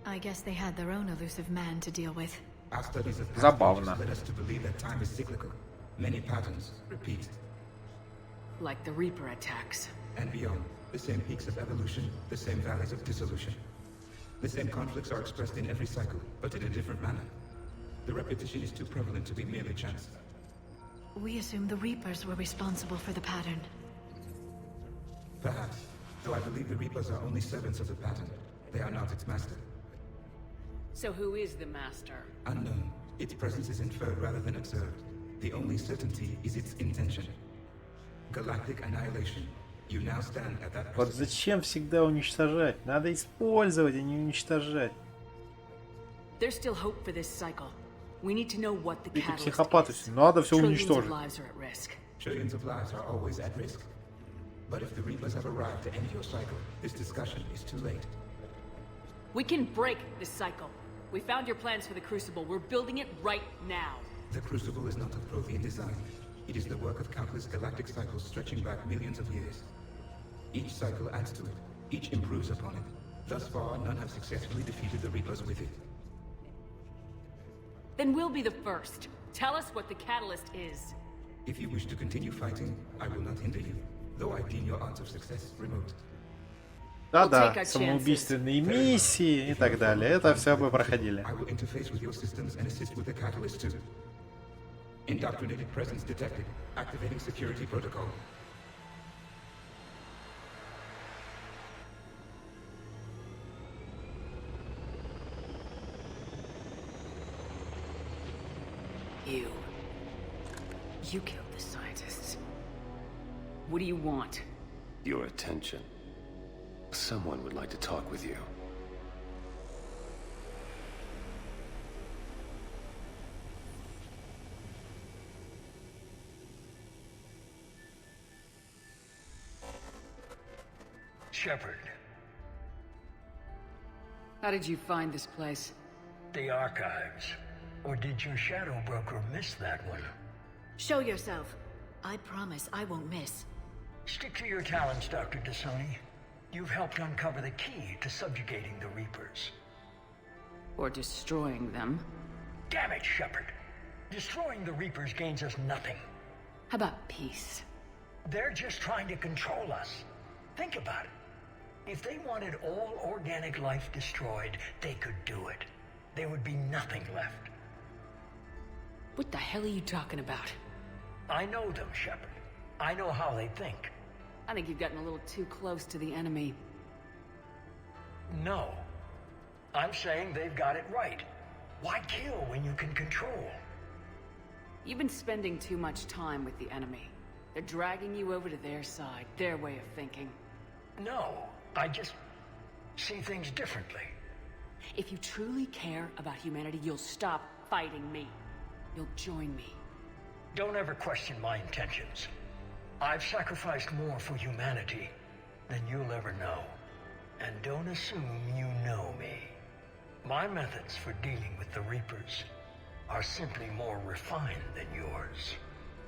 I guess they had their own elusive man to deal with. Our studies of past ages led us to believe that time is cyclical. Many patterns repeat. Like the Reaper attacks. And beyond. The same peaks of evolution, the same valleys of dissolution. The same conflicts are expressed in every cycle, but in a different manner. The repetition is too prevalent to be merely chance. We assume the Reapers were responsible for the pattern. Perhaps. Though I believe the Reapers are only servants of the pattern. They are not its master. So who is the master? Unknown. Its presence is inferred rather than observed. The only certainty is its intention. Galactic annihilation. You now stand at that. Вот зачем всегда уничтожать? Надо использовать, а не уничтожать. There's still hope for this cycle. We need to know what the Эти catalyst психопаты, is. надо все Trillions of уничтожить. lives are at risk. Trillions of lives are always at risk. But if the Reapers have arrived to end your cycle, this discussion is too late. We can break this cycle. We found your plans for the Crucible. We're building it right now. The Crucible is not of Prothean design. It is the work of countless galactic cycles stretching back millions of years. Each cycle adds to it. Each improves upon it. Thus far, none have successfully defeated the Reapers with it. Then we'll be the first. Tell us what the catalyst is. If you wish to continue fighting, I will not hinder you, though I deem your odds of success remote. Да-да, самоубийственные миссии и так далее. Это все мы проходили. I will interface with your systems and assist with the catalyst too. Indoctrinated presence detected. Activating security protocol. You killed the scientists. What do you want? Your attention. Someone would like to talk with you. Shepard. How did you find this place? The archives. Or did your shadow broker miss that one? Show yourself. I promise I won't miss. Stick to your talents, Dr. Dasoni. You've helped uncover the key to subjugating the Reapers. Or destroying them. Damn it, Shepard. Destroying the Reapers gains us nothing. How about peace? They're just trying to control us. Think about it. If they wanted all organic life destroyed, they could do it. There would be nothing left. What the hell are you talking about? I know them, Shepard. I know how they think. I think you've gotten a little too close to the enemy. No. I'm saying they've got it right. Why kill when you can control? You've been spending too much time with the enemy. They're dragging you over to their side, their way of thinking. No, I just see things differently. If you truly care about humanity, you'll stop fighting me. You'll join me. Don't ever question my intentions. I've sacrificed more for humanity than you'll ever know. And don't assume you know me. My methods for dealing with the Reapers are simply more refined than yours.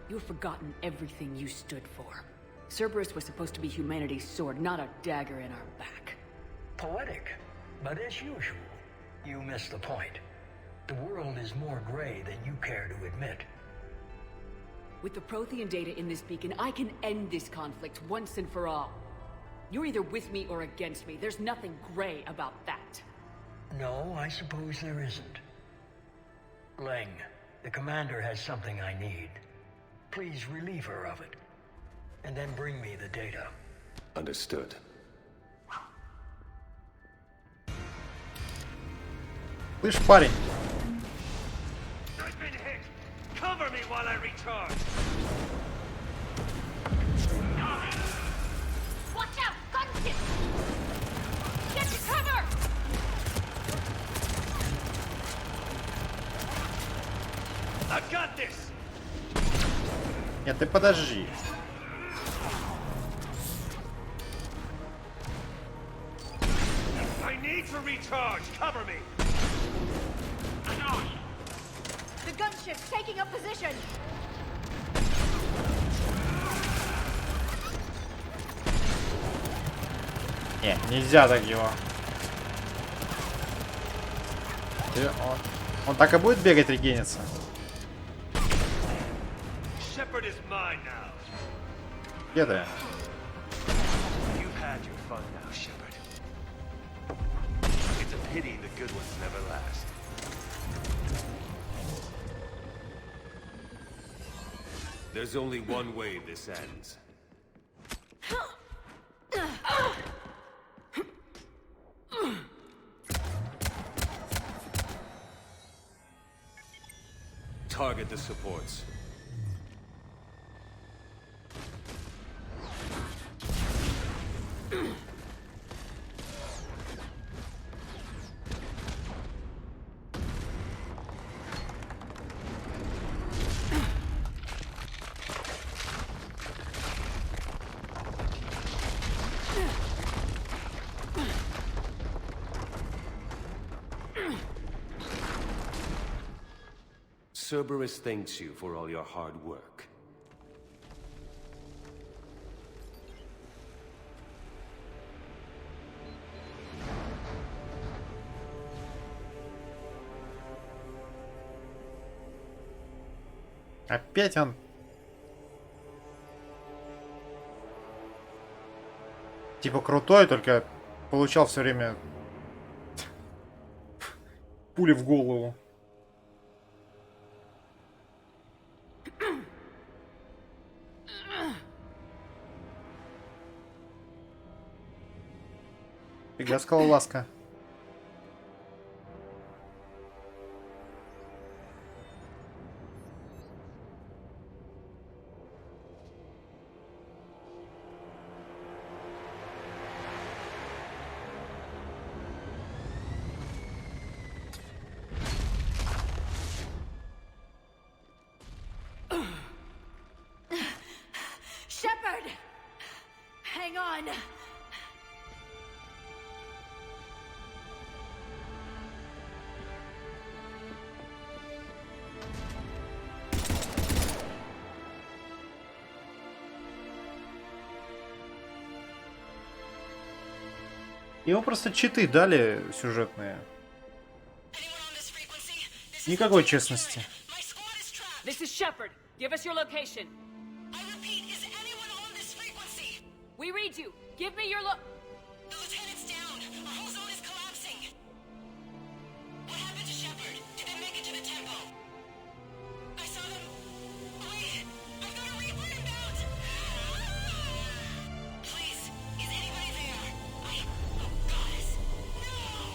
You've forgotten everything you stood for. Cerberus was supposed to be humanity's sword, not a dagger in our back. Poetic, but as usual, you missed the point. The world is more gray than you care to admit. With the Prothean data in this beacon, I can end this conflict once and for all. You're either with me or against me. There's nothing gray about that. No, I suppose there isn't. Leng, the commander has something I need. Please relieve her of it. And then bring me the data. Understood. Слышь, парень. I've been hit. Cover me while I recharge. Watch out! Gunship! Get to cover! Нет, ты подожди. The gunship's taking up position. Не, нельзя так его. Он так и будет бегать, регениться? Где ты? There's only one way this ends. Target the supports. Cerberus thanks you for all your hard work. Опять он. Типа крутой, только получал все время пули в голову. Фига, скалолазка. Shepard! Hang on. Ему просто читы дали сюжетные. Никакой честности. This is Shepard. Give us your location. I repeat, is anyone on this frequency? We read you. Give me your The lieutenant's down. Our whole zone is collapsing. What happened to Shepard? Did they make it to the temple? I saw them. Wait, I've got a Reaper inbound. Please, is anybody there? Oh, goddess. No!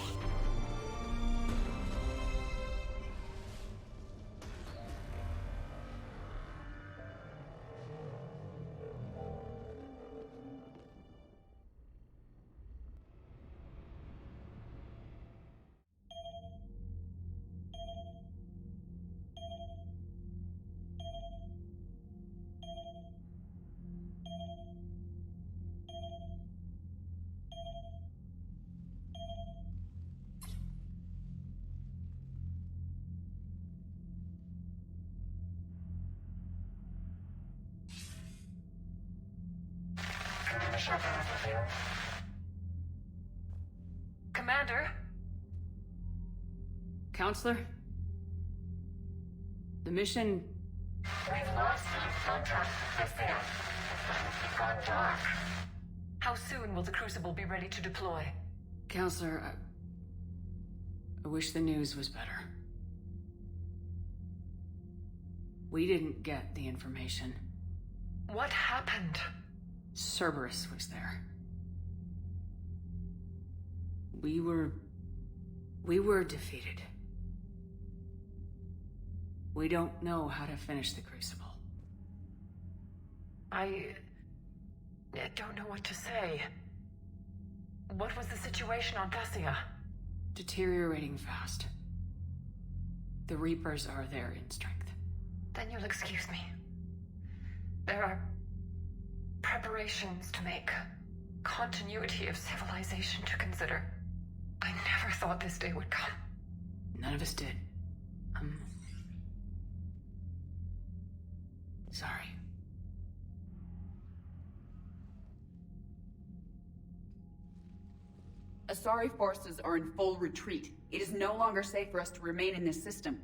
Commander? Counselor? The mission... We've lost contact with the It's gone dark. How soon will the Crucible be ready to deploy? Counselor, I wish the news was better. We didn't get the information. What happened? Cerberus was there. We were defeated. We don't know how to finish the Crucible. I don't know what to say. What was the situation on Thessia? Deteriorating fast. The Reapers are there in strength. Then you'll excuse me. There are preparations to make, continuity of civilization to consider. I never thought this day would come. None of us did. Sorry. Asari forces are in full retreat. It is no longer safe for us to remain in this system.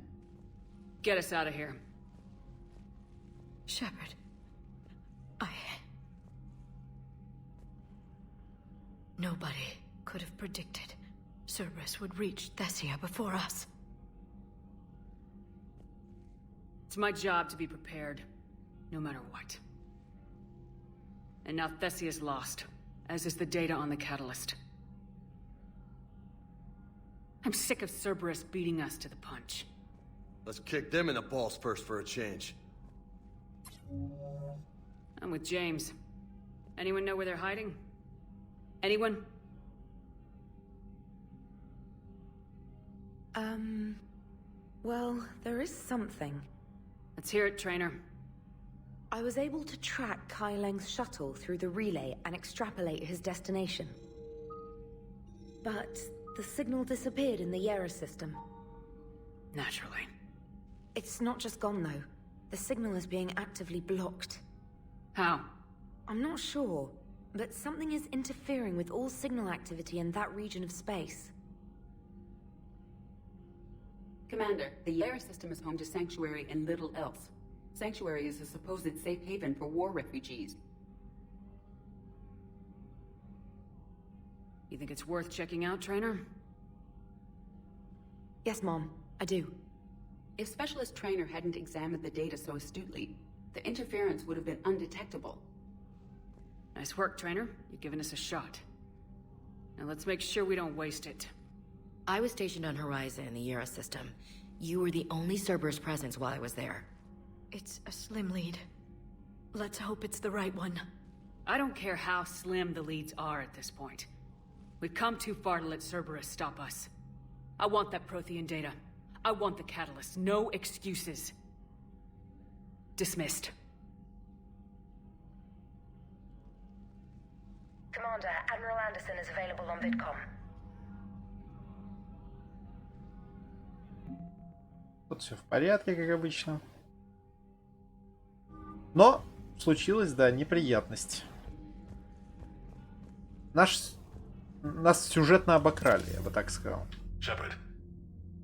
Get us out of here. Shepard. Nobody could have predicted Cerberus would reach Thessia before us. It's my job to be prepared, no matter what. And now Thessia's lost, as is the data on the catalyst. I'm sick of Cerberus beating us to the punch. Let's kick them in the balls first for a change. I'm with James. Anyone know where they're hiding? Anyone? Well, there is something. Let's hear it, Trainer. I was able to track Kai Leng's shuttle through the relay and extrapolate his destination. But the signal disappeared in the Yera system. Naturally. It's not just gone, though. The signal is being actively blocked. How? I'm not sure, but something is interfering with all signal activity in that region of space. Commander, the Yera system is home to Sanctuary and little else. Sanctuary is a supposed safe haven for war refugees. You think it's worth checking out, Trainer? Yes, Mom, I do. If Specialist Trainer hadn't examined the data so astutely, the interference would have been undetectable. Nice work, Trainer. You've given us a shot. Now let's make sure we don't waste it. I was stationed on Horizon in the Yera system. You were the only Cerberus presence while I was there. It's a slim lead. Let's hope it's the right one. I don't care how slim the leads are at this point. We've come too far to let Cerberus stop us. I want that Prothean data. I want the catalyst. No excuses. Dismissed. Commander, Admiral Anderson is available on VidCom. Тут все в порядке, как обычно. Но случилась, да, неприятность. Нас сюжетно обокрали, я бы так сказал. Shepard,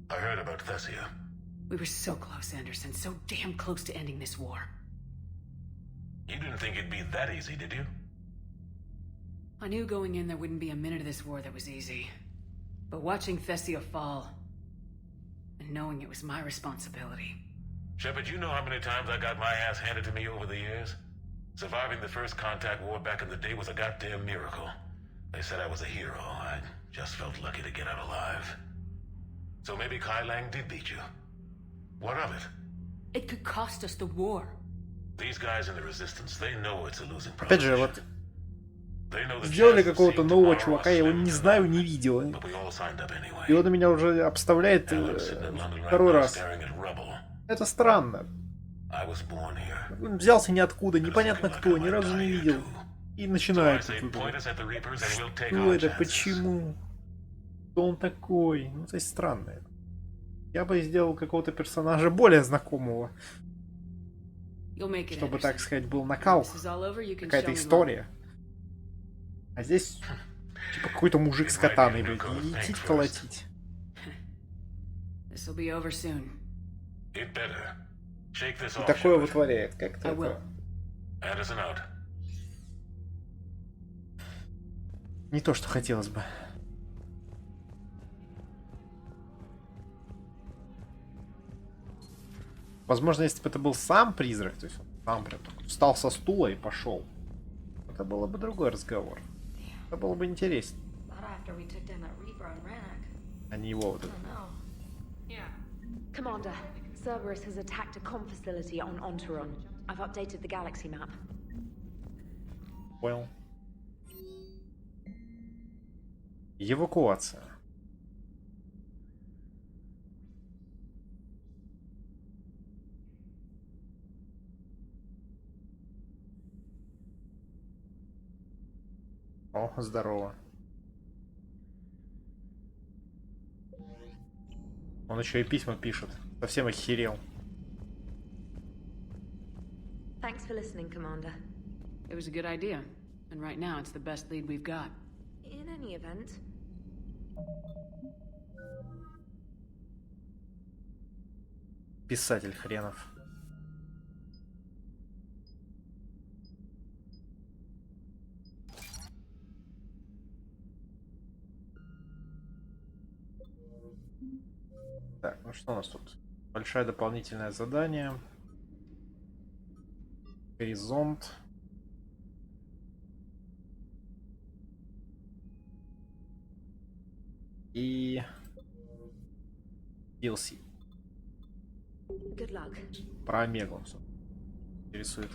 I heard about Thessia. We were so close, Anderson. So damn close to ending this war. You didn't think it'd be that easy, did you? I knew going in there wouldn't be a minute of this war that was easy. But watching Thessia fall, and knowing it was my responsibility. Shepard, you know how many times I got my ass handed to me over the years? Surviving the first contact war back in the day was a goddamn miracle. They said I was a hero. I just felt lucky to get out alive. So maybe Kai Lang did beat you. What of it? It could cost us the war. These guys in the Resistance, they know it's a losing Опять же, вот сделали какого-то нового чувака, я его не знаю, не видел. И он меня уже обставляет второй раз. Это странно. Взялся ниоткуда, непонятно кто, ни разу не видел. И начинает. Что это? Почему? Кто он такой? Ну, то есть странно. Я бы сделал какого-то персонажа более знакомого. Чтобы, так сказать, был накал. Какая-то история. А здесь типа какой-то мужик с катаной, блядь. Идти колотить. И такое вытворяет. Как-то это... Не то, что хотелось бы. Возможно, если бы это был сам призрак, то есть он сам прям встал со стула и пошел, это было бы другой разговор. Это было бы интереснее. А не его вот это. Commander, Cerberus has attacked a comm facility on Ontaron. I've updated the galaxy map. Понял. Эвакуация. О, здорово. Он еще и письма пишет. Совсем охерел. Thanks for listening, Commander. It was a good idea, and right now it's the best lead we've got. In any event, Писатель хренов. Так, ну что у нас тут? Большое дополнительное задание. Горизонт. И DLC. good luck. Про Омегу интересует.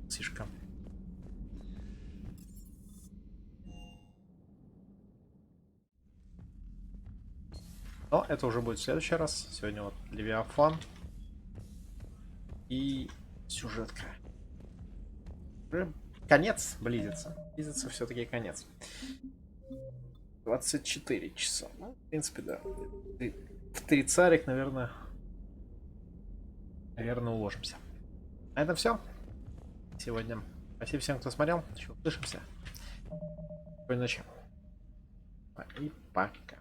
Сишка. Но это уже будет в следующий раз. Сегодня вот Левиафан. И сюжетка. Уже конец близится. Близится все-таки конец. 24 часа. Ну, в принципе, да. В 3 царик, наверное, уложимся. На этом все. Сегодня. Спасибо всем, кто смотрел. Еще услышимся. Спокойной ночи. И пока.